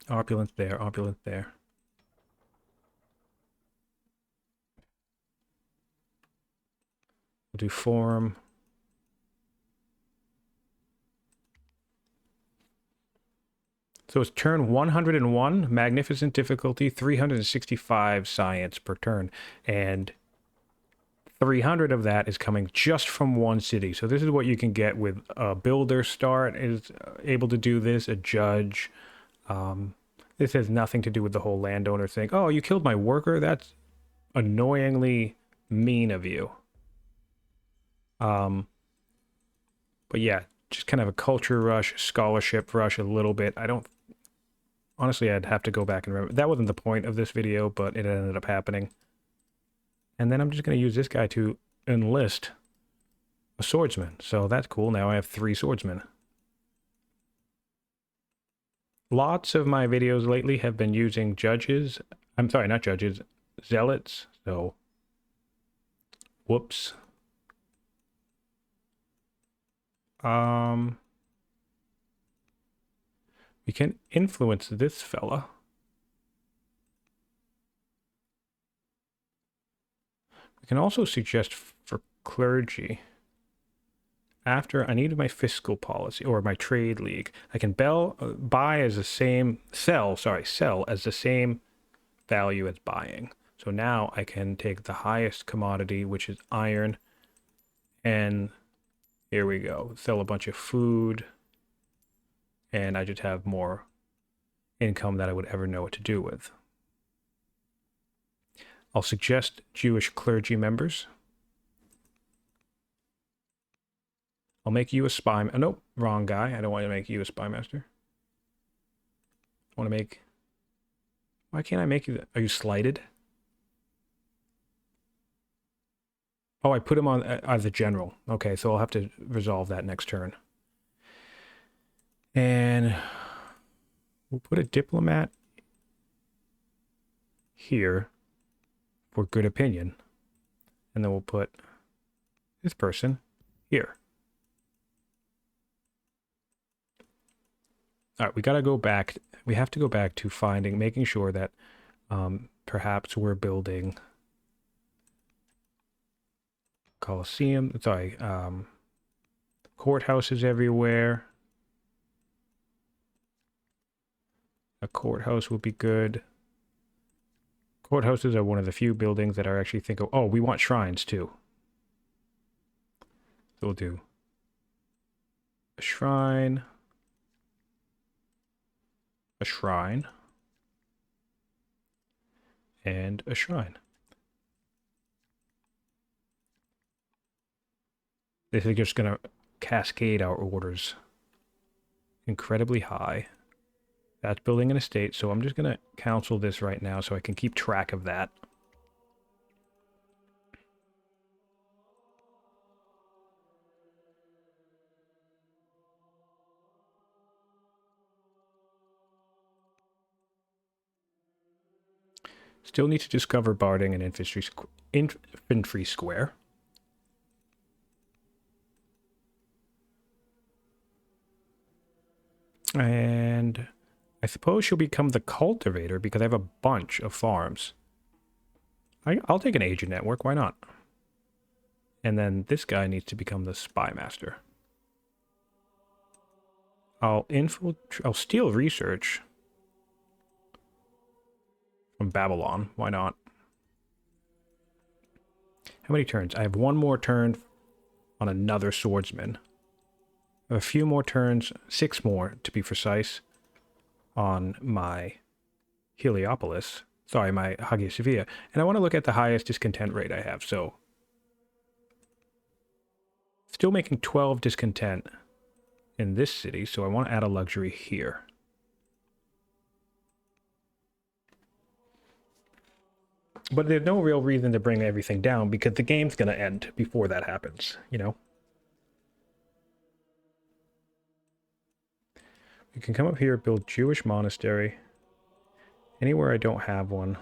Opulence there, opulence there. We'll do form. So it's turn 101, magnificent difficulty, 365 science per turn. And 300 of that is coming just from one city. So this is what you can get with a builder start is able to do this, a judge. This has nothing to do with the whole landowner thing. Oh, you killed my worker? That's annoyingly mean of you. But yeah, just kind of a culture rush, scholarship rush a little bit. I don't... Honestly, I'd have to go back and remember. That wasn't the point of this video, but it ended up happening. And then I'm just going to use this guy to enlist a swordsman. So that's cool. Now I have 3 swordsmen. Lots of my videos lately have been using judges. I'm sorry, not judges. Zealots. So, whoops. We can influence this fella. We can also suggest for clergy. After I need my fiscal policy or my trade league, I can buy as the same sell as the same value as buying. So now I can take the highest commodity, which is iron, and here we go. Sell a bunch of food, and I just have more income that I would ever know what to do with. I'll suggest Jewish clergy members. I'll make you a spy. Oh, nope, wrong guy. I don't want to make you a spy master. I want to make... Why can't I make you... Are you slighted? Oh, I put him on as a general. Okay, so I'll have to resolve that next turn. And we'll put a diplomat here for good opinion. And then we'll put this person here. All right, we got to go back. We have to go back to making sure that perhaps we're building Colosseum, sorry, courthouses everywhere. A courthouse would be good. Courthouses are one of the few buildings that I actually think of. Oh, we want shrines too. So we'll do a shrine, and a shrine. This is just going to cascade our orders incredibly high. That's building an estate, so I'm just going to cancel this right now so I can keep track of that. Still need to discover barding and infantry square. And I suppose she'll become the cultivator because I have a bunch of farms. I'll take an agent network, why not? And then this guy needs to become the spy master. I'll steal research from Babylon, why not? How many turns? I have one more turn on another swordsman. I have a few more turns, 6 more to be precise, on my Heliopolis. Sorry, my Hagia Sophia. And I want to look at the highest discontent rate I have, so... Still making 12 discontent in this city, so I want to add a luxury here. But there's no real reason to bring everything down because the game's going to end before that happens, you know? We can come up here, build Jewish monastery. Anywhere I don't have one.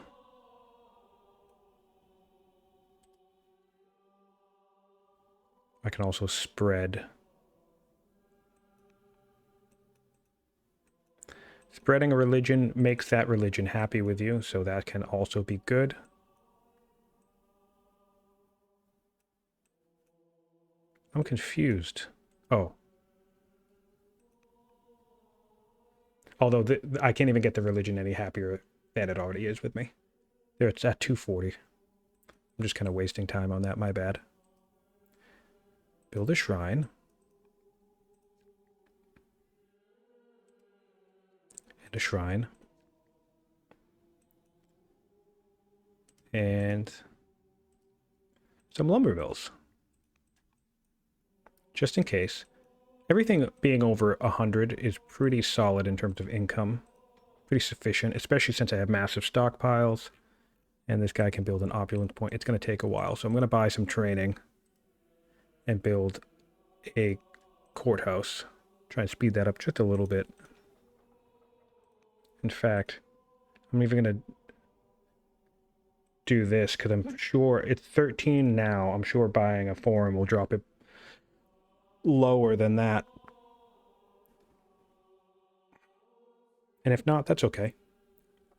I can also spread. Spreading a religion makes that religion happy with you, so that can also be good. I'm confused. Oh. Although I can't even get the religion any happier than it already is with me. There, it's at 240. I'm just kind of wasting time on that, my bad. Build a shrine. And a shrine. And some lumber mills. Just in case. Everything being over 100 is pretty solid in terms of income. Pretty sufficient, especially since I have massive stockpiles. And this guy can build an opulence point. It's going to take a while, so I'm going to buy some training and build a courthouse. Try and speed that up just a little bit. In fact, I'm even going to do this because I'm sure it's 13 now. I'm sure buying a forum will drop it lower than that. And if not, that's okay.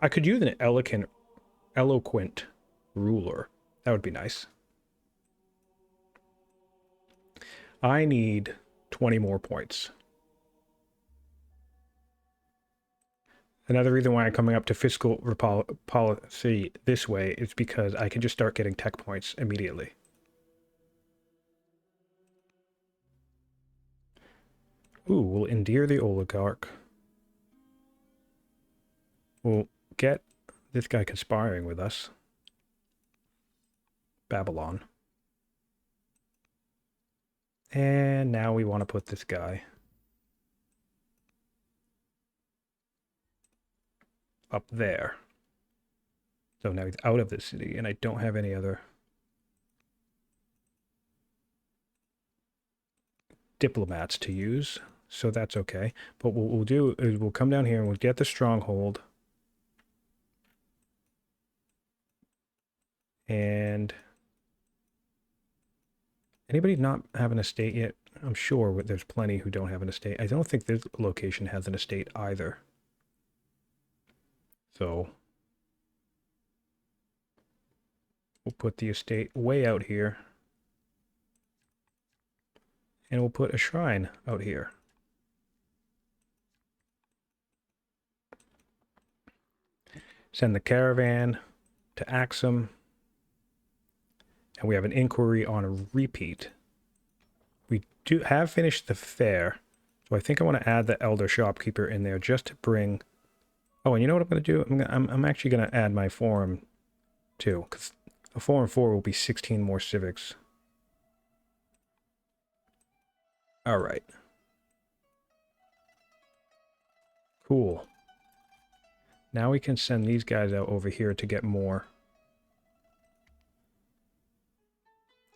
I could use an eloquent ruler. That would be nice. I need 20 more points. Another reason why I'm coming up to fiscal policy this way is because I can just start getting tech points immediately. Ooh, we'll endear the oligarch. We'll get this guy conspiring with us. Babylon. And now we want to put this guy up there. So now he's out of the city, and I don't have any other diplomats to use, so that's okay. But what we'll do is we'll come down here and we'll get the stronghold. And anybody not have an estate yet? I'm sure there's plenty who don't have an estate. I don't think this location has an estate either. So we'll put the estate way out here. And we'll put a shrine out here. Send the caravan to Axum. And we have an inquiry on a repeat. We do have finished the fair. So I think I want to add the elder shopkeeper in there just to bring... Oh, and you know what I'm going to do? I'm actually going to add my forum too. Because a 4 and 4 will be 16 more civics. All right. Cool. Now we can send these guys out over here to get more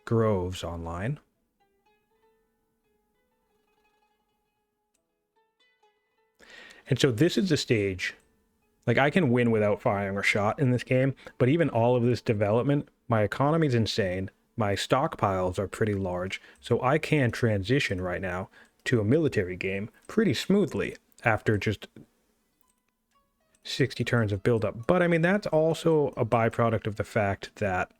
groves online. And so this is the stage. Like, I can win without firing a shot in this game, but even all of this development, my economy is insane. My stockpiles are pretty large, so I can transition right now to a military game pretty smoothly after just 60 turns of buildup. But I mean, that's also a byproduct of the fact that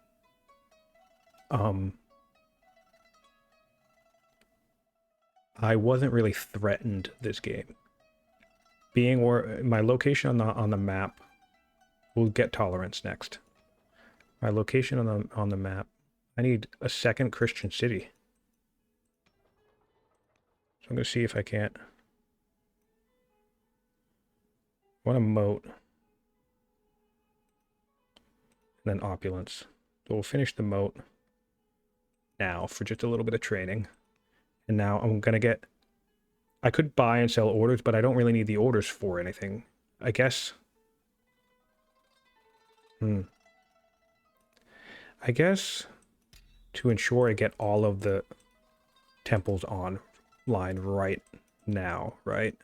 I wasn't really threatened this game. Being where my location on the map, we'll get tolerance next. My location on the map, I need a second Christian city. So I'm gonna see if I can't. I want a moat. And then opulence. So we'll finish the moat now for just a little bit of training. And now I'm gonna get... I could buy and sell orders, but I don't really need the orders for anything. I guess... I guess to ensure I get all of the temples online right now, right?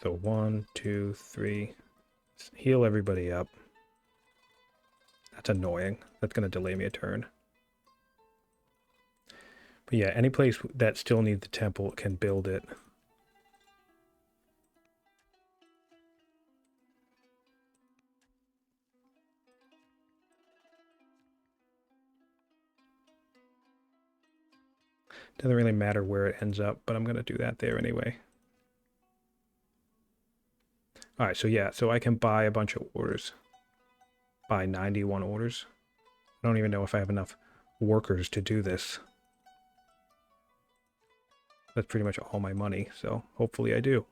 So 1, 2, 3. Let's heal everybody up. That's annoying. That's going to delay me a turn. But yeah, any place that still needs the temple can build it. Doesn't really matter where it ends up, but I'm going to do that there anyway. All right, so yeah, so I can buy a bunch of orders. Buy 91 orders. I don't even know if I have enough workers to do this. That's pretty much all my money, so hopefully I do.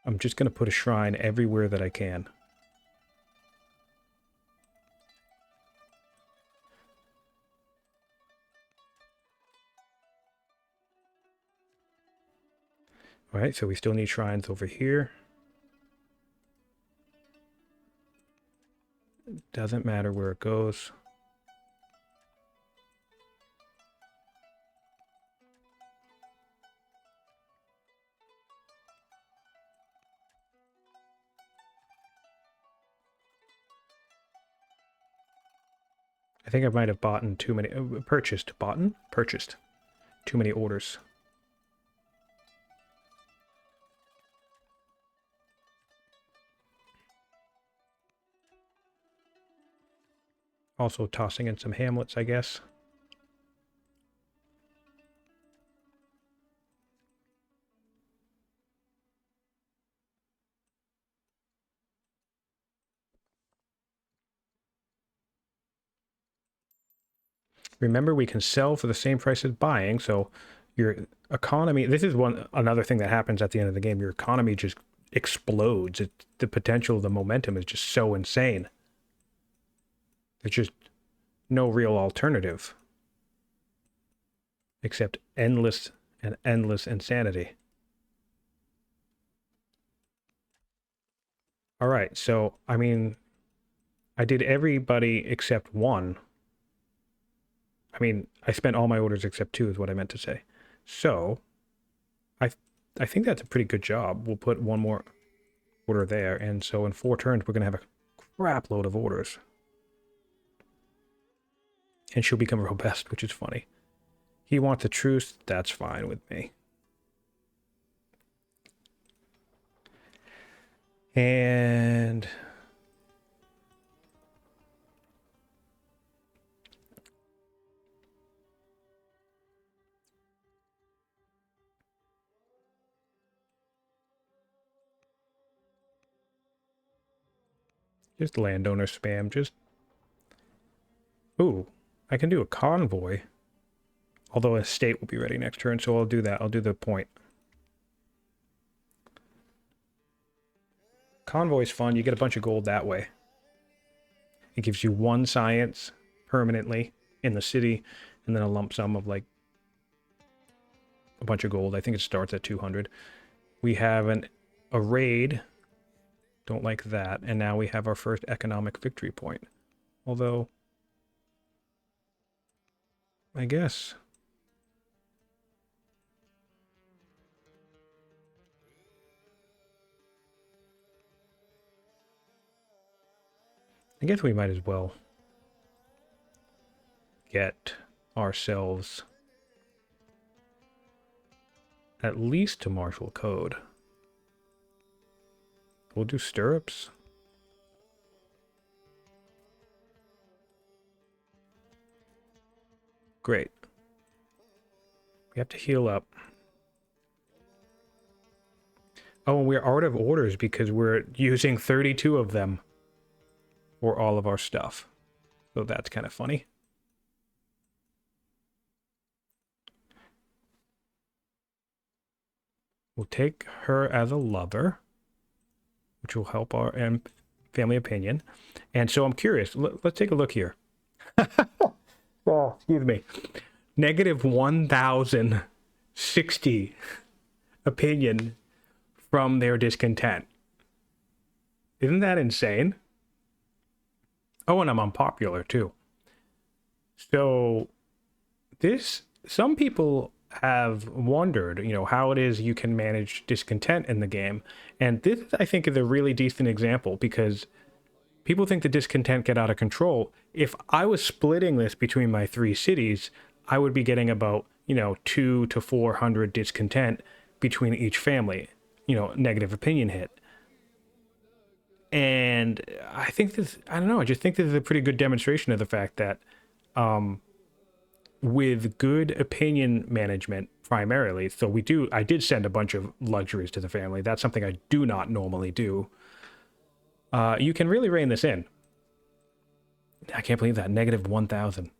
I'm just going to put a shrine everywhere that I can. All right, so we still need shrines over here. Doesn't matter where it goes. I think I might have bought too many, purchased too many orders. Also tossing in some hamlets, I guess. Remember, we can sell for the same price as buying, so your economy... This is another thing that happens at the end of the game. Your economy just explodes. The potential, the momentum is just so insane. There's just no real alternative. Except endless and endless insanity. All right, so, I mean, I did everybody except one. I mean, I spent all my orders except two is what I meant to say. So, I I think that's a pretty good job. We'll put one more order there, and so in 4 turns, we're going to have a crap load of orders. And she'll become robust, which is funny. He wants a truce. That's fine with me. And just landowner spam. Just, ooh, I can do a convoy. Although a state will be ready next turn, so I'll do that. I'll do the point. Convoy's fun. You get a bunch of gold that way. It gives you 1 science permanently in the city, and then a lump sum of like a bunch of gold. I think it starts at 200. We have a raid. Don't like that. And now we have our first economic victory point. Although, I guess. I guess we might as well get ourselves at least to martial code. We'll do stirrups. Great. We have to heal up. Oh, and we're out of orders because we're using 32 of them for all of our stuff. So that's kind of funny. We'll take her as a lover, which will help our family opinion. And so I'm curious. Let's take a look here. Oh, excuse me. Negative 1,060 opinion from their discontent. Isn't that insane? Oh, and I'm unpopular too. So some people have wondered, how it is you can manage discontent in the game. And this, I think, is a really decent example because people think the discontent get out of control. If I was splitting this between my 3 cities, I would be getting about, 200 to 400 discontent between each family, negative opinion hit. And I think I don't know, I just think this is a pretty good demonstration of the fact that with good opinion management primarily, so I did send a bunch of luxuries to the family. That's something I do not normally do. You can really rein this in. I can't believe that. Negative 1,000.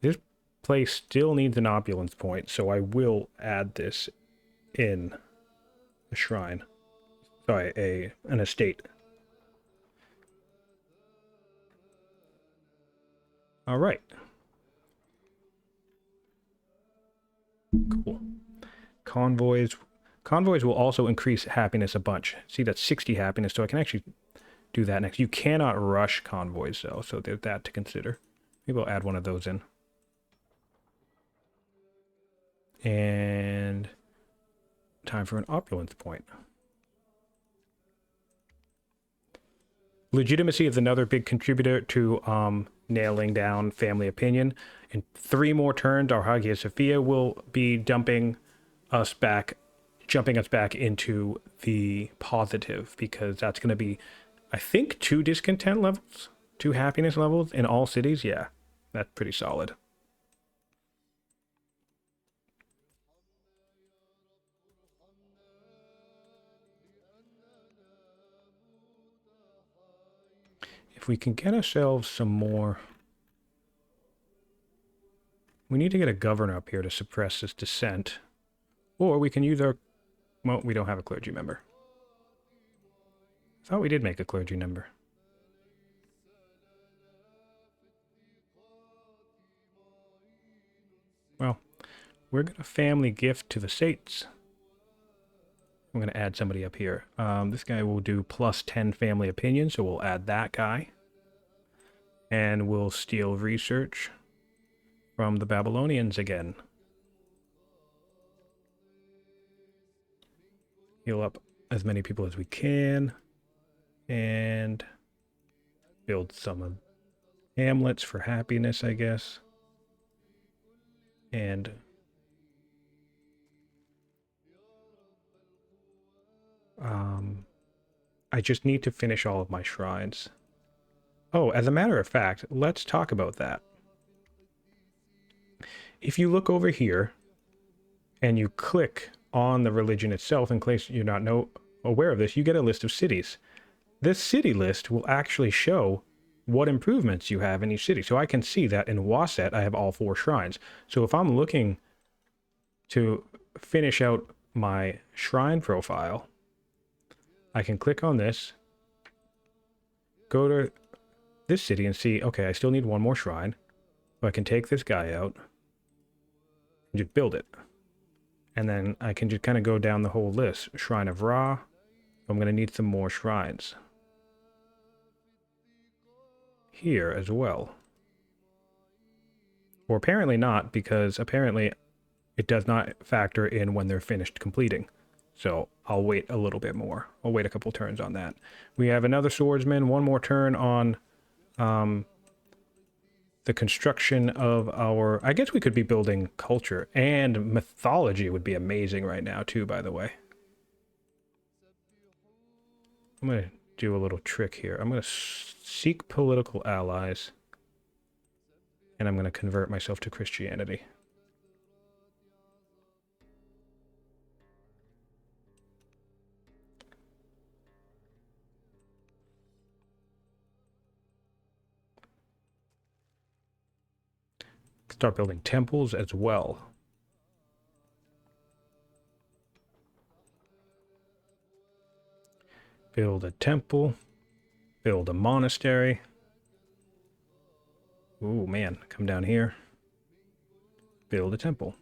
This place still needs an opulence point, so I will add this in a shrine. Sorry, an estate. All right. Cool. Convoys will also increase happiness a bunch. See, that's 60 happiness, so I can actually do that next. You cannot rush convoys, though, so there's that to consider. Maybe I'll add one of those in. And time for an opulence point. Legitimacy is another big contributor to nailing down family opinion. In 3 more turns, our Hagia Sophia will be jumping us back into the positive, because that's going to be, I think, 2 discontent levels, 2 happiness levels in all cities. Yeah, that's pretty solid. If we can get ourselves some more... We need to get a governor up here to suppress this dissent. Or we can use our... Well, we don't have a clergy member. I thought we did make a clergy member. Well, we're going to family gift to the states. I'm going to add somebody up here. This guy will do plus 10 family opinion, so we'll add that guy. And we'll steal research from the Babylonians again. Heal up as many people as we can. And build some hamlets for happiness, I guess. And I just need to finish all of my shrines. Oh, as a matter of fact, let's talk about that. If you look over here and you click on the religion itself, in case you're not aware of this, you get a list of cities. This city list will actually show what improvements you have in each city. So I can see that in Waset, I have all 4 shrines. So if I'm looking to finish out my shrine profile, I can click on this, go to this city and see, okay, I still need 1 more shrine. So I can take this guy out and just build it. And then I can just kind of go down the whole list. Shrine of Ra. I'm going to need some more shrines here as well. Or apparently not, because apparently it does not factor in when they're finished completing. So I'll wait a little bit more. I'll wait a couple turns on that. We have another swordsman, 1 more turn on the construction of our... I guess we could be building culture, and mythology would be amazing right now too, by the way. I'm going to do a little trick here. I'm going to seek political allies, and I'm going to convert myself to Christianity. Start building temples as well. Build a temple. Build a monastery. Ooh, man. Come down here. Build a temple.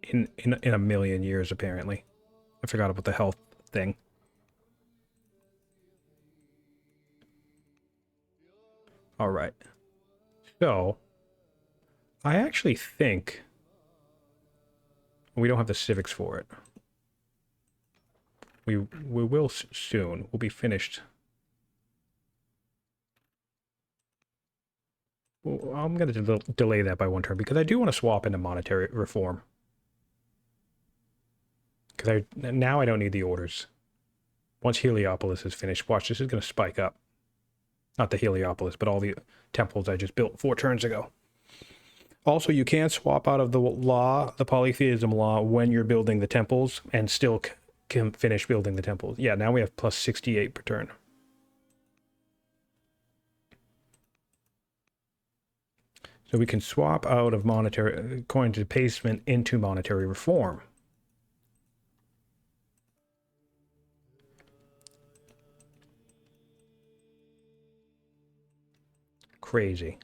In a million years, apparently. I forgot about the health thing. All right. So, I actually think we don't have the civics for it. We will soon. We'll be finished. Well, I'm going to delay that by 1 turn because I do want to swap into monetary reform. Because now I don't need the orders. Once Heliopolis is finished, watch, this is going to spike up. Not the Heliopolis, but all the temples I just built 4 turns ago. Also, you can swap out of the law, the polytheism law, when you're building the temples and still can finish building the temples. Yeah, now we have plus 68 per turn. So we can swap out of monetary coin debasement into monetary reform. Crazy.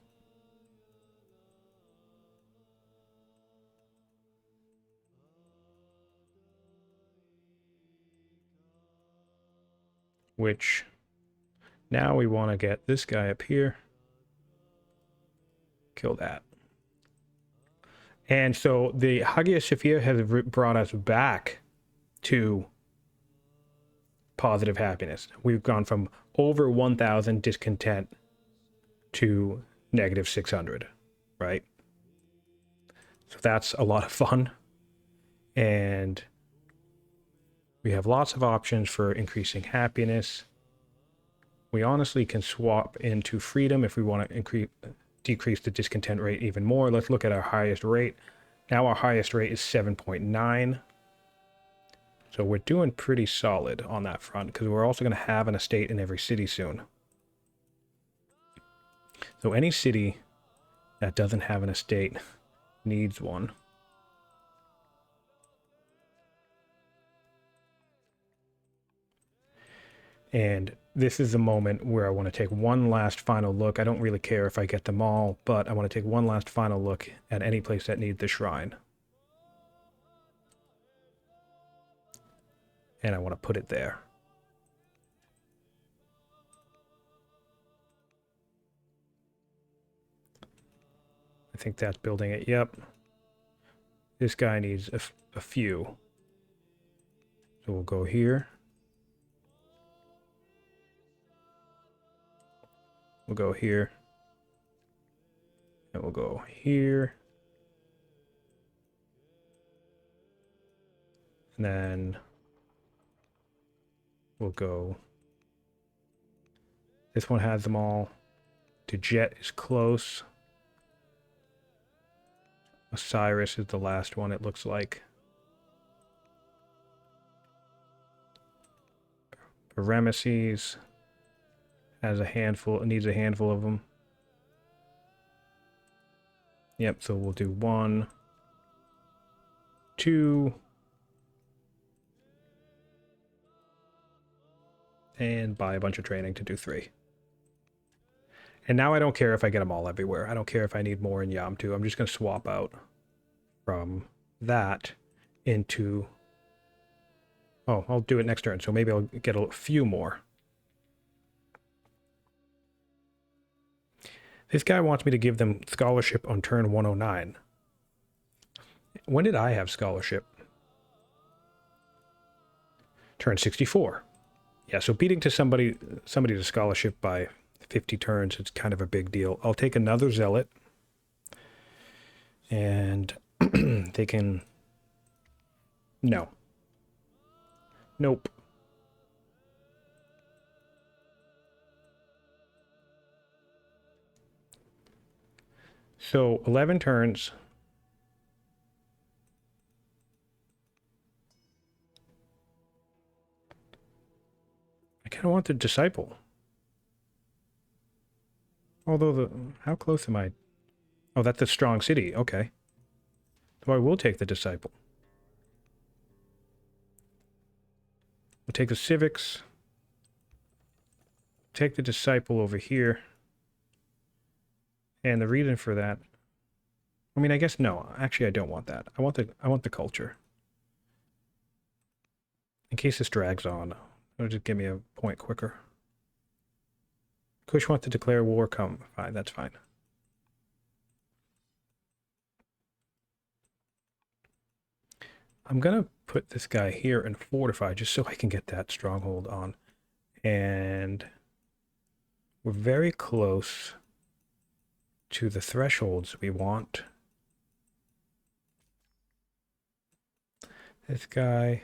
Which now we want to get this guy up here. Kill that. And so the Hagia Sophia has brought us back to positive happiness. We've gone from over 1,000 discontent to negative 600, right? So that's a lot of fun. And we have lots of options for increasing happiness. We honestly can swap into freedom if we want to decrease the discontent rate even more. Let's look at our highest rate. Now our highest rate is 7.9. So we're doing pretty solid on that front because we're also going to have an estate in every city soon. So any city that doesn't have an estate needs one. And this is the moment where I want to take one last final look. I don't really care if I get them all, but I want to take one last final look at any place that needs the shrine. And I want to put it there. I think that's building it. Yep. This guy needs a few. So we'll go here. We'll go here. And we'll go here. And then we'll go. This one has them all. Jet is close. Osiris is the last one, it looks like. Ramesses has a handful, needs a handful of them. Yep, so we'll do 1, 2, and buy a bunch of training to do 3. And now I don't care if I get them all everywhere. I don't care if I need more in Yamtu. I'm just going to swap out from that into... Oh, I'll do it next turn, so maybe I'll get a few more. This guy wants me to give them scholarship on turn 109. When did I have scholarship? Turn 64. Yeah, so beating to somebody to scholarship by 50 turns, it's kind of a big deal. I'll take another zealot. And they can... No. Nope. So 11 turns. I kind of want the disciple. Although how close am I? Oh, that's a strong city. Okay. So I will take the disciple. We'll take the civics. Take the disciple over here. And the reason for that, I mean, I guess no. Actually, I don't want that. I want the culture. In case this drags on, it'll just give me a point quicker. Kush wants to declare war. Come, fine. That's fine. I'm gonna put this guy here and fortify just so I can get that stronghold on. And we're very close to the thresholds we want. This guy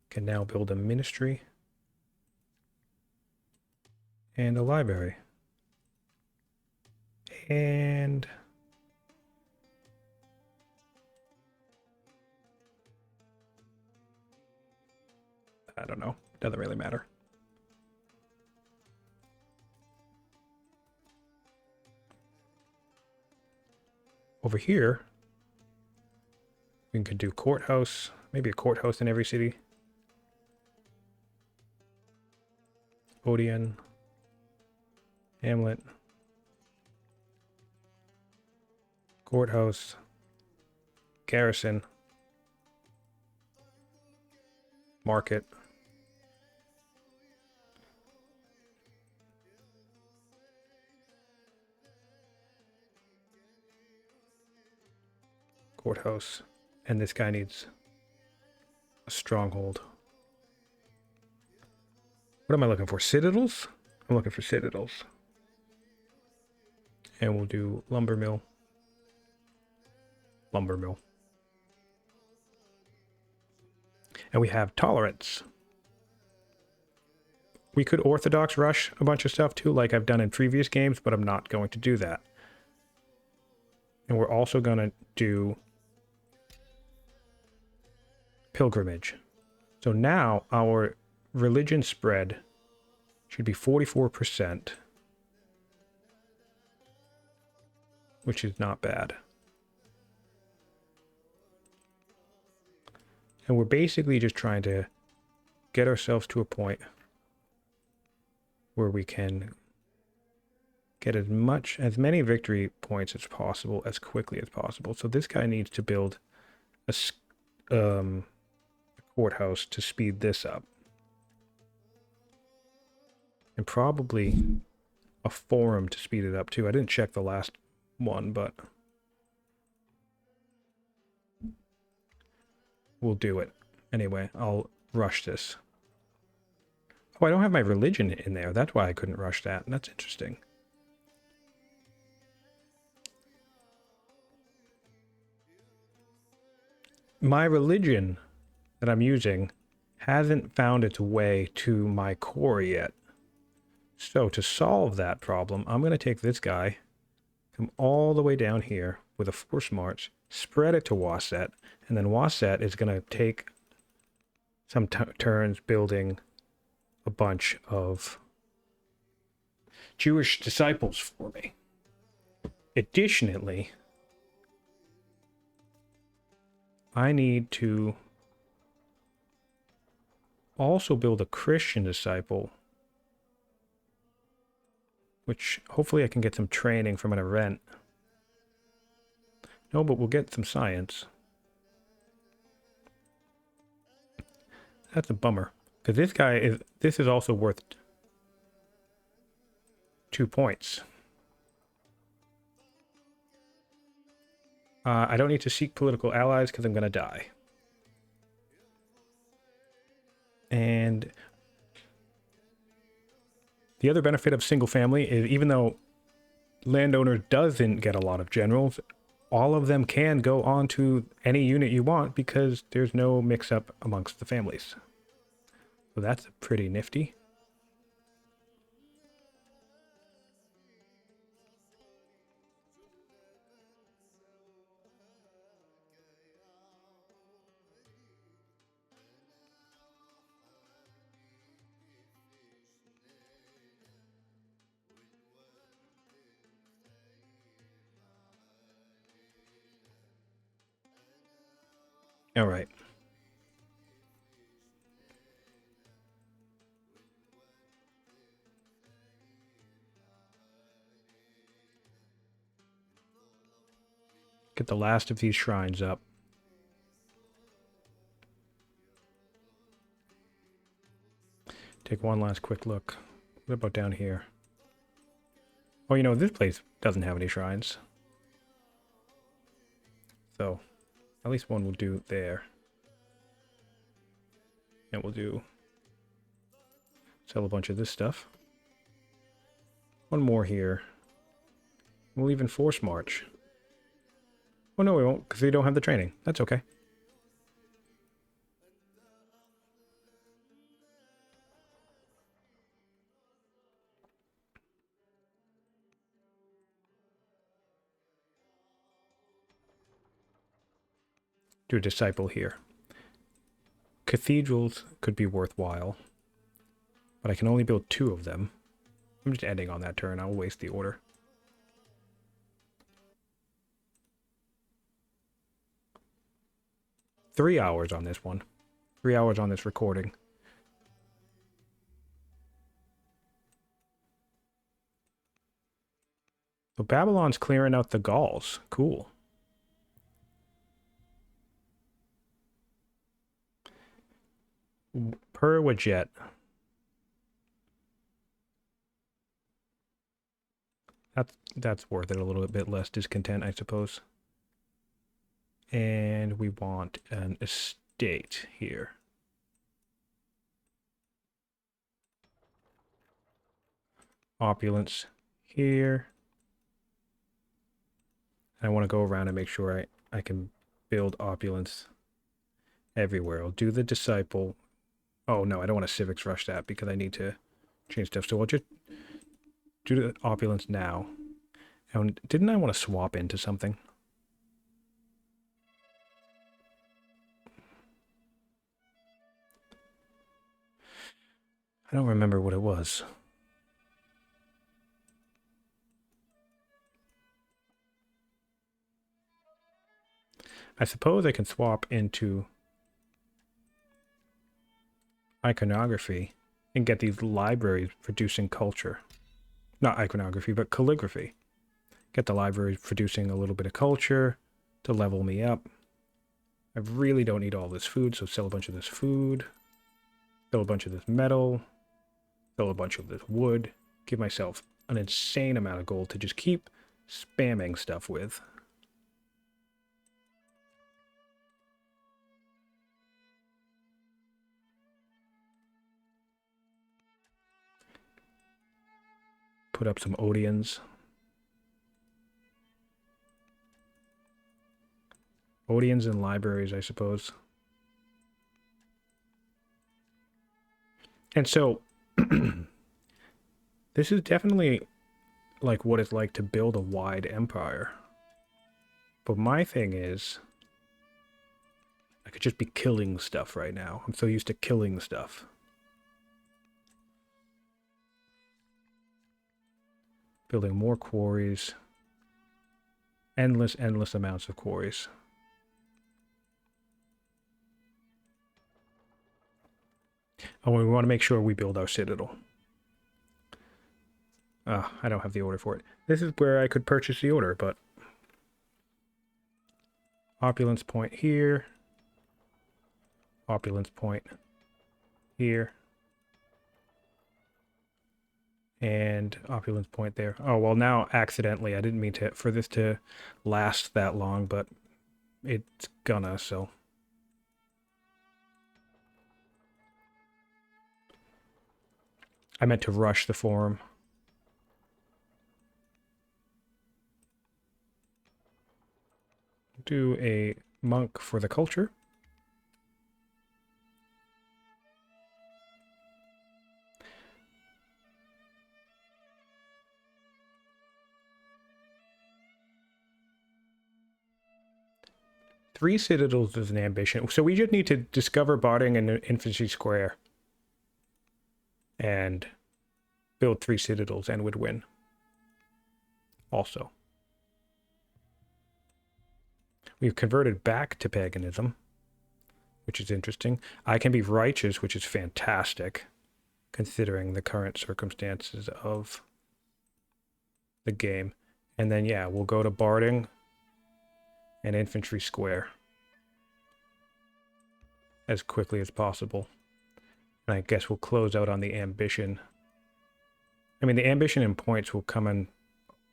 can now build a ministry and a library. And I don't know. Doesn't really matter. Over here, we could do courthouse, maybe a courthouse in every city. Odeon, Hamlet, courthouse, garrison, market. Courthouse, and this guy needs a stronghold. What am I looking for? Citadels? I'm looking for citadels. And we'll do lumber mill. Lumber mill. And we have tolerance. We could orthodox rush a bunch of stuff too, like I've done in previous games, but I'm not going to do that. And we're also going to do pilgrimage. So now our religion spread should be 44%, which is not bad. And we're basically just trying to get ourselves to a point where we can get as many victory points as possible as quickly as possible. So this guy needs to build a courthouse to speed this up. And probably a forum to speed it up too. I didn't check the last one, but we'll do it. Anyway, I'll rush this. Oh, I don't have my religion in there. That's why I couldn't rush that. That's interesting. My religion that I'm using hasn't found its way to my core yet. So to solve that problem, I'm going to take this guy, come all the way down here with a force march, spread it to Waset, and then Waset is going to take some turns building a bunch of Jewish disciples for me. Additionally, I need to also build a Christian disciple, which hopefully I can get some training from an event. No, but we'll get some science. That's a bummer, because this is also worth 2 points. I don't need to seek political allies because I'm going to die. And the other benefit of single family is, even though Landowner doesn't get a lot of generals, all of them can go on to any unit you want because there's no mix-up amongst the families. So that's pretty nifty. All right. Get the last of these shrines up. Take one last quick look. What about down here? Oh, you know, this place doesn't have any shrines. So, at least one will do there. And we'll sell a bunch of this stuff. One more here. We'll even force march. Oh no, we won't, because they don't have the training. That's okay. Do a disciple here. Cathedrals could be worthwhile, but I can only build 2 of them. I'm just ending on that turn. I'll waste the order. Three hours on this one. 3 hours on this recording. So Babylon's clearing out the Gauls. Cool. Per Wajet. That's worth it. A little bit less discontent, I suppose. And we want an estate here. Opulence here. I want to go around and make sure I can build opulence everywhere. I'll do the disciple. Oh no, I don't want to civics rush that because I need to change stuff. So I'll just do the opulence now. And didn't I want to swap into something? I don't remember what it was. I suppose I can swap into iconography and get these libraries producing culture. Not iconography, but calligraphy. Get the library producing a little bit of culture to level me up. I really don't need all this food, so sell a bunch of this food. Sell a bunch of this metal. Sell a bunch of this wood. Give myself an insane amount of gold to just keep spamming stuff with. Put up some Odeons. Odeons and libraries, I suppose. And so, this is definitely like what it's like to build a wide empire. But my thing is, I could just be killing stuff right now. I'm so used to killing stuff. Building more quarries. Endless amounts of quarries. Oh, we want to make sure we build our citadel. I don't have the order for it. This is where I could purchase the order, but... Opulence point here. Opulence point here. And opulence point there. Oh, well, now accidentally. I didn't mean for this to last that long, but it's gonna, so... I meant to rush the forum. Do a monk for the culture. Three citadels is an ambition. So we just need to discover Barding and Infantry Square. And build 3 citadels and would win. Also. We've converted back to paganism, which is interesting. I can be righteous, which is fantastic, considering the current circumstances of the game. And then, yeah, we'll go to Barding and Infantry Square as quickly as possible. And I guess we'll close out on the ambition. I mean, the ambition and points will come in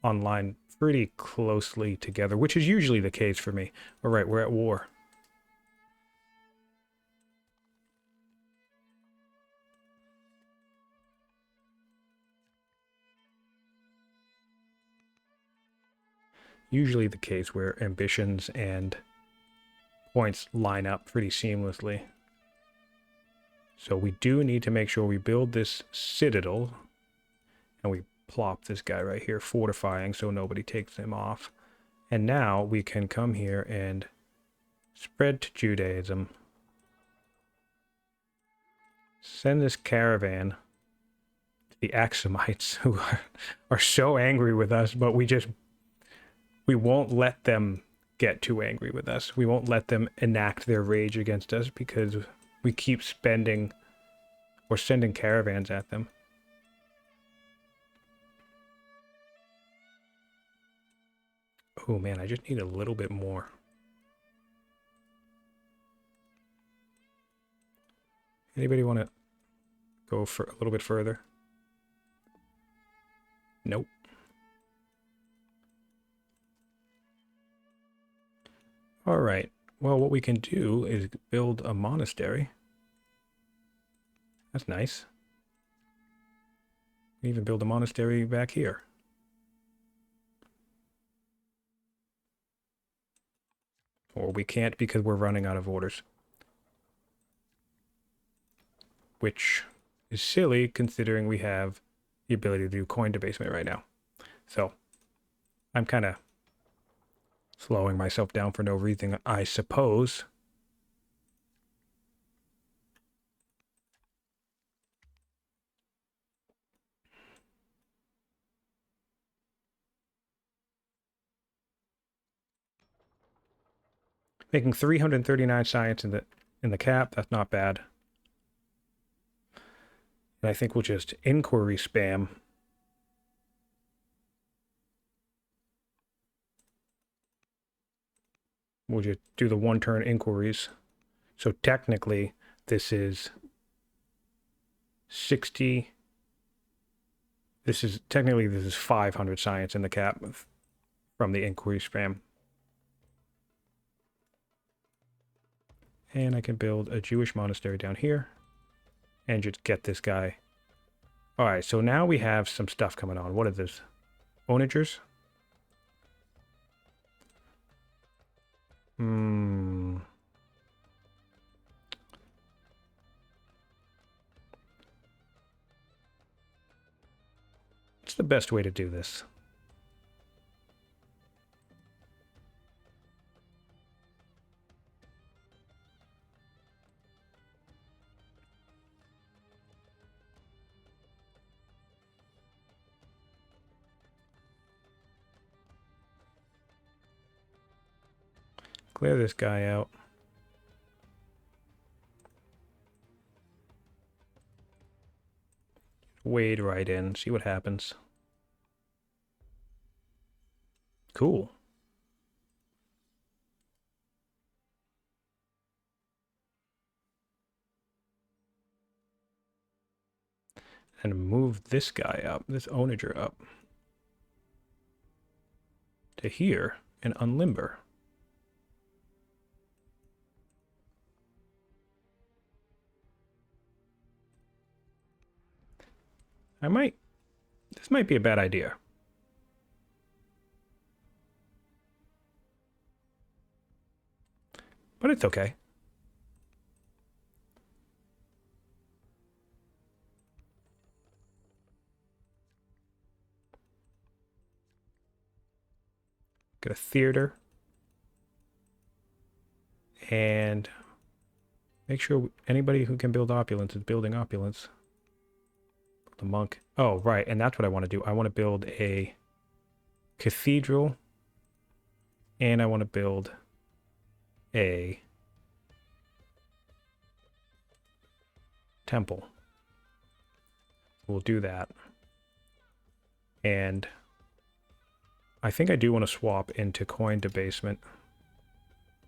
online pretty closely together, which is usually the case for me. All right, we're at war. Usually the case where ambitions and points line up pretty seamlessly. So we do need to make sure we build this citadel, and we plop this guy right here, fortifying, so nobody takes him off. And now we can come here and spread to Judaism. Send this caravan to the Axumites, who are so angry with us, but we won't let them get too angry with us. We won't let them enact their rage against us because we keep spending or sending caravans at them. Oh man, I just need a little bit more. Anybody want to go for a little bit further? Nope. All right. Well, what we can do is build a monastery. That's nice. We even build a monastery back here. Or we can't because we're running out of orders. Which is silly considering we have the ability to do coin debasement right now. So I'm kind of slowing myself down for no reason, I suppose. Making 339 science in the cap, that's not bad. And I think we'll just inquiry spam. We'll just do the one-turn inquiries. So technically, this is 60. This is 500 science in the cap from the inquiry spam. And I can build a Jewish monastery down here and just get this guy. All right, so now we have some stuff coming on. What is this? Onagers? What's the best way to do this? Clear this guy out. Wade right in, see what happens. Cool. And move this guy up, this onager up to here and unlimber. This might be a bad idea. But it's okay. Get a theater. And make sure anybody who can build opulence is building opulence. The monk. Oh, right. And that's what I want to do. I want to build a cathedral. And I want to build a temple. We'll do that. And I think I do want to swap into coin debasement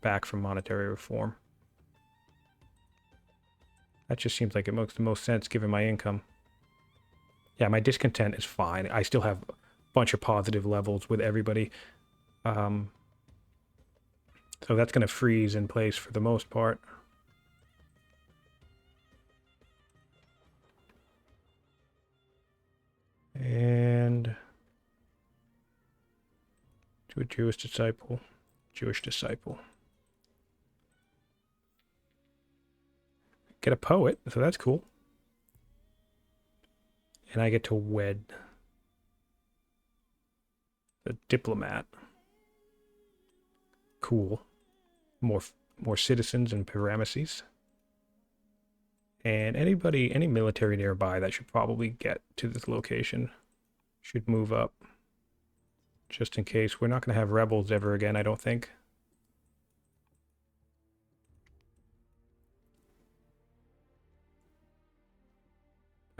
back from monetary reform. That just seems like it makes the most sense given my income. Yeah, my discontent is fine. I still have a bunch of positive levels with everybody. So that's going to freeze in place for the most part. And to a Jewish disciple. Get a poet, so that's cool. And I get to wed the diplomat. Cool. More citizens and Parameses. And any military nearby that should probably get to this location should move up. Just in case. We're not going to have rebels ever again, I don't think.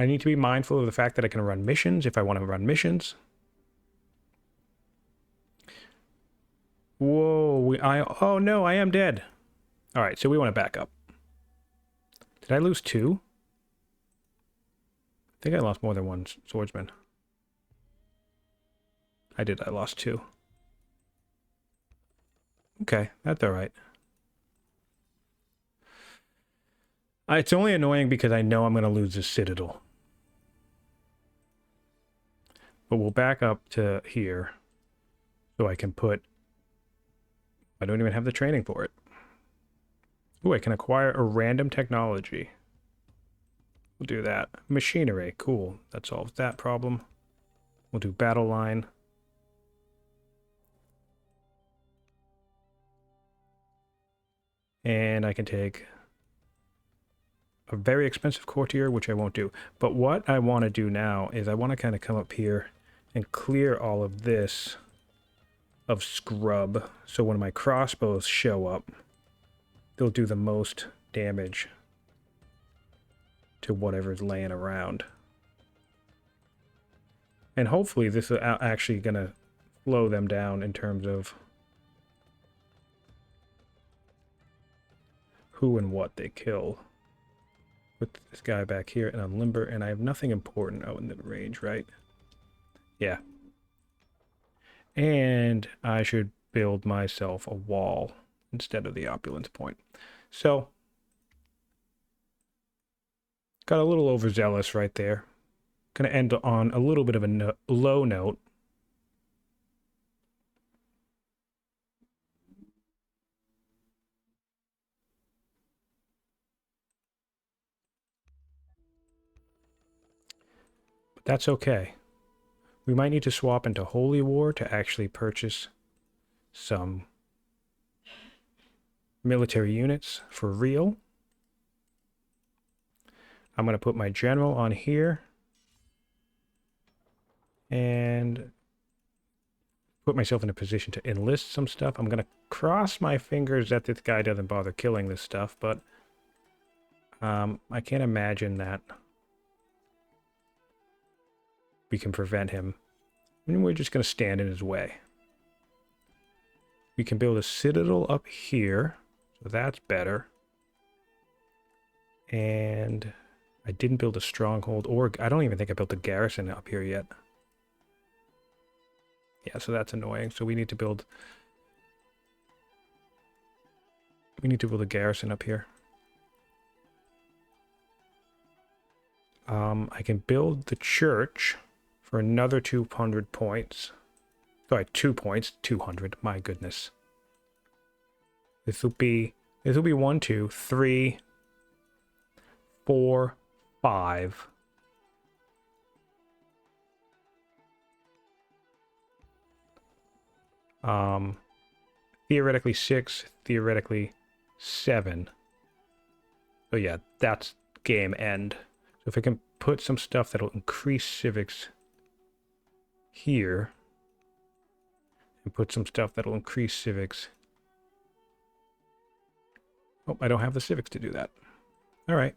I need to be mindful of the fact that I can run missions if I want to run missions. Whoa, oh no, I am dead. All right, so we want to back up. Did I lose 2? I think I lost more than 1 swordsman. I did, I lost 2. Okay, that's all right. It's only annoying because I know I'm going to lose this citadel. But we'll back up to here so I can put... I don't even have the training for it. Ooh, I can acquire a random technology. We'll do that. Machinery, cool. That solves that problem. We'll do battle line. And I can take a very expensive courtier, which I won't do. But what I want to do now is I want to kind of come up here and clear all of this of scrub. So when my crossbows show up, they'll do the most damage. to whatever's laying around. And hopefully this is actually going to slow them down in terms of who and what they kill. Put this guy back here and on limber, and I have nothing important out in the range, right? Yeah. And I should build myself a wall instead of the opulence point. So, got a little overzealous right there. Gonna end on a little bit of a low note. But that's okay. We might need to swap into Holy War to actually purchase some military units for real. I'm going to put my general on here and put myself in a position to enlist some stuff. I'm going to cross my fingers that this guy doesn't bother killing this stuff, but I can't imagine that we can prevent him. And we're just going to stand in his way. We can build a citadel up here, so that's better. And I didn't build a stronghold, or I don't even think I built a garrison up here yet. Yeah, so that's annoying. So we need to build a garrison up here. I can build the church for another 200 points. Sorry, 2 points, 200. My goodness. This will be 1, 2, 3, 4, 5. Theoretically 6, theoretically 7. So yeah, that's game end. So if I can put some stuff that'll increase civics here, and put some stuff that'll increase civics. Oh, I don't have the civics to do that. All right.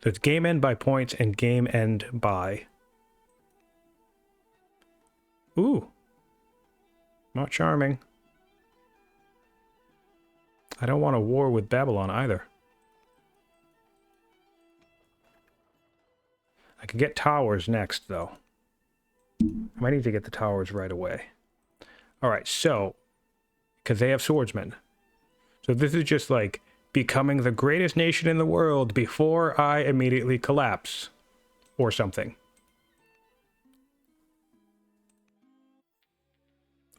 So it's game end by points and game end by... Ooh. Not charming. I don't want a war with Babylon either. I can get towers next, though. I might need to get the towers right away. Alright, so... Because they have swordsmen. So this is just like becoming the greatest nation in the world before I immediately collapse. Or something.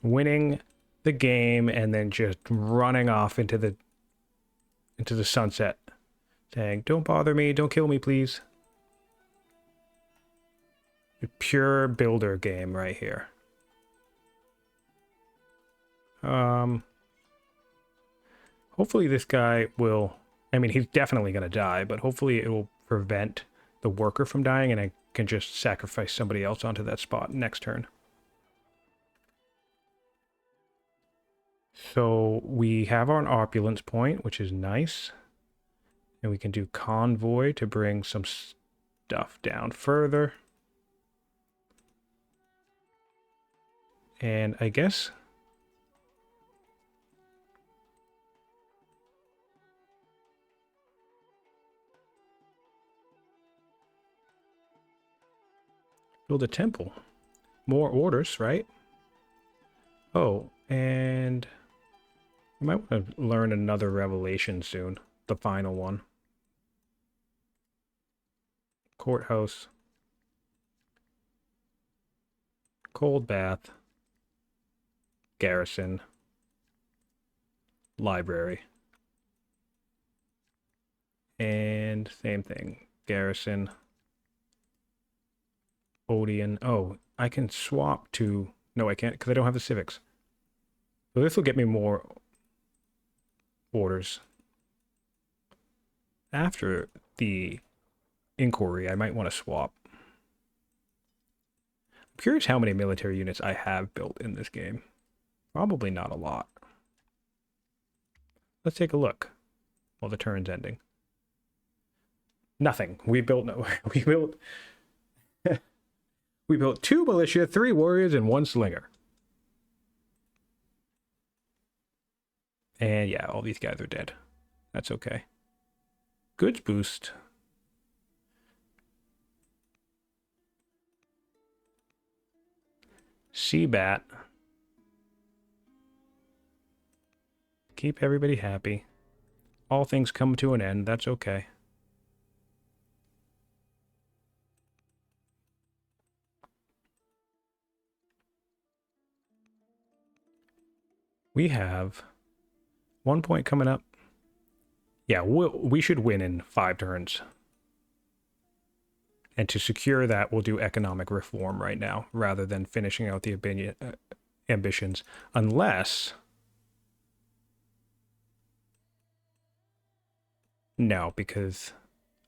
Winning the game and then just running off into the sunset. Saying, don't bother me, don't kill me, please. A pure builder game right here. Hopefully this guy will... I mean, he's definitely going to die, but hopefully it will prevent the worker from dying and I can just sacrifice somebody else onto that spot next turn. So we have our opulence point, which is nice. And we can do convoy to bring some stuff down further. And I guess... build a temple. More orders, right? Oh, and... I might want to learn another revelation soon. The final one. Courthouse. Cold bath. Garrison. Library. And same thing. Garrison. Odeon. Oh, I can swap to... No, I can't because I don't have the civics. So this will get me more orders. After the inquiry, I might want to swap. I'm curious how many military units I have built in this game. Probably not a lot. Let's take a look while the turn's ending. Nothing. We built no. We built 2 militia, 3 warriors, and 1 slinger. And yeah, all these guys are dead. That's okay. Goods boost. Seabat. Keep everybody happy. All things come to an end. That's okay. We have 1 point coming up. Yeah, we should win in 5 turns. And to secure that, we'll do economic reform right now, rather than finishing out the ambitions. Unless... No, because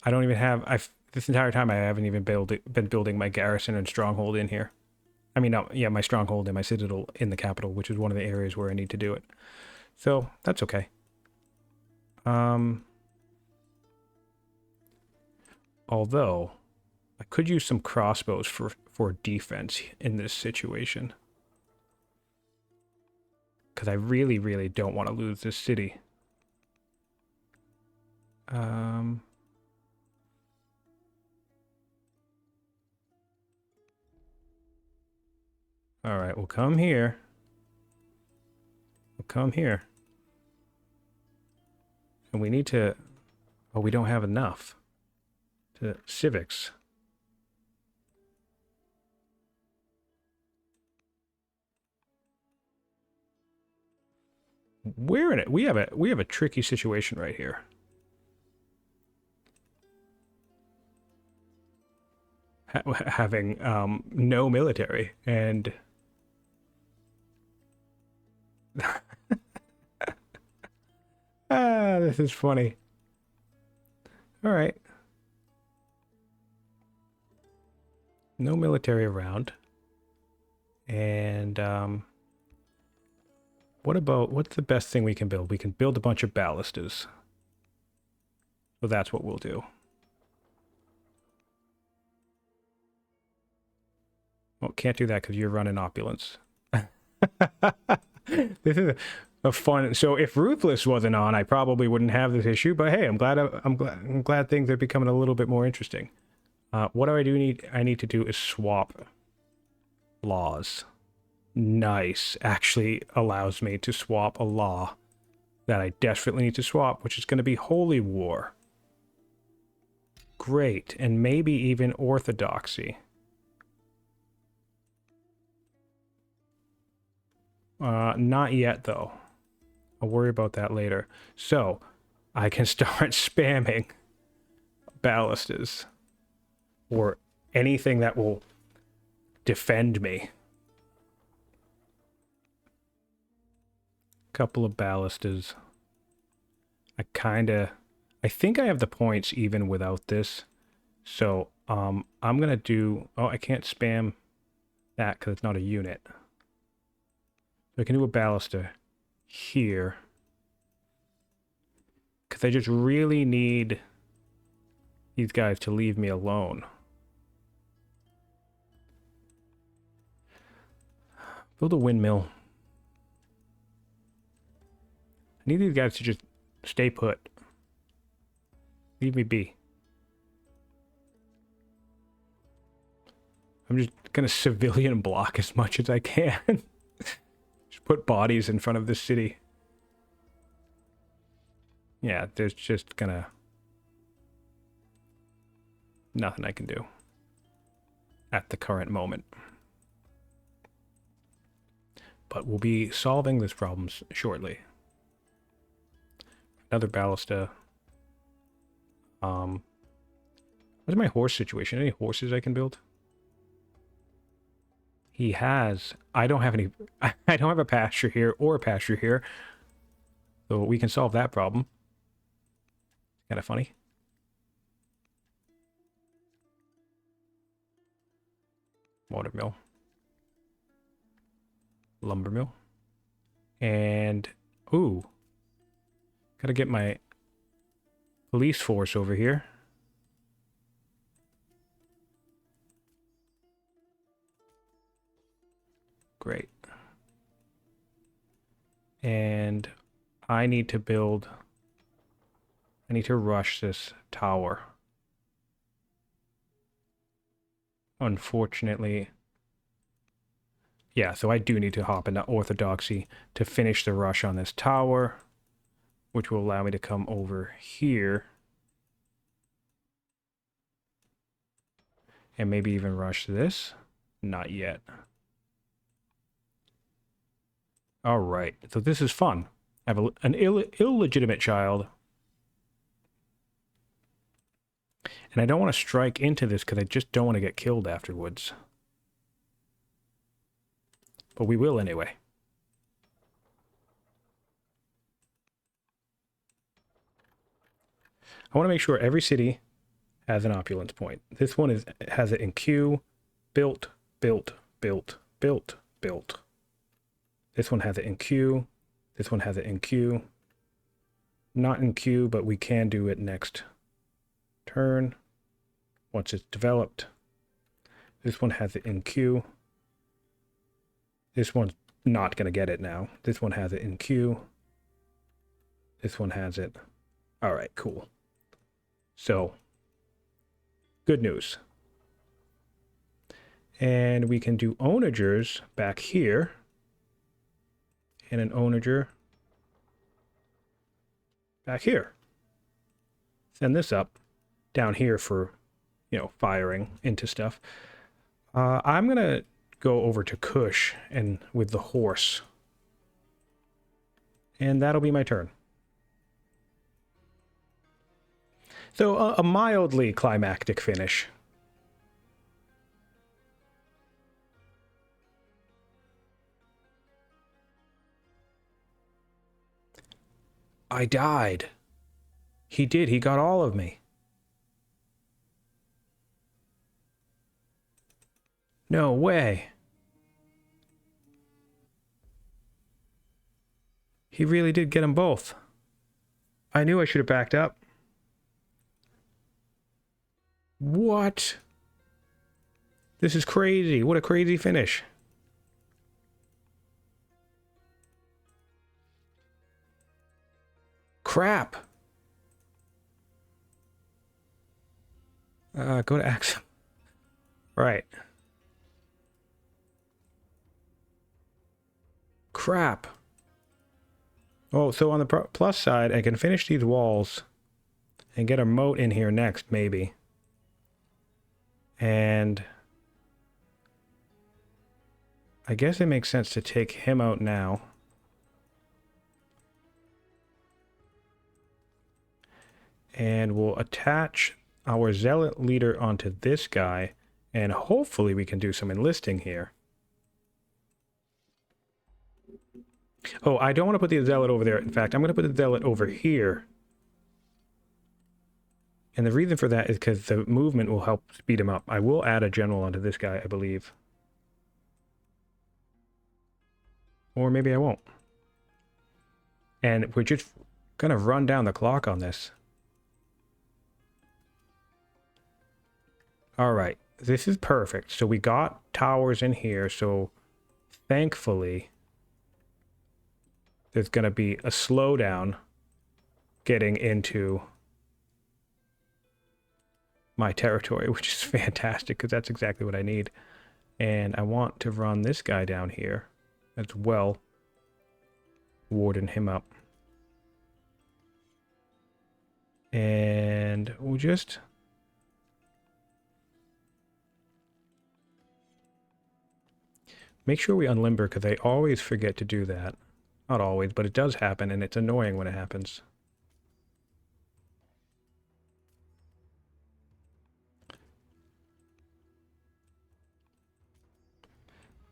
I don't even have... this entire time, I haven't even been building my garrison and stronghold in here. I mean, no, yeah, my stronghold and my citadel in the capital, which is one of the areas where I need to do it. So, that's okay. Although, I could use some crossbows for defense in this situation. Because I really, really don't want to lose this city. Alright, we'll come here. We'll come here. And we need to... Oh, we don't have enough. To civics. We're in it. We have a tricky situation right here. Having no military and this is funny. All right. No military around. And what's the best thing we can build? We can build a bunch of ballistas. So that's what we'll do. Well, can't do that because you're running opulence. This is a fun. So if Ruthless wasn't on, I probably wouldn't have this issue. But hey, I'm glad things are becoming a little bit more interesting. What do I need? I need to do is swap laws. Nice. Actually allows me to swap a law that I desperately need to swap, which is going to be Holy War. Great. And maybe even Orthodoxy. Not yet, though. I'll worry about that later. So, I can start spamming ballistas. Or anything that will defend me. Couple of ballistas. I think I have the points even without this. So, I'm gonna do... Oh, I can't spam that because it's not a unit. So I can do a ballista here. Because I just really need these guys to leave me alone. Build a windmill. I need these guys to just stay put. Leave me be. I'm just gonna civilian block as much as I can. Just put bodies in front of the city. Yeah, there's just gonna... nothing I can do. At the current moment. But we'll be solving this problem shortly. Another ballista. What's my horse situation? Any horses I can build? He has... I don't have any... I don't have a pasture here or a pasture here. So we can solve that problem. Kind of funny. Watermill. Lumber mill. And... ooh. Gotta get my police force over here. Great. And I need to rush this tower. Unfortunately. Yeah, so I do need to hop into orthodoxy to finish the rush on this tower, which will allow me to come over here. And maybe even rush this. Not yet. All right, so this is fun. I have an illegitimate child. And I don't want to strike into this because I just don't want to get killed afterwards. But we will anyway. I want to make sure every city has an opulence point. This one has it in queue, built, built, built, built, built. This one has it in queue. This one has it in queue. Not in queue, but we can do it next turn once it's developed. This one has it in queue. This one's not going to get it now. This one has it in queue. This one has it. All right, cool. So, good news. And we can do onagers back here. And an onager back here. Send this up down here for, you know, firing into stuff. I'm going to go over to Kush and with the horse. And that'll be my turn. So a mildly climactic finish. I died. He did. He got all of me. No way. He really did get them both. I knew I should have backed up. What? This is crazy. What a crazy finish. Crap. Go to Axiom. Right. Crap. Oh, so on the plus side, I can finish these walls and get a moat in here next, maybe. And I guess it makes sense to take him out now. And we'll attach our zealot leader onto this guy, and hopefully we can do some enlisting here. Oh, I don't want to put the zealot over there. In fact, I'm going to put the zealot over here. And the reason for that is because the movement will help speed him up. I will add a general onto this guy, I believe. Or maybe I won't. And we're just going to run down the clock on this. All right, this is perfect. So we got towers in here. So thankfully, there's going to be a slowdown getting into my territory, which is fantastic because that's exactly what I need. And I want to run this guy down here as well, warden him up. And we'll just make sure we unlimber because I always forget to do that. Not always, but it does happen, and it's annoying when it happens.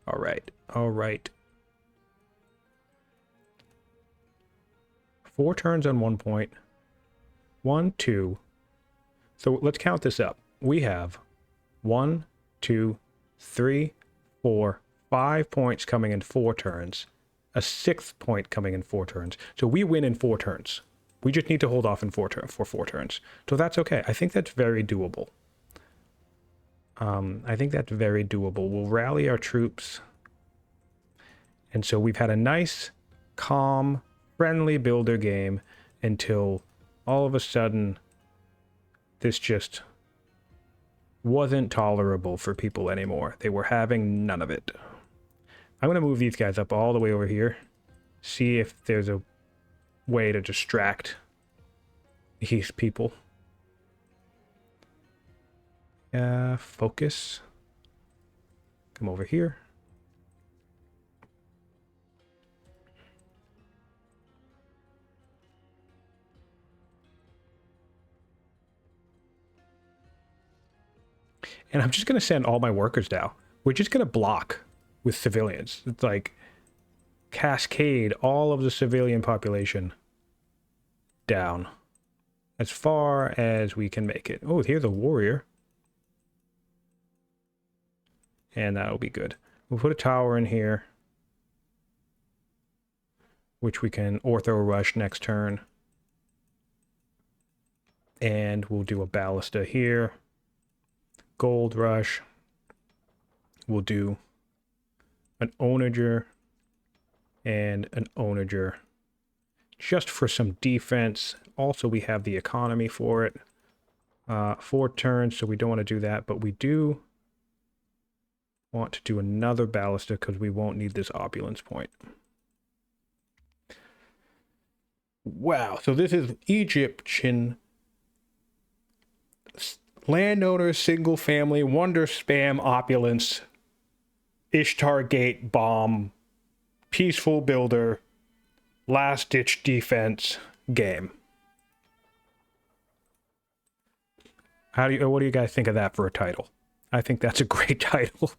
All right, all right. 4 turns on 1 point. 1, 2. So let's count this up. We have 1, 2, 3, 4, 5 points coming in 4 turns. A 6th point coming in 4 turns. So we win in 4 turns. We just need to hold off in 4 turns. So that's okay. I think that's very doable. I think that's very doable. We'll rally our troops And so we've had a nice, calm, friendly builder game until all of a sudden this just wasn't tolerable for people anymore. They were having none of it. I'm going to move these guys up all the way over here. See if there's a way to distract these people. Focus. Come over here. And I'm just going to send all my workers down. We're just going to block with civilians. It's like cascade all of the civilian population down as far as we can make it. Oh, here's a warrior. And that'll be good. We'll put a tower in here, which we can ortho rush next turn. And we'll do a ballista here. Gold rush. We'll do an onager and an onager just for some defense. Also, we have the economy for it. 4 turns, so we don't want to do that, but we do want to do another ballista because we won't need this opulence point. Wow, so this is Egyptian Landowner single family wonder spam opulence Ishtar Gate bomb peaceful builder last ditch defense game. What do you guys think of that for a title? I think that's a great title.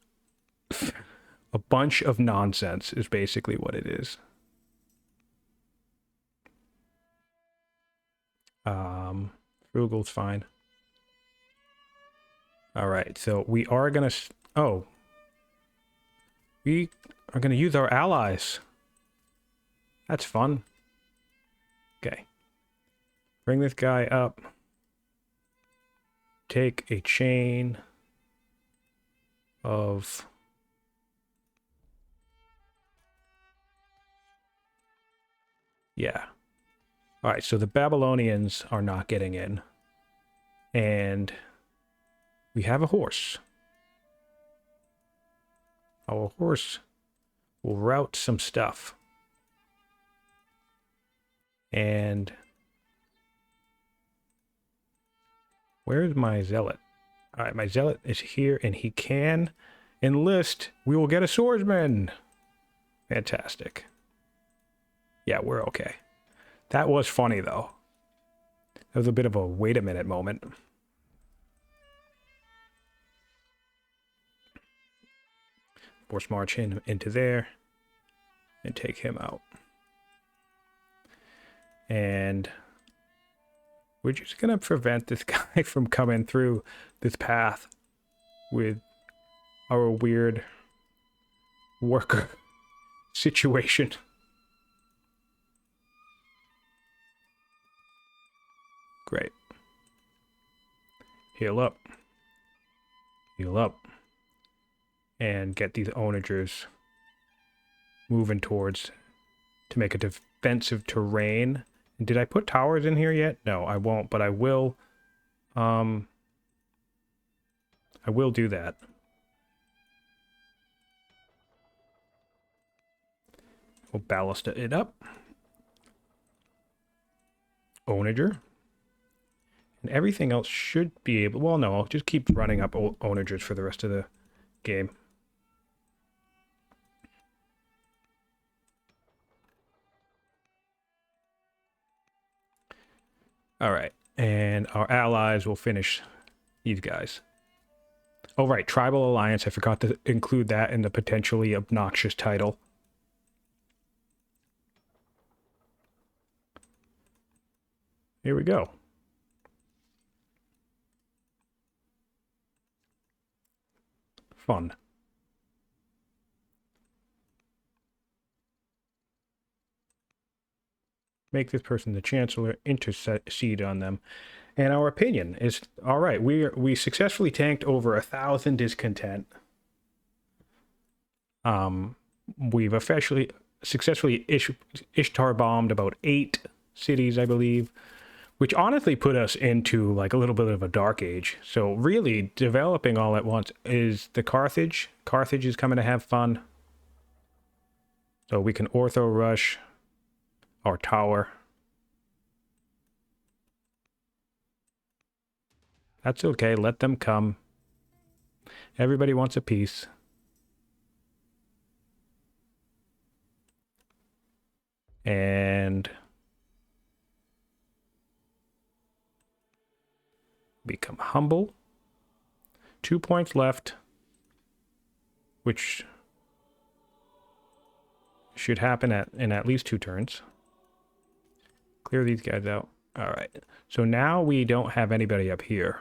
A bunch of nonsense is basically what it is. Frugal's fine. All right, so we are gonna. Oh, we are gonna use our allies. That's fun. Okay, bring this guy up. Take a chain of. Yeah. All right, so the Babylonians are not getting in. And we have a horse. Our horse will route some stuff. And where's my zealot? All right, my zealot is here, and he can enlist. We will get a swordsman. Fantastic. Yeah, we're okay. That was funny, though. That was a bit of a wait a minute moment. Force march into there and take him out. And we're just going to prevent this guy from coming through this path with our weird worker situation. Great. Heal up. Heal up. And get these onagers moving towards to make a defensive terrain. And did I put towers in here yet? No, I won't, but I will. I will do that. We'll ballista it up. Onager. And everything else should be able... Well, no, I'll just keep running up onagers for the rest of the game. All right. And our allies will finish these guys. Oh, right. Tribal Alliance. I forgot to include that in the potentially obnoxious title. Here we go. Fun. Make this person the chancellor, intercede on them. And our opinion is, all right, we successfully tanked over 1,000 discontent. We've officially successfully Ishtar bombed about 8 cities, I believe, which honestly put us into like a little bit of a dark age. So really developing all at once is the Carthage. Carthage is coming to have fun. So we can ortho rush our tower. That's okay, let them come. Everybody wants a piece. And become humble. 2 points left, which should happen in at least 2 turns. Clear these guys out. All right. So now we don't have anybody up here,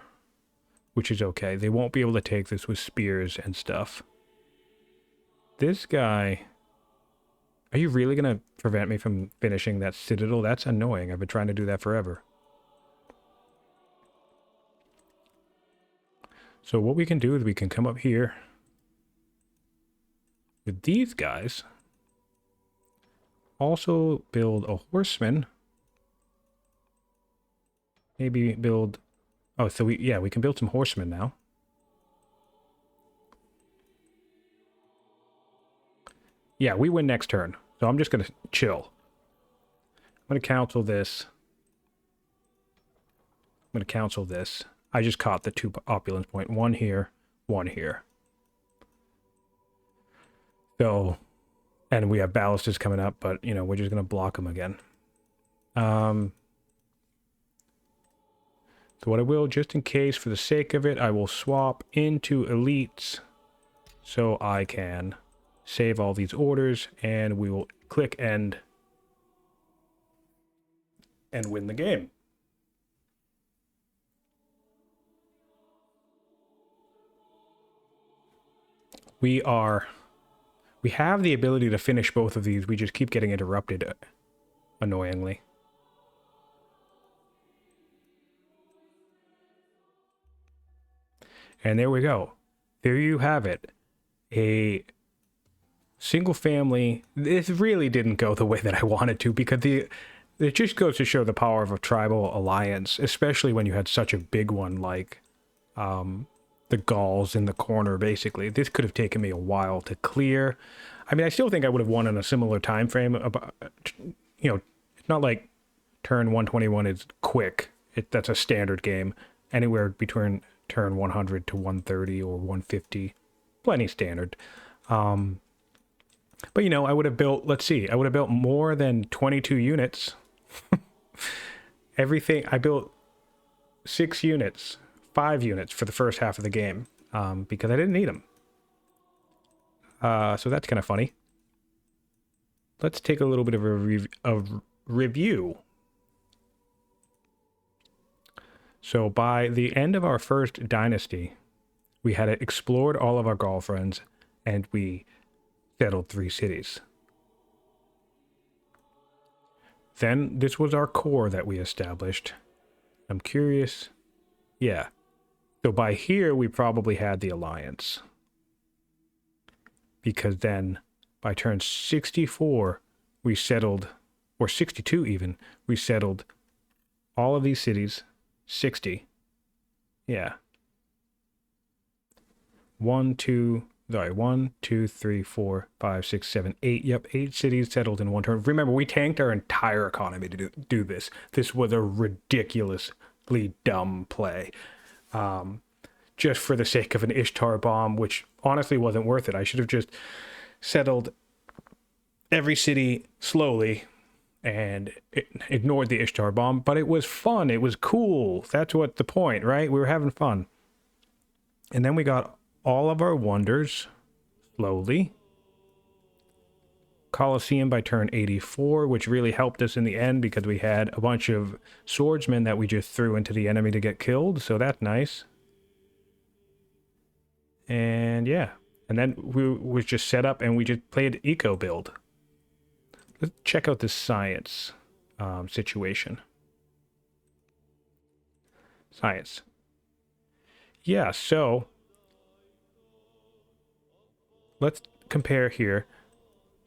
which is okay. They won't be able to take this with spears and stuff. This guy... Are you really going to prevent me from finishing that citadel? That's annoying. I've been trying to do that forever. So what we can do is we can come up here with these guys. Also build a horseman. Maybe build... Oh, so we can build some horsemen now. Yeah, we win next turn. So I'm just going to chill. I'm going to cancel this. I'm going to cancel this. I just caught the 2 opulence point. 1 here, 1 here. So, and we have ballastas coming up, but, you know, we're just going to block them again. So what I will, just in case, for the sake of it, I will swap into elites so I can save all these orders, and we will click end and win the game. We have the ability to finish both of these. We just keep getting interrupted, annoyingly. And there we go. There you have it. A single family. This really didn't go the way that I wanted to, because it just goes to show the power of a tribal alliance, especially when you had such a big one like the Gauls in the corner, basically. This could have taken me a while to clear. I mean, I still think I would have won in a similar time frame. You know, it's not like turn 121 is quick. That's a standard game. Anywhere between turn 100 to 130 or 150. Plenty standard. But, you know, I would have built, let's see, I would have built more than 22 units. Everything, I built 6 units, 5 units for the first half of the game, because I didn't need them. So that's kind of funny. Let's take a little bit of a review. So by the end of our first dynasty, we had explored all of our girlfriends, and we settled 3 cities. Then this was our core that we established. I'm curious. Yeah. So by here, we probably had the alliance. Because then by turn 64, we settled, or 62 even, we settled all of these cities. 60. Yeah. 1, 2, 3, 4, 5, 6, 7, 8. Yep, 8 cities settled in 1 turn. Remember, we tanked our entire economy to do this. This was a ridiculously dumb play. Just for the sake of an Ishtar bomb, which honestly wasn't worth it. I should have just settled every city slowly and ignored the Ishtar bomb, but it was fun. It was cool. That's what the point, right? We were having fun. And then we got all of our wonders slowly. Colosseum by turn 84, which really helped us in the end because we had a bunch of swordsmen that we just threw into the enemy to get killed. So that's nice. And yeah. And then we was just set up and we just played eco build. Let's check out this science situation. Science. Yeah, so let's compare here.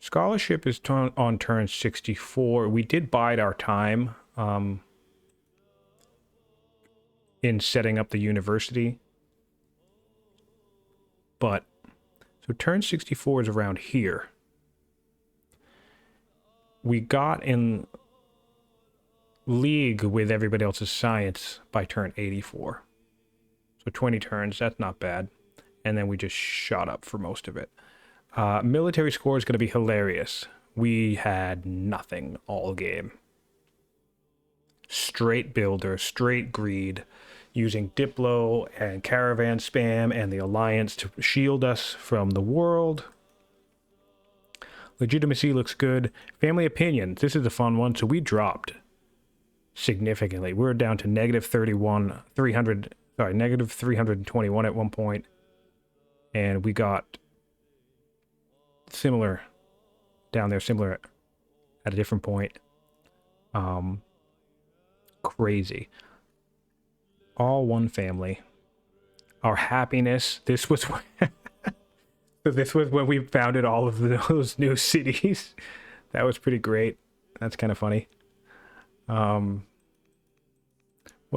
Scholarship is on turn 64. We did bide our time in setting up the university. But, so turn 64 is around here. We got in league with everybody else's science by turn 84. So 20 turns, that's not bad. And then we just shot up for most of it. Military score is going to be hilarious. We had nothing all game. Straight builder, straight greed, using Diplo and Caravan Spam and the Alliance to shield us from the world. Legitimacy looks good. Family opinions, this is a fun one. So we dropped significantly. We were down to negative 321 at one point. And we got similar down there, similar at a different point. Crazy. All one family. Our happiness. This was this was when we founded all of those new cities. That was pretty great. That's kind of funny. What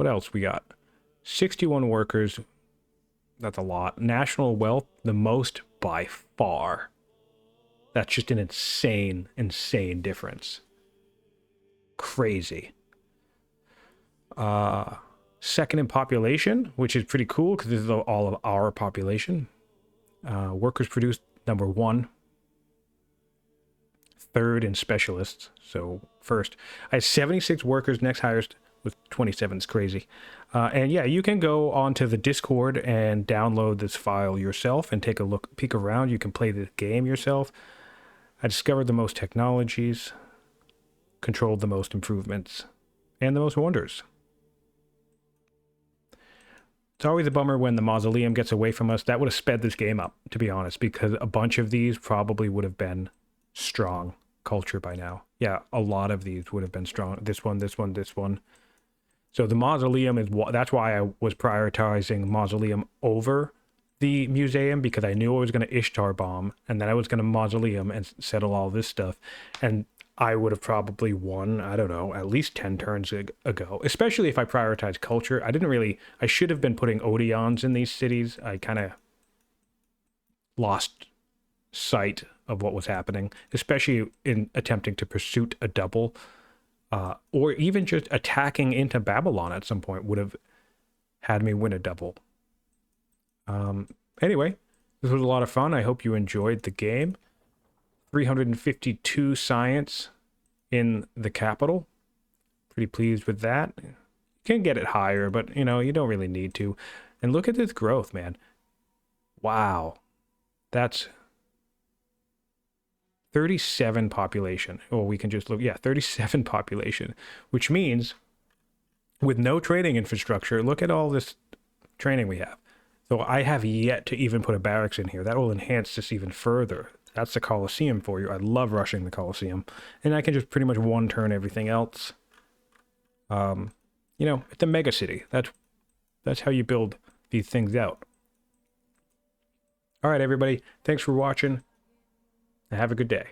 else we got? 61 workers. That's a lot. National wealth, the most by far. That's just an insane, insane difference. Crazy. Second in population, which is pretty cool because this is all of our population. Workers produced number 1. Third in specialists. So first. I had 76 workers. Next highest with 27. It's crazy. And yeah, you can go onto the Discord and download this file yourself and take a peek around. You can play the game yourself. I discovered the most technologies, controlled the most improvements, and the most wonders. It's always a bummer when the mausoleum gets away from us. That would have sped this game up, to be honest, because a bunch of these probably would have been strong culture by now. Yeah, a lot of these would have been strong. This one, this one, this one. So the mausoleum is that's why I was prioritizing mausoleum over the museum, because I knew I was going to Ishtar Bomb, and then I was going to mausoleum and settle all this stuff. And I would have probably won, I don't know, at least 10 turns ago, especially if I prioritized culture. I should have been putting Odeons in these cities. I kind of lost sight of what was happening, especially in attempting to pursue a double, or even just attacking into Babylon at some point would have had me win a double. Anyway, this was a lot of fun. I hope you enjoyed the game. 352 science in the capital. Pretty pleased with that. You can get it higher, but you don't really need to. And look at this growth, man. Wow. That's 37 population. Oh, we can just look. Yeah, 37 population, which means with no training infrastructure, look at all this training we have. So I have yet to even put a barracks in here. That will enhance this even further. That's the Colosseum for you. I love rushing the Colosseum. And I can just pretty much one turn everything else. It's a mega city. That's how you build these things out. All right, everybody. Thanks for watching. And have a good day.